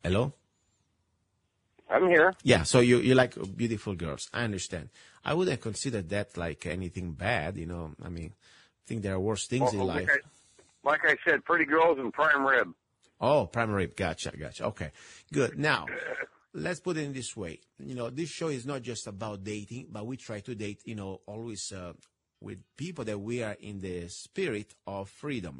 Hello? I'm here. Yeah, so you like beautiful girls. I understand. I wouldn't consider that like anything bad, I mean, I think there are worse things in life. Like I said, pretty girls and prime rib. Oh, prime rib. Gotcha. Okay, good. Now, let's put it in this way. This show is not just about dating, but we try to date, always with people that we are in the spirit of freedom,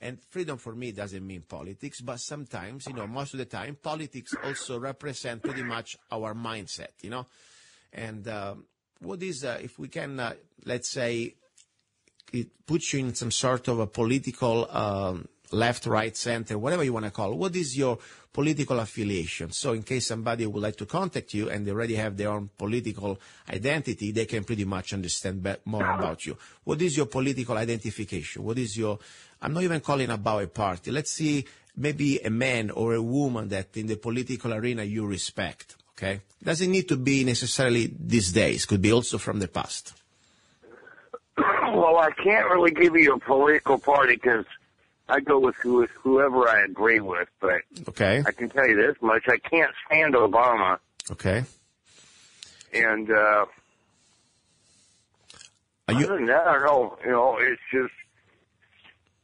And freedom for me doesn't mean politics, but sometimes, most of the time, politics also represent pretty much our mindset, And what is, if we can, let's say, it puts you in some sort of a political left, right, center, whatever you want to call it. What is your political affiliation? So in case somebody would like to contact you and they already have their own political identity, they can pretty much understand more about you. What is your political identification? What is your, I'm not even calling about a party. Let's see, maybe a man or a woman that in the political arena you respect, okay? Doesn't need to be necessarily these days. Could be also from the past. Well, I can't really give you a political party because I go with whoever I agree with, but okay. I can tell you this much. I can't stand Obama. Okay. And other than that, I don't know. You know, it's just,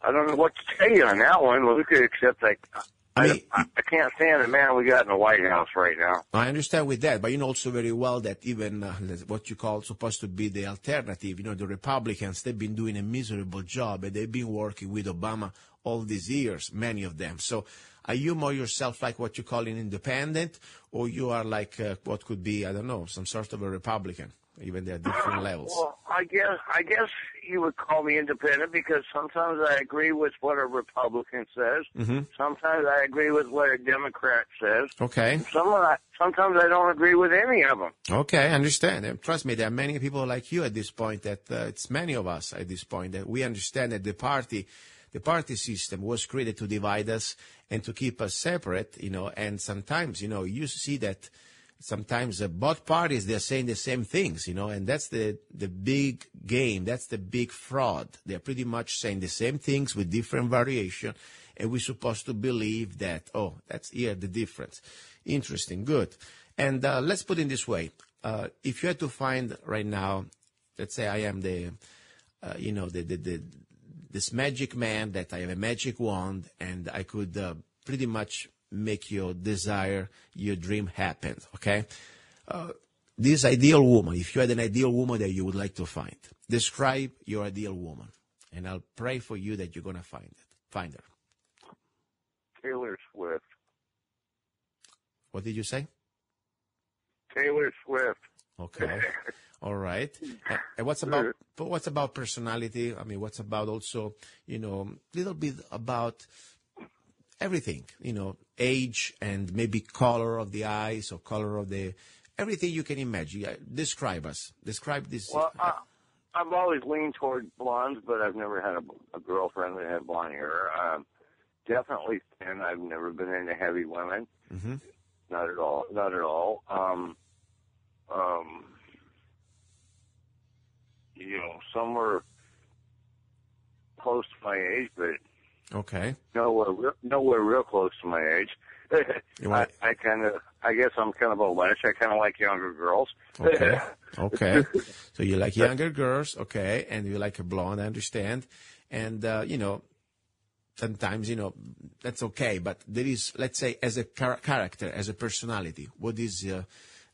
I don't know what to tell you on that one, Luca, except I can't stand the man we got in the White House right now. I understand with that, but you know also very well that even what you call supposed to be the alternative, you know, the Republicans, they've been doing a miserable job, and they've been working with Obama all these years, many of them. So are you more yourself like what you call an independent, or you are like what could be, I don't know, some sort of a Republican? Even there are different levels. Well, I guess you would call me independent because sometimes I agree with what a Republican says. Mm-hmm. Sometimes I agree with what a Democrat says. Okay. Sometimes I don't agree with any of them. Okay, I understand. And trust me, there are many people like you at this point that it's many of us at this point that we understand that the party system was created to divide us and to keep us separate, you know, and sometimes, you know, you see that sometimes both parties, they're saying the same things, you know, and that's the big game. That's the big fraud. They're pretty much saying the same things with different variation, and we're supposed to believe that, oh, that's here the difference. Interesting, good. And let's put it this way. If you had to find right now, let's say I am this magic man, that I have a magic wand, and I could pretty much make your desire, your dream happen, okay? This ideal woman, if you had an ideal woman that you would like to find, describe your ideal woman, and I'll pray for you that you're going to find her. Taylor Swift. What did you say? Taylor Swift. Okay. All right. And what's about personality? I mean, what's about also, you know, a little bit about everything, you know, age and maybe color of the eyes or color of the, everything you can imagine. Describe us. Describe this. Well, I've always leaned toward blondes, but I've never had a girlfriend that had blonde hair. Definitely thin. I've never been into heavy women. Mm-hmm. Not at all. Not at all. You know, somewhere close to my age, but okay, nowhere real close to my age. I guess I'm kind of old-ish. I kind of like younger girls. Okay. Okay. So you like younger girls, okay, and you like a blonde, I understand. And, you know, sometimes, you know, that's okay, but there is, let's say, as a character, as a personality, what is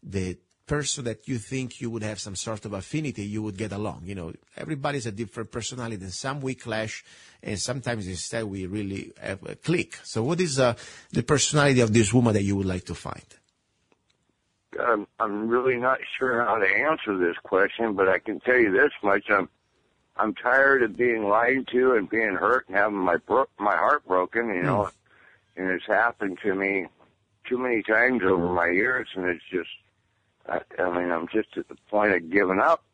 the person that you think you would have some sort of affinity, you would get along? You know, everybody's a different personality, and some we clash, and sometimes instead we really have a click. So what is the personality of this woman that you would like to find? I'm really not sure how to answer this question, but I can tell you this much. I'm tired of being lied to and being hurt and having my heart broken, you know, and it's happened to me too many times over my years, and it's just, I mean, I'm just at the point of giving up.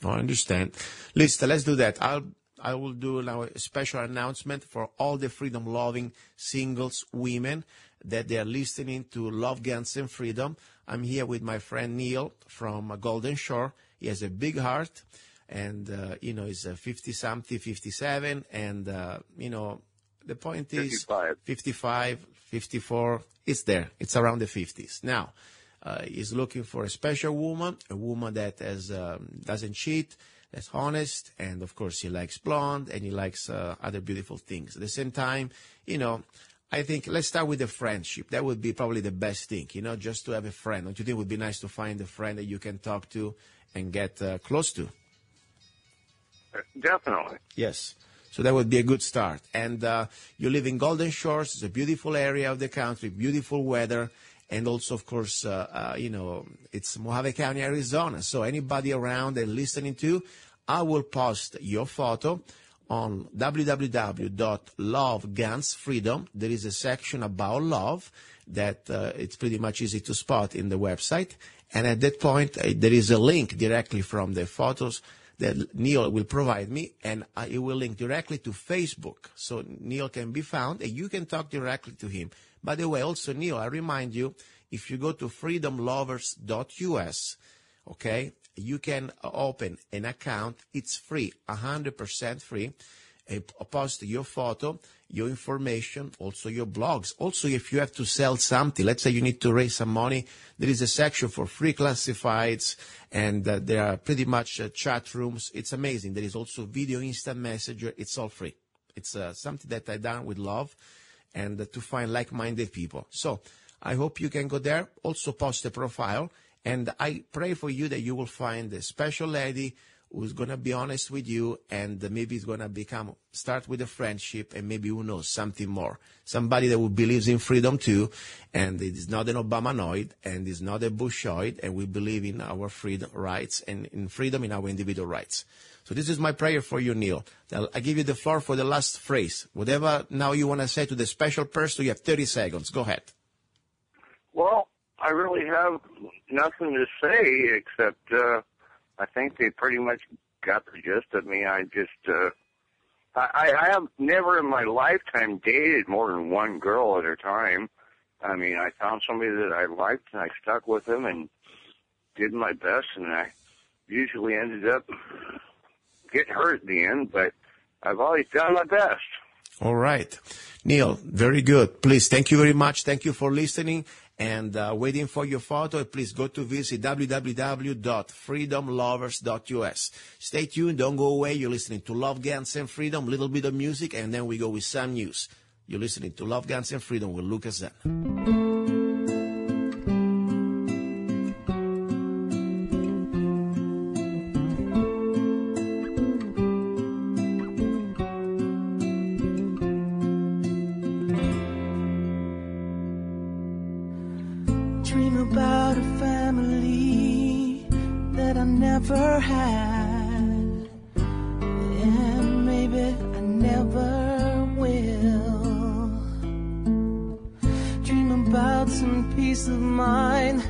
Oh, I understand. Listen, let's do that. I will do now a special announcement for all the freedom-loving singles women that they are listening to Love, Guns, and Freedom. I'm here with my friend Neil from Golden Shore. He has a big heart, and, you know, he's 50-something, 57, and, you know, the point is 55, 54, it's there. It's around the 50s. Now, he's looking for a special woman, a woman that has, doesn't cheat, that's honest, and of course he likes blonde, and he likes other beautiful things. At the same time, you know, I think let's start with the friendship. That would be probably the best thing, you know, just to have a friend. Don't you think it would be nice to find a friend that you can talk to and get close to? Definitely. Yes. So that would be a good start. And you live in Golden Shores. It's a beautiful area of the country, beautiful weather. And also, of course, you know, it's Mojave County, Arizona. So anybody around and listening to, I will post your photo on www.lovegunsfreedom. There is a section about love that it's pretty much easy to spot in the website. And at that point, there is a link directly from the photos that Neil will provide me, and it will link directly to Facebook. So Neil can be found, and you can talk directly to him. By the way, also, Neil, I remind you, if you go to freedomlovers.us, okay, you can open an account. It's free, 100% free. Post your photo, your information, also your blogs. Also, if you have to sell something, let's say you need to raise some money, there is a section for free classifieds, and there are pretty much chat rooms. It's amazing. There is also video instant messenger. It's all free. It's something that I done with love and to find like-minded people. So I hope you can go there. Also post a profile, and I pray for you that you will find a special lady who's going to be honest with you, and maybe it's going to start with a friendship, and maybe who knows, something more. Somebody that believes in freedom too, and it is not an Obamanoid, and is not a Bushoid, and we believe in our freedom rights and in freedom in our individual rights. So this is my prayer for you, Neil. I give you the floor for the last phrase. Whatever now you want to say to the special person, you have 30 seconds. Go ahead. Well, I really have nothing to say except I think they pretty much got the gist of me. I have never in my lifetime dated more than one girl at a time. I mean, I found somebody that I liked, and I stuck with them and did my best, and I usually ended up getting hurt at the end, but I've always done my best. All right. Neil, very good. Please, thank you very much. Thank you for listening. And waiting for your photo, please go to visit www.freedomlovers.us. Stay tuned. Don't go away. You're listening to Love, Guns, and Freedom, a little bit of music, and then we go with some news. You're listening to Love, Guns, and Freedom with Luca Zen. Never had, and maybe I never will. Dream about some peace of mind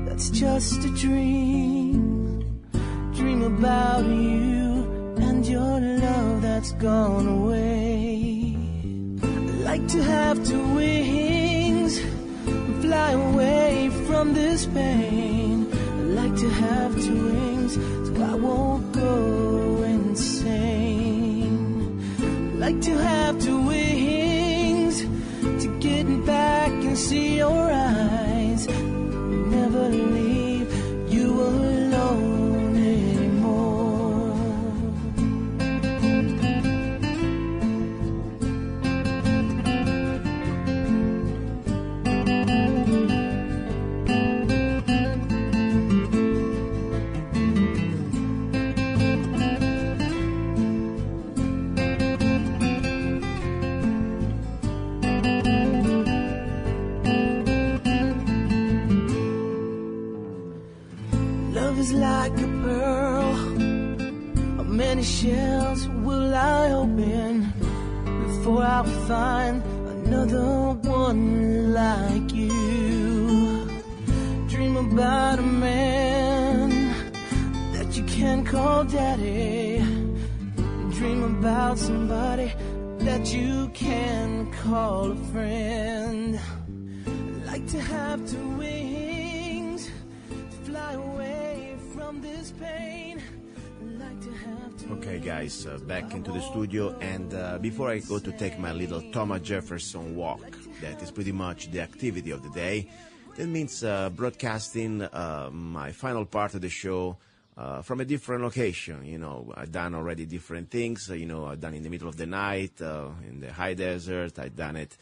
that's just a dream. Dream about you and your love that's gone away. I'd like to have two wings and fly away from this pain. Like to have two wings so I won't go insane. Like to have two wings to get back and see your eyes. Never leave you alone anymore. Like a pearl, how many shells will I open before I find another one like you? Dream about a man that you can call daddy. Dream about somebody that you can call a friend. I'd like to have two wings to fly away. Okay, guys, back into the studio, and before I go to take my little Thomas Jefferson walk, that is pretty much the activity of the day. That means broadcasting my final part of the show from a different location. You know, I've done already different things. You know, I've done in the middle of the night, in the high desert. I've done it,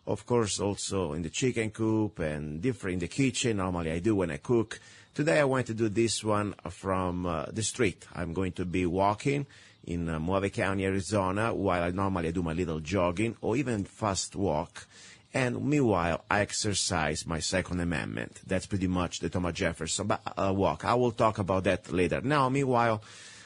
of course, also in the chicken coop and different in the kitchen. Normally I do when I cook. Today I want to do this one from the street. I'm going to be walking in Mojave County, Arizona, while I normally do my little jogging or even fast walk. And meanwhile, I exercise my Second Amendment. That's pretty much the Thomas Jefferson walk. I will talk about that later. Now, meanwhile,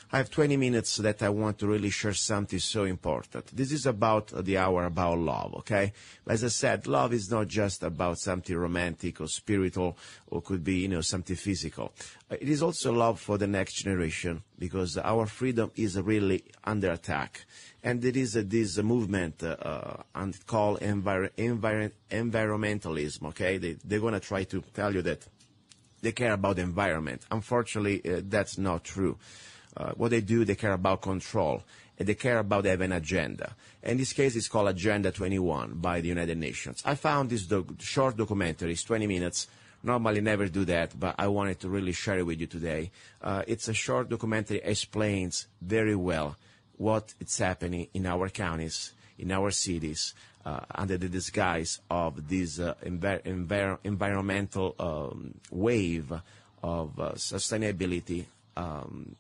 I have 20 minutes that I want to really share something so important. This is about the hour about love, okay? As I said, love is not just about something romantic or spiritual or could be, something physical. It is also love for the next generation because our freedom is really under attack. And there is this movement called environmentalism, okay? They're going to try to tell you that they care about the environment. Unfortunately, that's not true. What they do, they care about control, and they care about having an agenda. In this case, it's called Agenda 21 by the United Nations. I found this short documentary, it's 20 minutes. Normally never do that, but I wanted to really share it with you today. It's a short documentary, explains very well what is happening in our counties, in our cities, under the disguise of this environmental wave of sustainability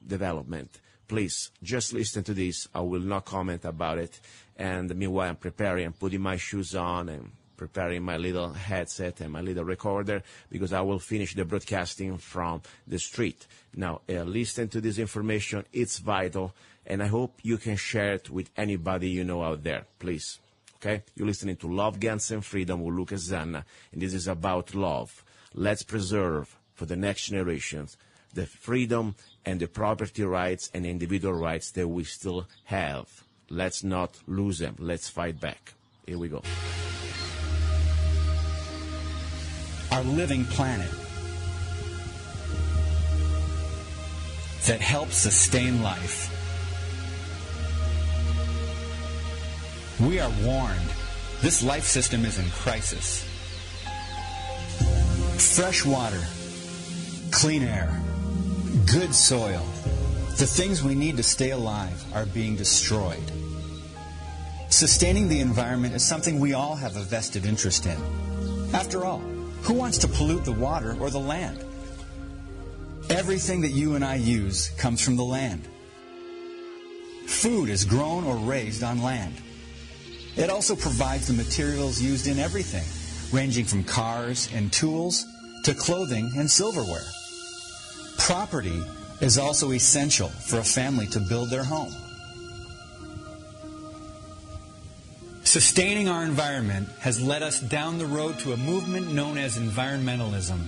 development. Please, just listen to this. I will not comment about it. And meanwhile, I'm preparing and putting my shoes on and preparing my little headset and my little recorder because I will finish the broadcasting from the street. Now, listen to this information. It's vital, and I hope you can share it with anybody you know out there. Please. Okay? You're listening to Love, Guns, and Freedom with Luca Zanna, and this is about love. Let's preserve for the next generations the freedom and the property rights and individual rights that we still have. Let's not lose them. Let's fight back. Here we go. Our living planet that helps sustain life. We are warned. This life system is in crisis. Fresh water, clean air, good soil, the things we need to stay alive are being destroyed. Sustaining the environment is something we all have a vested interest in. After all, who wants to pollute the water or the land? Everything that you and I use comes from the land. Food is grown or raised on land. It also provides the materials used in everything, ranging from cars and tools to clothing and silverware. Property is also essential for a family to build their home. Sustaining our environment has led us down the road to a movement known as environmentalism.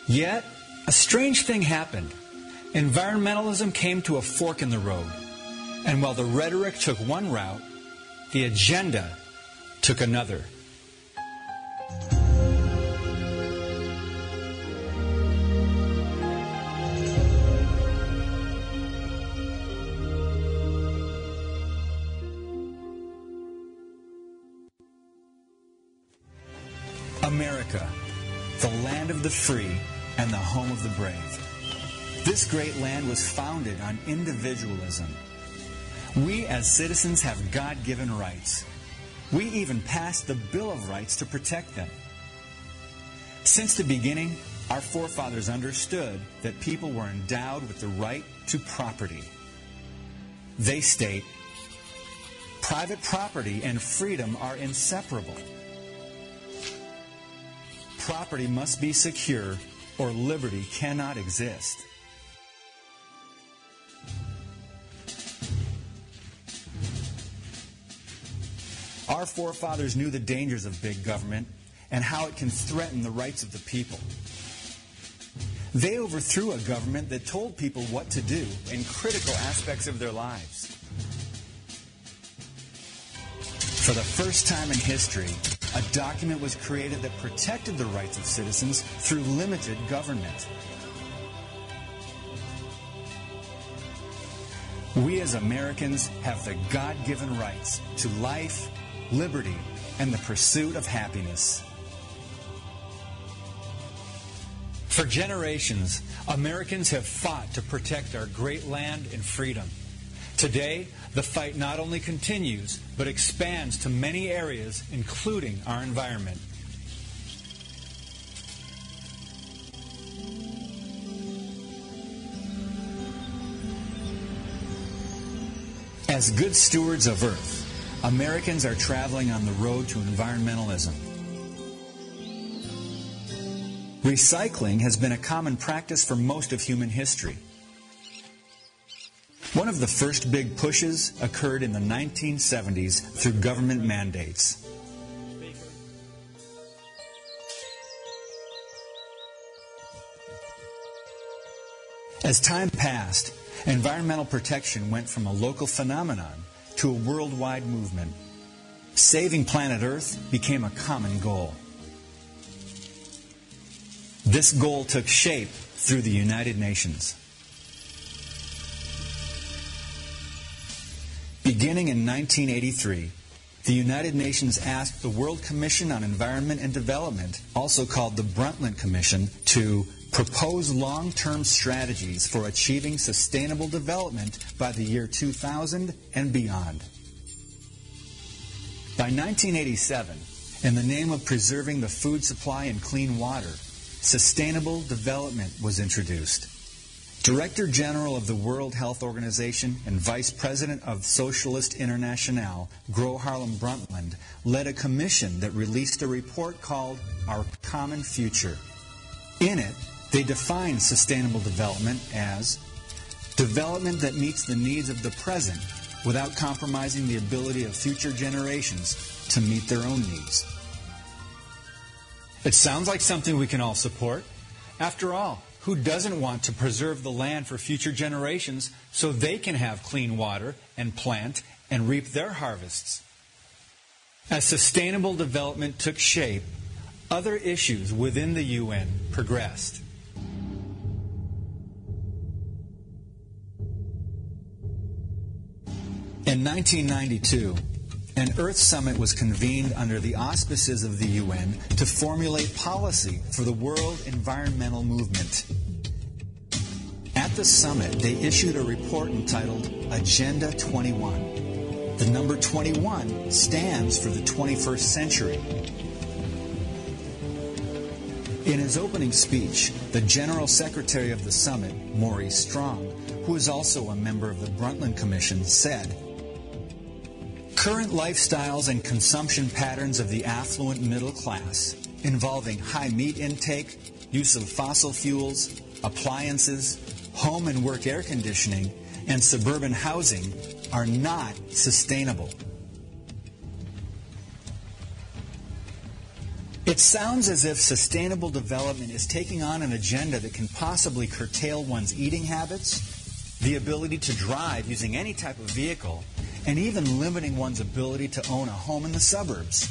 Yet, a strange thing happened. Environmentalism came to a fork in the road. And while the rhetoric took one route, the agenda took another. America, the land of the free and the home of the brave. This great land was founded on individualism. We as citizens have God-given rights. We even passed the Bill of Rights to protect them. Since the beginning, our forefathers understood that people were endowed with the right to property. They state, private property and freedom are inseparable. Property must be secure or liberty cannot exist. Our forefathers knew the dangers of big government and how it can threaten the rights of the people. They overthrew a government that told people what to do in critical aspects of their lives. For the first time in history, a document was created that protected the rights of citizens through limited government. We as Americans have the God-given rights to life, liberty, and the pursuit of happiness. For generations, Americans have fought to protect our great land and freedom. Today, the fight not only continues, but expands to many areas, including our environment. As good stewards of Earth, Americans are traveling on the road to environmentalism. Recycling has been a common practice for most of human history. One of the first big pushes occurred in the 1970s through government mandates. As time passed, environmental protection went from a local phenomenon to a worldwide movement. Saving planet Earth became a common goal. This goal took shape through the United Nations. Beginning in 1983, the United Nations asked the World Commission on Environment and Development, also called the Brundtland Commission, to propose long-term strategies for achieving sustainable development by the year 2000 and beyond. By 1987, in the name of preserving the food supply and clean water, sustainable development was introduced. Director General of the World Health Organization and Vice President of Socialist Internationale, Gro Harlem Brundtland, led a commission that released a report called Our Common Future. In it, they defined sustainable development as development that meets the needs of the present without compromising the ability of future generations to meet their own needs. It sounds like something we can all support. After all, who doesn't want to preserve the land for future generations so they can have clean water and plant and reap their harvests? As sustainable development took shape, other issues within the UN progressed. In 1992, an Earth Summit was convened under the auspices of the UN to formulate policy for the world environmental movement. At the summit, they issued a report entitled Agenda 21. The number 21 stands for the 21st century. In his opening speech, the General Secretary of the summit, Maurice Strong, who is also a member of the Brundtland Commission, said, "Current lifestyles and consumption patterns of the affluent middle class, involving high meat intake, use of fossil fuels, appliances, home and work air conditioning, and suburban housing, are not sustainable." It sounds as if sustainable development is taking on an agenda that can possibly curtail one's eating habits, the ability to drive using any type of vehicle, and even limiting one's ability to own a home in the suburbs.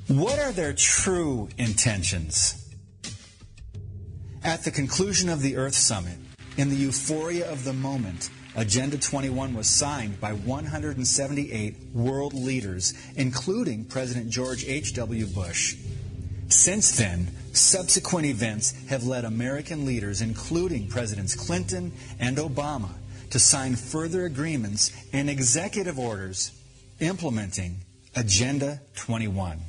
What are their true intentions? At the conclusion of the Earth Summit, in the euphoria of the moment, Agenda 21 was signed by 178 world leaders, including President George H.W. Bush. Since then, subsequent events have led American leaders, including Presidents Clinton and Obama, to sign further agreements and executive orders implementing Agenda 21.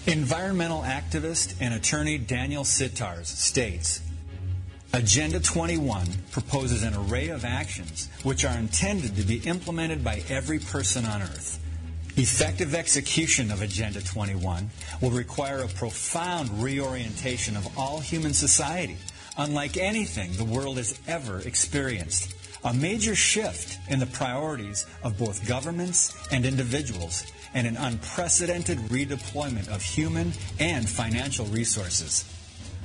Environmental activist and attorney Daniel Sitars states, Agenda 21 proposes an array of actions which are intended to be implemented by every person on Earth. Effective execution of Agenda 21 will require a profound reorientation of all human society, unlike anything the world has ever experienced. A major shift in the priorities of both governments and individuals, and an unprecedented redeployment of human and financial resources.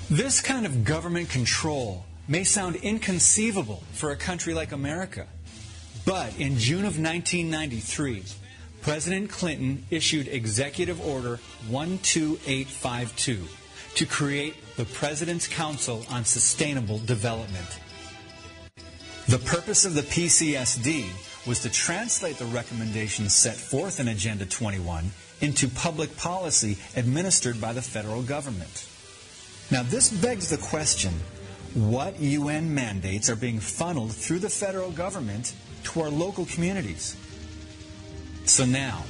This kind of government control may sound inconceivable for a country like America. But in June of 1993, President Clinton issued Executive Order 12852 to create the President's Council on Sustainable Development. The purpose of the PCSD was to translate the recommendations set forth in Agenda 21 into public policy administered by the federal government. Now, this begs the question, what UN mandates are being funneled through the federal government to our local communities? So now,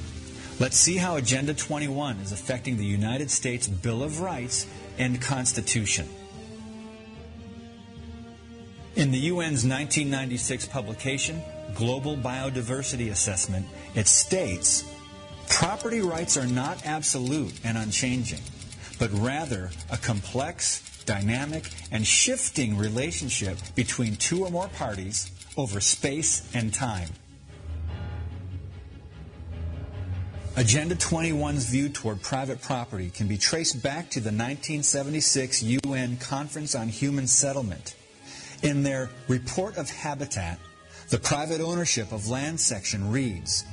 let's see how Agenda 21 is affecting the United States Bill of Rights and Constitution. In the UN's 1996 publication, Global Biodiversity Assessment, it states, property rights are not absolute and unchanging, but rather a complex, dynamic, and shifting relationship between two or more parties over space and time. Agenda 21's view toward private property can be traced back to the 1976 UN Conference on Human Settlement. In their Report of Habitat, the private ownership of land section reads,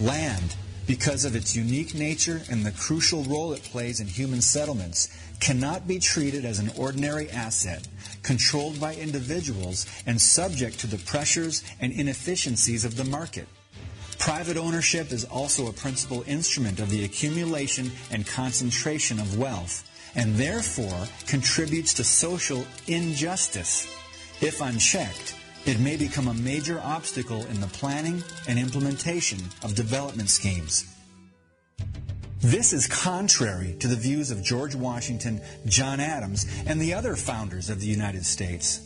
"Land, because of its unique nature and the crucial role it plays in human settlements, cannot be treated as an ordinary asset, controlled by individuals and subject to the pressures and inefficiencies of the market. Private ownership is also a principal instrument of the accumulation and concentration of wealth, and therefore contributes to social injustice. If unchecked, it may become a major obstacle in the planning and implementation of development schemes." This is contrary to the views of George Washington, John Adams, and the other founders of the United States.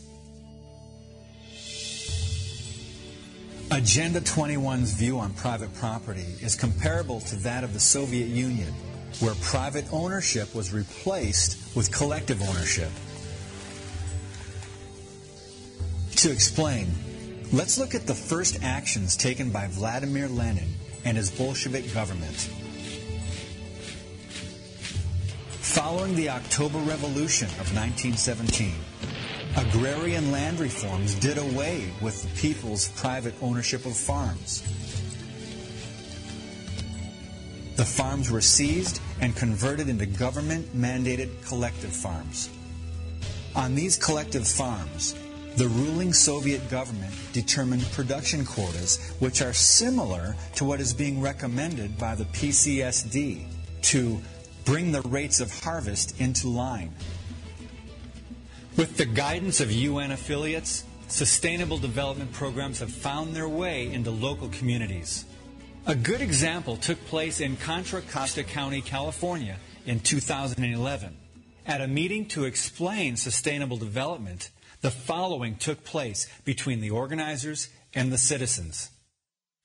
Agenda 21's view on private property is comparable to that of the Soviet Union, where private ownership was replaced with collective ownership. To explain, let's look at the first actions taken by Vladimir Lenin and his Bolshevik government. Following the October Revolution of 1917, agrarian land reforms did away with the people's private ownership of farms. The farms were seized and converted into government-mandated collective farms. On these collective farms, the ruling Soviet government determined production quotas which are similar to what is being recommended by the PCSD to bring the rates of harvest into line. With the guidance of UN affiliates, sustainable development programs have found their way into local communities. A good example took place in Contra Costa County, California in 2011. At a meeting to explain sustainable development, the following took place between the organizers and the citizens.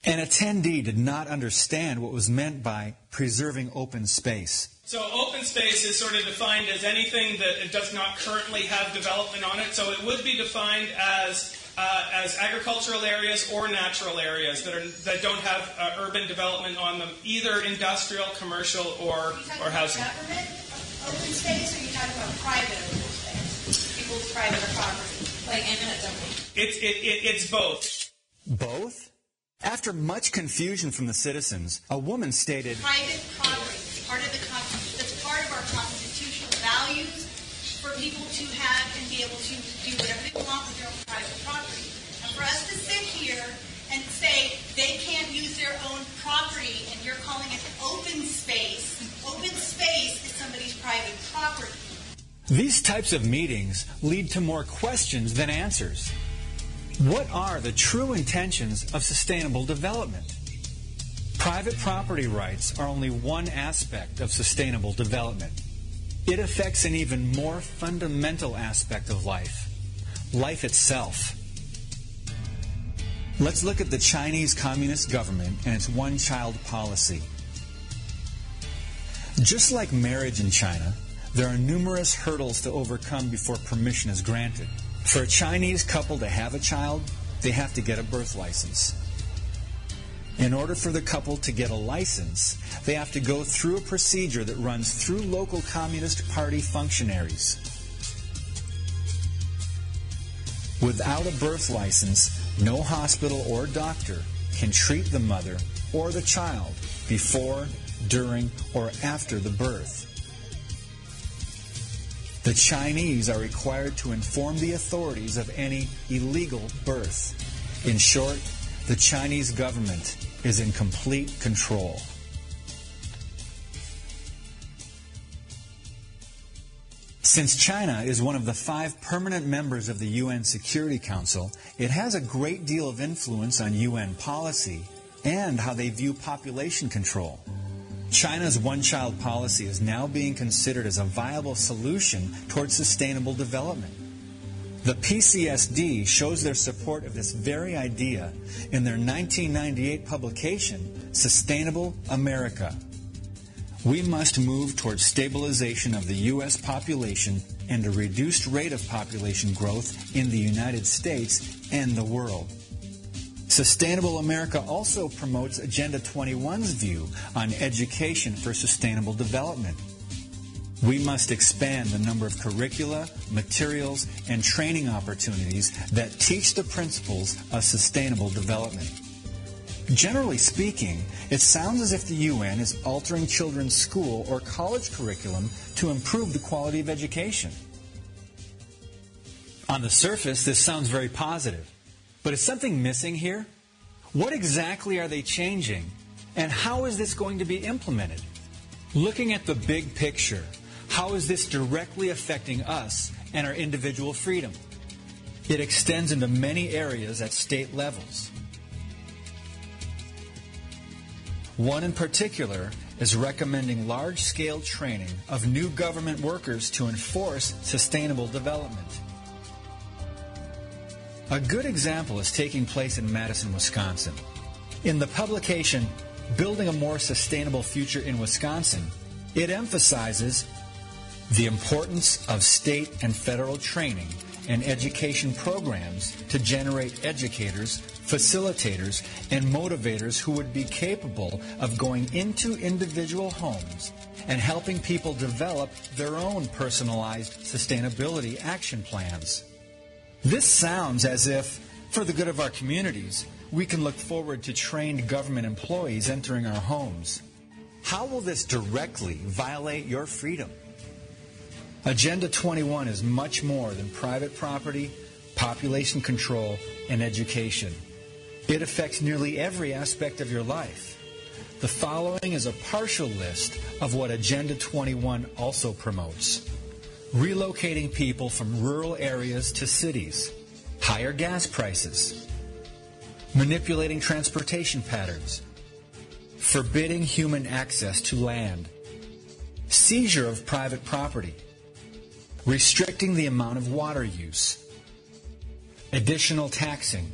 An attendee did not understand what was meant by preserving open space. So open space is sort of defined as anything that does not currently have development on it. So it would be defined as agricultural areas or natural areas that don't have urban development on them, either industrial, commercial, or housing. Are you talking about government open space, or are you talking about private open space? People's private property, like eminent domain? It's both. Both? After much confusion from the citizens, a woman stated, "Private property is part of that's part of our constitutional values for people to have and be able to do whatever they want with their own private property. And for us to sit here and say they can't use their own property and you're calling it open space is somebody's private property." These types of meetings lead to more questions than answers. What are the true intentions of sustainable development? Private property rights are only one aspect of sustainable development. It affects an even more fundamental aspect of life itself. Let's look at the Chinese Communist government and its one-child policy. Just like marriage in China, there are numerous hurdles to overcome before permission is granted. For a Chinese couple to have a child, they have to get a birth license. In order for the couple to get a license, they have to go through a procedure that runs through local Communist Party functionaries. Without a birth license, no hospital or doctor can treat the mother or the child before, during, or after the birth. The Chinese are required to inform the authorities of any illegal birth. In short, the Chinese government is in complete control. Since China is one of the 5 permanent members of the UN Security Council, it has a great deal of influence on UN policy and how they view population control. China's one-child policy is now being considered as a viable solution towards sustainable development. The PCSD shows their support of this very idea in their 1998 publication, Sustainable America. We must move towards stabilization of the U.S. population and a reduced rate of population growth in the United States and the world. Sustainable America also promotes Agenda 21's view on education for sustainable development. We must expand the number of curricula, materials, and training opportunities that teach the principles of sustainable development. Generally speaking, it sounds as if the UN is altering children's school or college curriculum to improve the quality of education. On the surface, this sounds very positive. But is something missing here? What exactly are they changing? And how is this going to be implemented? Looking at the big picture, how is this directly affecting us and our individual freedom? It extends into many areas at state levels. One in particular is recommending large-scale training of new government workers to enforce sustainable development. A good example is taking place in Madison, Wisconsin. In the publication, Building a More Sustainable Future in Wisconsin, it emphasizes the importance of state and federal training and education programs to generate educators, facilitators, and motivators who would be capable of going into individual homes and helping people develop their own personalized sustainability action plans. This sounds as if, for the good of our communities, we can look forward to trained government employees entering our homes. How will this directly violate your freedom? Agenda 21 is much more than private property, population control, and education. It affects nearly every aspect of your life. The following is a partial list of what Agenda 21 also promotes. Relocating people from rural areas to cities, higher gas prices, manipulating transportation patterns, forbidding human access to land, seizure of private property, restricting the amount of water use, additional taxing,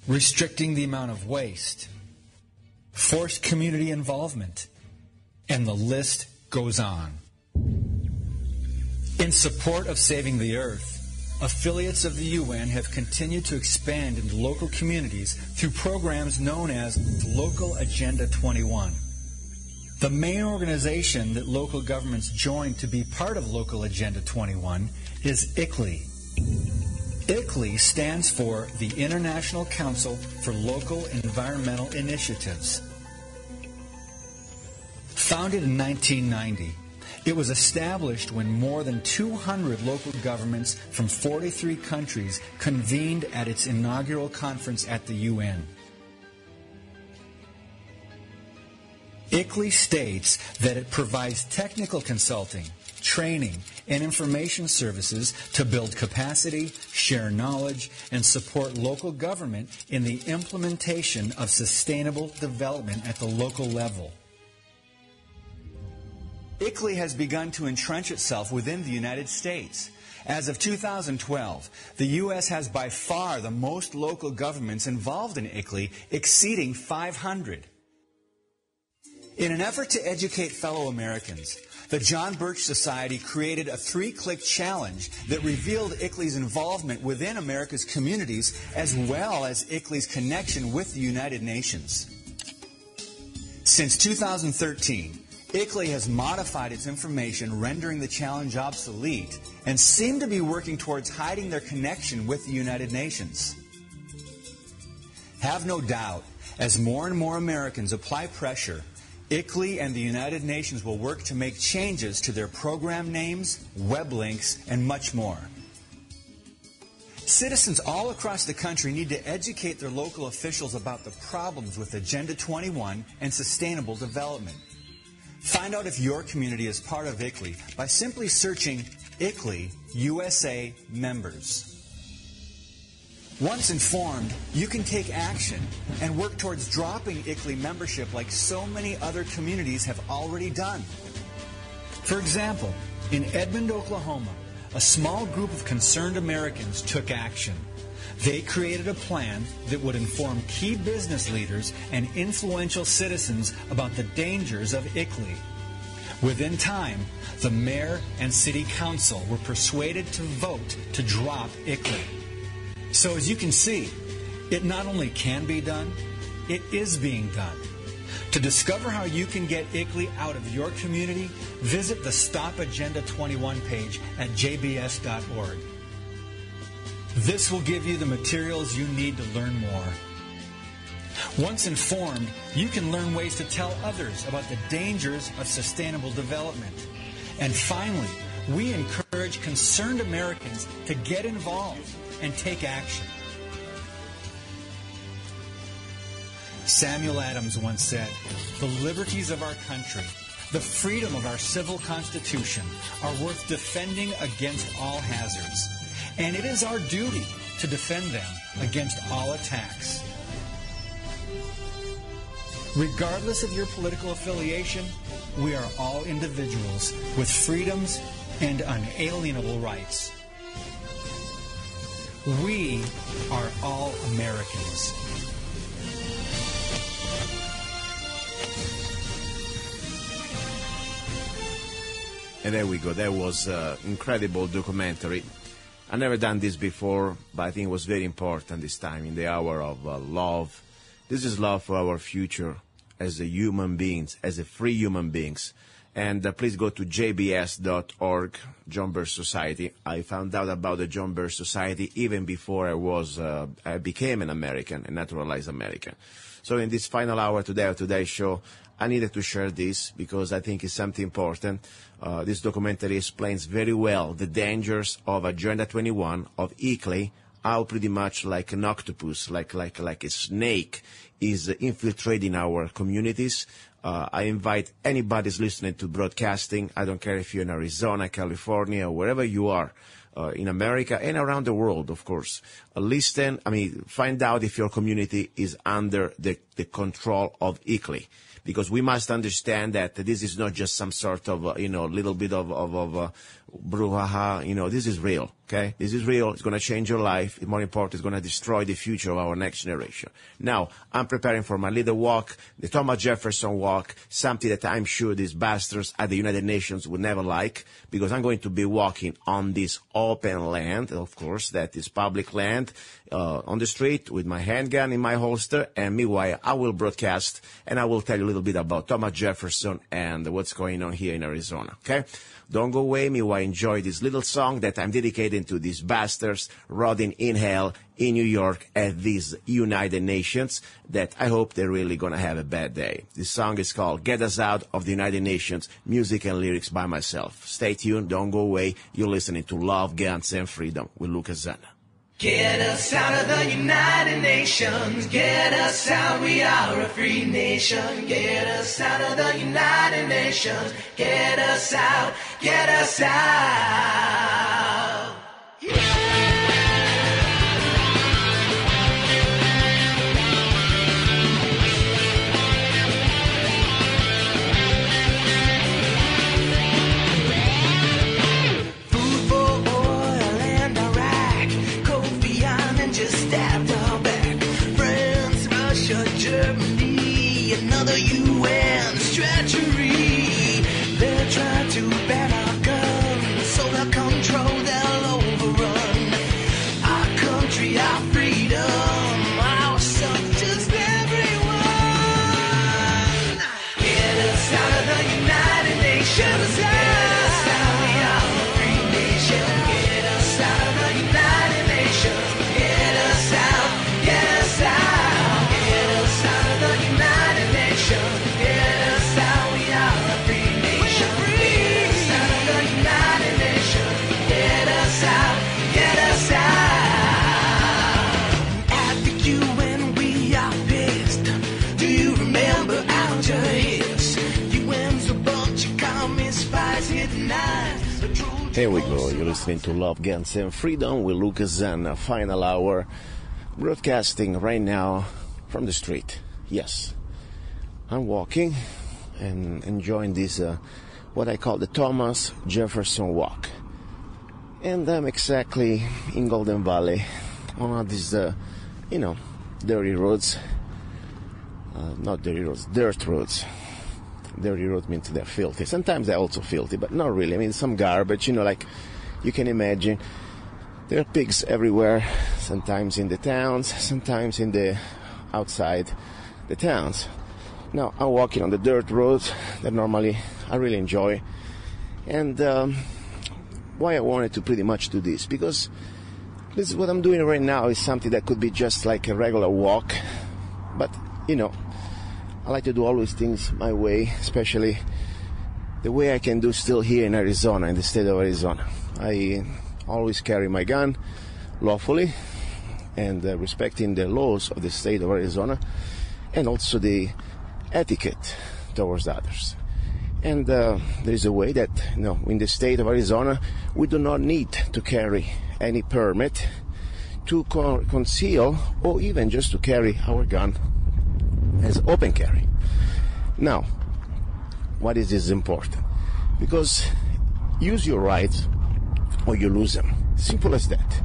restricting the amount of waste, forced community involvement, and the list goes on. In support of saving the earth, affiliates of the UN have continued to expand into local communities through programs known as Local Agenda 21. The main organization that local governments join to be part of Local Agenda 21 is ICLEI. ICLEI stands for the International Council for Local Environmental Initiatives. Founded in 1990, it was established when more than 200 local governments from 43 countries convened at its inaugural conference at the UN. ICLEI states that it provides technical consulting, training, and information services to build capacity, share knowledge, and support local government in the implementation of sustainable development at the local level. ICLEI has begun to entrench itself within the United States. As of 2012, the U.S. has by far the most local governments involved in ICLEI, exceeding 500. In an effort to educate fellow Americans, the John Birch Society created a 3-click challenge that revealed ICLEI's involvement within America's communities as well as ICLEI's connection with the United Nations. Since 2013, ICLEI has modified its information, rendering the challenge obsolete, and seem to be working towards hiding their connection with the United Nations. Have no doubt, as more and more Americans apply pressure, ICLEI and the United Nations will work to make changes to their program names, web links, and much more. Citizens all across the country need to educate their local officials about the problems with Agenda 21 and sustainable development. Find out if your community is part of ICLEI by simply searching ICLEI USA members. Once informed, you can take action and work towards dropping ICLEI membership like so many other communities have already done. For example, in Edmond, Oklahoma, a small group of concerned Americans took action. They created a plan that would inform key business leaders and influential citizens about the dangers of ICLEI. Within time, the mayor and city council were persuaded to vote to drop ICLEI. So as you can see, it not only can be done, it is being done. To discover how you can get ICLEI out of your community, visit the Stop Agenda 21 page at jbs.org. This will give you the materials you need to learn more. Once informed, you can learn ways to tell others about the dangers of sustainable development. And finally, we encourage concerned Americans to get involved and take action. Samuel Adams once said, "The liberties of our country, the freedom of our civil constitution are worth defending against all hazards. And it is our duty to defend them against all attacks." Regardless of your political affiliation, we are all individuals with freedoms and unalienable rights. We are all Americans. And there we go. That was an incredible documentary. I've never done this before, but I think it was very important this time in the hour of love. This is love for our future as a human beings, as a free human beings. And please go to jbs.org, John Birch Society. I found out about the John Birch Society even before I became an American, a naturalized American. So in this final hour today of today's show, I needed to share this because I think it's something important. This documentary explains very well the dangers of Agenda 21, of ICLEI, how pretty much like an octopus, like a snake, is infiltrating our communities. I invite anybody who's listening to broadcasting, I don't care if you're in Arizona, California, or wherever you are, in America and around the world, of course. Find out if your community is under the control of ICLEI. Because we must understand that this is not just some sort of, little bit of brouhaha. This is real, okay? This is real. It's going to change your life. More important, it's going to destroy the future of our next generation. Now, I'm preparing for my little walk, the Thomas Jefferson Walk, something that I'm sure these bastards at the United Nations would never like, because I'm going to be walking on this open land, of course, that is public land, on the street with my handgun in my holster, and meanwhile, I will broadcast, and I will tell you a little bit about Thomas Jefferson and what's going on here in Arizona, okay? Don't go away. Meanwhile, enjoy this little song that I'm dedicating to these bastards rotting in hell in New York at these United Nations that I hope they're really going to have a bad day. This song is called Get Us Out of the United Nations, music and lyrics by myself. Stay tuned. Don't go away. You're listening to Love, Guns, and Freedom with Luca. Get us out of the United Nations. Get us out, we are a free nation. Get us out of the United Nations. Get us out, get us out. Germany, another UN treachery. They're trying to ban our guns, so they'll control, they'll overrun our country, our freedom, our subjects, everyone. Get us out of the United Nations. Get us out, we are a free nation. Get us out of the United Nations. Get us out, get us out. Here we go. You're listening to Love, Guns, and Freedom with Luca Zanna. Final hour, broadcasting right now from the street. Yes, I'm walking and enjoying this, what I call the Thomas Jefferson Walk. And I'm exactly in Golden Valley, on these, dirty roads. Not dirty roads, dirt roads. Dirty roads means they're filthy. Sometimes they're also filthy, but not really. I mean, some garbage, like you can imagine. There are pigs everywhere, sometimes in the towns, sometimes in the outside the towns. Now, I'm walking on the dirt roads that normally I really enjoy. And why I wanted to pretty much do this? Because this is what I'm doing right now is something that could be just like a regular walk. But, I like to do always things my way, especially the way I can do still here in Arizona, in the state of Arizona. I always carry my gun lawfully and respecting the laws of the state of Arizona and also the etiquette towards others. And there is a way that, in the state of Arizona, we do not need to carry any permit to conceal or even just to carry our gun as open carry. Now, why is this important? Because use your rights or you lose them. Simple as that.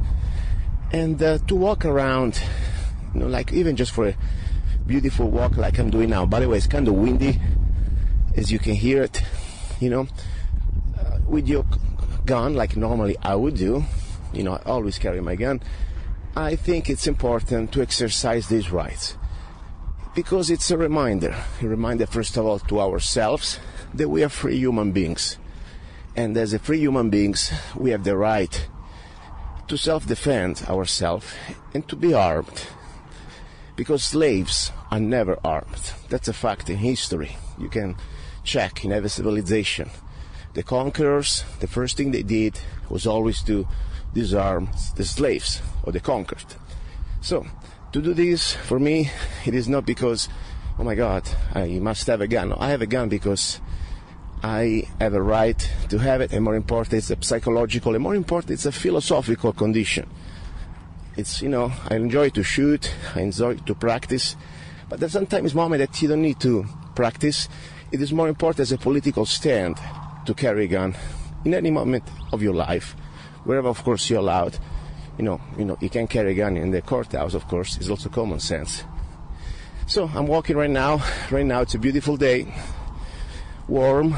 And to walk around, like even just for a beautiful walk like I'm doing now. By the way, it's kind of windy, as you can hear it, with your gun, like normally I would do, I always carry my gun. I think it's important to exercise these rights. Because it's a reminder first of all to ourselves that we are free human beings. And as a free human beings, we have the right to self-defend ourselves and to be armed. Because slaves are never armed. That's a fact in history. You can check in every civilization. The conquerors, the first thing they did was always to disarm the slaves or the conquered. So, to do this, for me, it is not because, oh my God, I must have a gun. No, I have a gun because I have a right to have it, and more important, it's a psychological, and more important, it's a philosophical condition. It's, I enjoy to shoot, I enjoy to practice, but there's sometimes moments that you don't need to practice. It is more important as a political stand to carry a gun in any moment of your life, wherever, of course, you're allowed. You can carry a gun in the courthouse, of course. It's also common sense. So I'm walking right now. Right now it's a beautiful day, warm,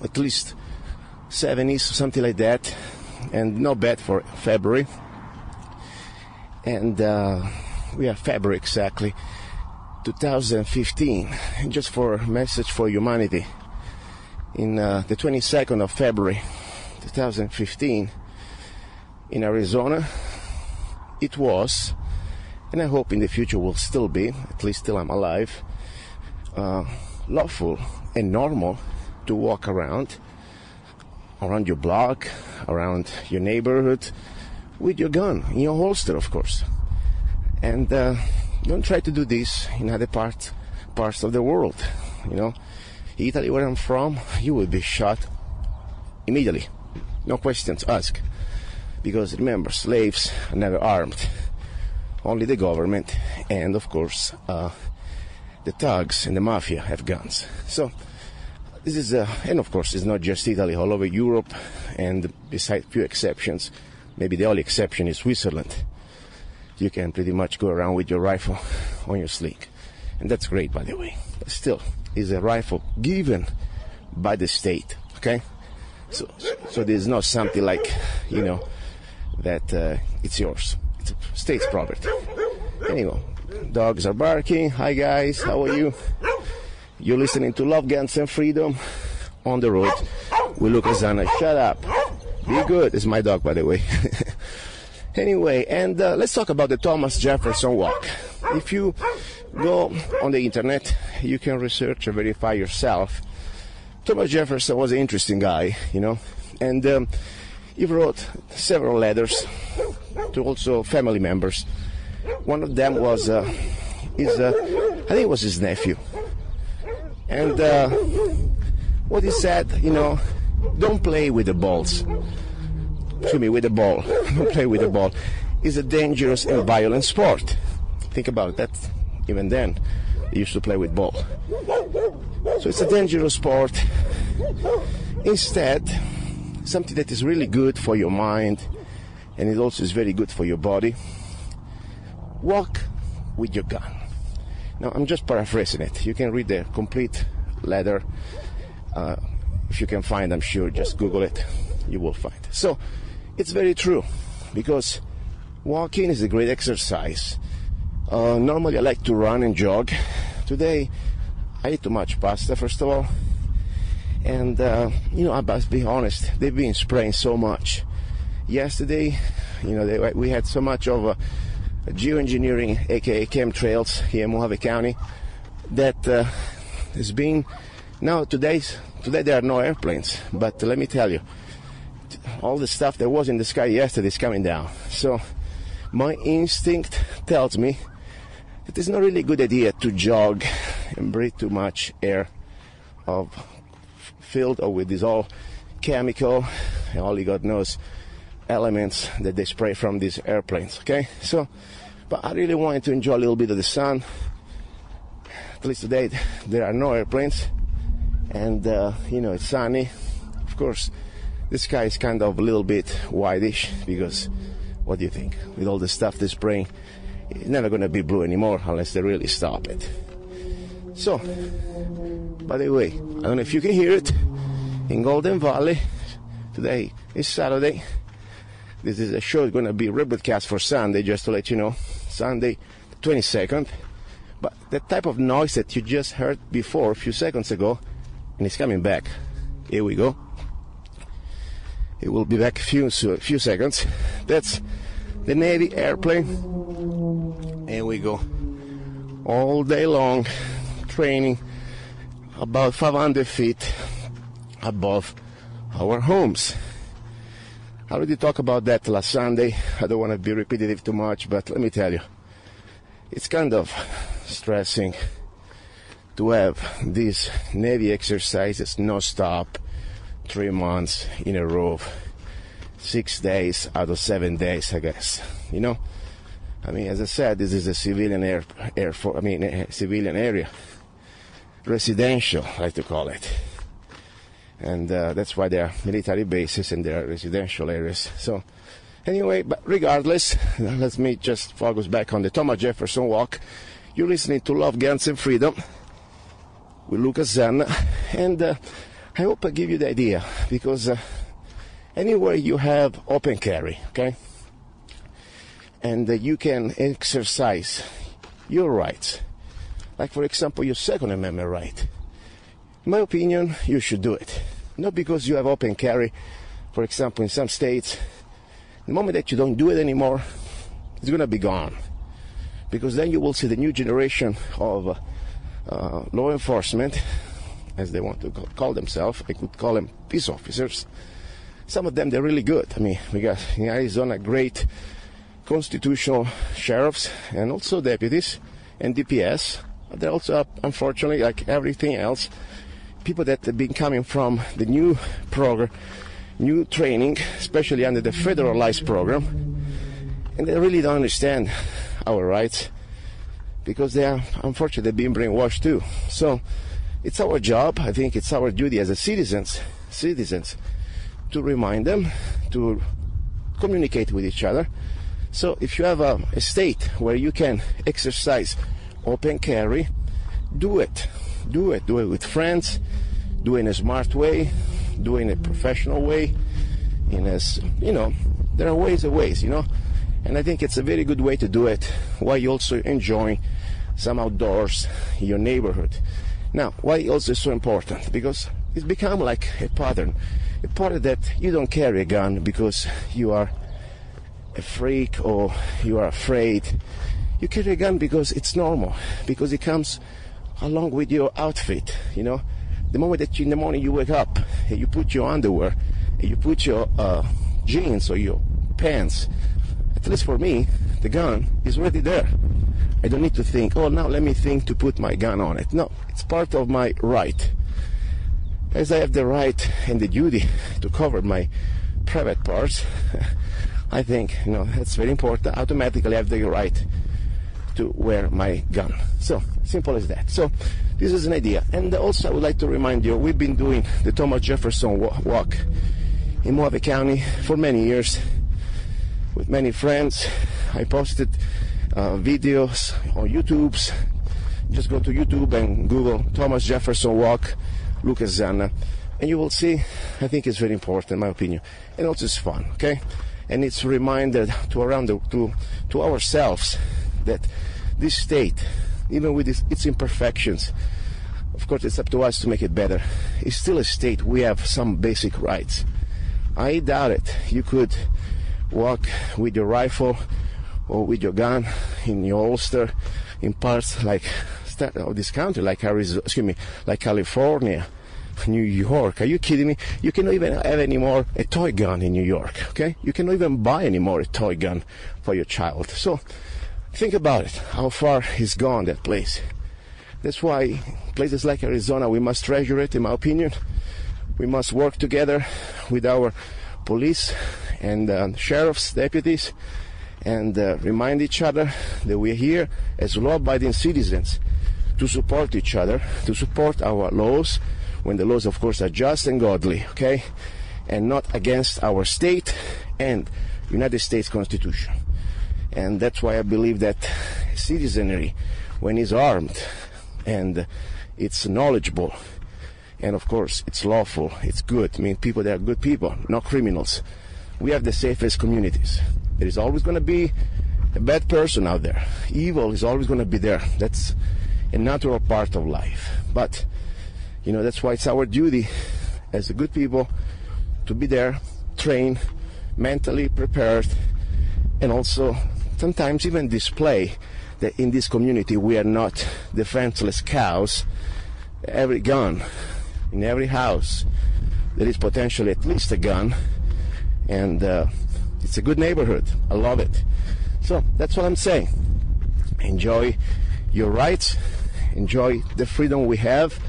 at least 70s, something like that, and not bad for February. And we are February exactly, 2015. And just for a message for humanity, in the 22nd of February, 2015, in Arizona, it was, and I hope in the future will still be, at least till I'm alive, lawful and normal to walk around your block, around your neighborhood, with your gun in your holster, of course. And don't try to do this in other parts of the world. Italy, where I'm from, you will be shot immediately, no questions asked. Because remember, slaves are never armed. Only the government and, of course, the thugs and the mafia have guns. So this is, and of course, it's not just Italy, all over Europe, and besides few exceptions, maybe the only exception is Switzerland. You can pretty much go around with your rifle on your sling. And that's great, by the way. But still, it's a rifle given by the state, okay? So there's not something like, that it's yours. It's a state's property. Anyway, dogs are barking. Hi guys, how are you? You're listening to Love, Guns and Freedom on the road with Luca Zana. Shut up. Be good. It's my dog, by the way. Anyway, and let's talk about the Thomas Jefferson Walk. If you go on the internet, you can research and verify yourself. Thomas Jefferson was an interesting guy, and he wrote several letters to also family members. One of them was I think it was his nephew. And what he said, don't play with the balls. Excuse me, with the ball. Don't play with the ball. It's a dangerous and violent sport. Think about that. Even then, he used to play with ball. So it's a dangerous sport. Instead, something that is really good for your mind, and it also is very good for your body, walk with your gun. Now, I'm just paraphrasing it. You can read the complete letter. If you can find, I'm sure, just Google it. You will find. So, it's very true, because walking is a great exercise. Normally, I like to run and jog. Today, I ate too much pasta, first of all. And, I must be honest, they've been spraying so much. Yesterday, we had so much of geoengineering, aka chemtrails, here in Mojave County, that has been. Now, today there are no airplanes, but let me tell you, all the stuff that was in the sky yesterday is coming down. So, my instinct tells me that it's not really a good idea to jog and breathe too much air filled with this all chemical, and only God knows, elements that they spray from these airplanes. Okay, so, but I really wanted to enjoy a little bit of the sun. At least today there are no airplanes, and it's sunny. Of course, the sky is kind of a little bit whitish, because what do you think? With all the stuff they're spraying, it's never going to be blue anymore unless they really stop it. So, by the way, I don't know if you can hear it, in Golden Valley, today is Saturday. This is a show that's going to be rebroadcast for Sunday, just to let you know. Sunday, 22nd. But that type of noise that you just heard before, a few seconds ago, and it's coming back. Here we go. It will be back a few seconds. That's the Navy airplane. Here we go. All day long, training about 500 feet above our homes. I already talked about that last Sunday. I don't want to be repetitive too much, but let me tell you, it's kind of stressing to have these Navy exercises non-stop, 3 months in a row, 6 days out of 7 days, I guess. I mean, as I said, this is a civilian civilian area, residential, I like to call it. And that's why there are military bases and there are residential areas. So, anyway, but regardless, let me just focus back on the Thomas Jefferson Walk. You're listening to Love, Guns, and Freedom with Luca, and I hope I give you the idea, because anywhere you have open carry, okay, and you can exercise your rights, like for example your Second Amendment right. In my opinion, you should do it. Not because you have open carry, for example, in some states. The moment that you don't do it anymore, it's going to be gone. Because then you will see the new generation of law enforcement, as they want to call themselves. I could call them peace officers. Some of them, they're really good. I mean, we got in Arizona great constitutional sheriffs and also deputies and DPS. They're also, unfortunately, like everything else, people that have been coming from the new program, new training, especially under the federalized program, and they really don't understand our rights, because they are, unfortunately, being brainwashed too. So it's our job, I think it's our duty as a citizens, to remind them, to communicate with each other. So if you have a state where you can exercise open carry, do it with friends, do it in a smart way, do it in a professional way, there are ways, and I think it's a very good way to do it while you also enjoying some outdoors in your neighborhood. Now, why also is so important? Because it's become like a pattern that you don't carry a gun because you are a freak or you are afraid. You carry a gun because it's normal, because it comes along with your outfit. The moment that in the morning you wake up and you put your underwear and you put your jeans or your pants, at least for me, the gun is already there. I don't need to think, oh, now let me think to put my gun on it. No, it's part of my right. As I have the right and the duty to cover my private parts, I think, that's very important. Automatically I have the right to wear my gun. So, simple as that. So, this is an idea. And also I would like to remind you, we've been doing the Thomas Jefferson Walk in Mojave County for many years with many friends. I posted videos on YouTube's. Just go to YouTube and Google Thomas Jefferson Walk, Luca, and you will see. I think it's very important, in my opinion, and also it's fun. Okay, and it's a reminder to ourselves that this state, even with its imperfections, of course, it's up to us to make it better. It's still a state. We have some basic rights. I doubt it. You could walk with your rifle or with your gun in your holster in parts like this country, like like California, New York. Are you kidding me? You cannot even have anymore a toy gun in New York. Okay, you cannot even buy anymore a toy gun for your child. So think about it. How far is gone that place? That's why places like Arizona, we must treasure it, in my opinion. We must work together with our police and sheriff's deputies and remind each other that we're here as law-abiding citizens to support each other, to support our laws, when the laws, of course, are just and godly, okay, and not against our state and United States Constitution. And that's why I believe that citizenry, when it's armed and it's knowledgeable, and of course it's lawful, it's good, I mean, people that are good people, not criminals, we have the safest communities. There is always going to be a bad person out there. Evil is always going to be there. That's a natural part of life. But, you know, that's why it's our duty as good people to be there, trained, mentally prepared, and also sometimes even display that in this community we are not defenseless cows. Every gun, in every house, there is potentially at least a gun, and it's a good neighborhood. I love it. So that's what I'm saying. Enjoy your rights, enjoy the freedom we have,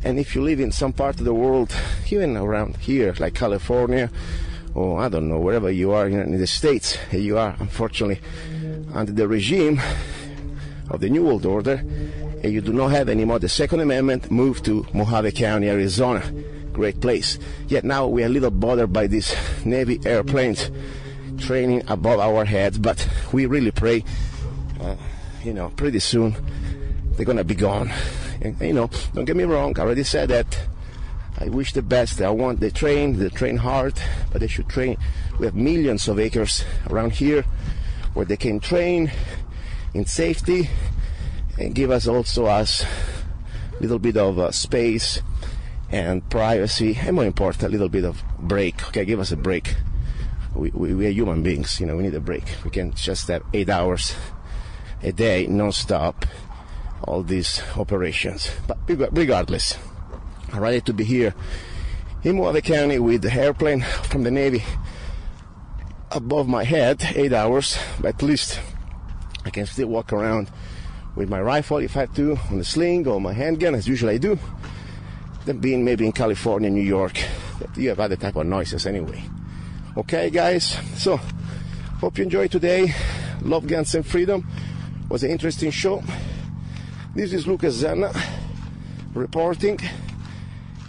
and if you live in some part of the world, even around here, like California, or I don't know, wherever you are in the States, you are unfortunately under the regime of the New World Order, and you do not have anymore the Second Amendment, move to Mojave County, Arizona. Great place. Yet now we are a little bothered by these Navy airplanes training above our heads, but we really pray, pretty soon they're going to be gone. And, don't get me wrong, I already said that. I wish the best. I want they train hard, but they should train. We have millions of acres around here where they can train in safety and give us a little bit of space and privacy, and more important, a little bit of break. Okay, give us a break. We are human beings, we need a break. We can't just have 8 hours a day, non-stop, all these operations. But regardless, I'm ready to be here in Mojave County with the airplane from the Navy above my head, 8 hours, but at least I can still walk around with my rifle if I have to, on the sling or my handgun, as usually I do, than being maybe in California, New York. You have other type of noises anyway. Okay, guys, so hope you enjoyed today. Love, Guns, and Freedom was an interesting show. This is Luca Zanna reporting.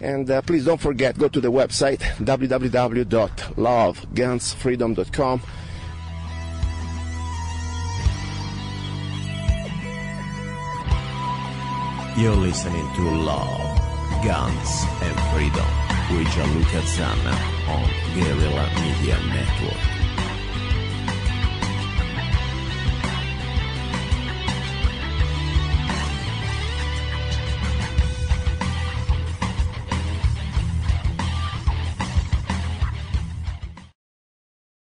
And please don't forget, go to the website www.lovegunsfreedom.com. You're listening to Love, Guns, and Freedom with Gianluca Zanna on Guerrilla Media Network.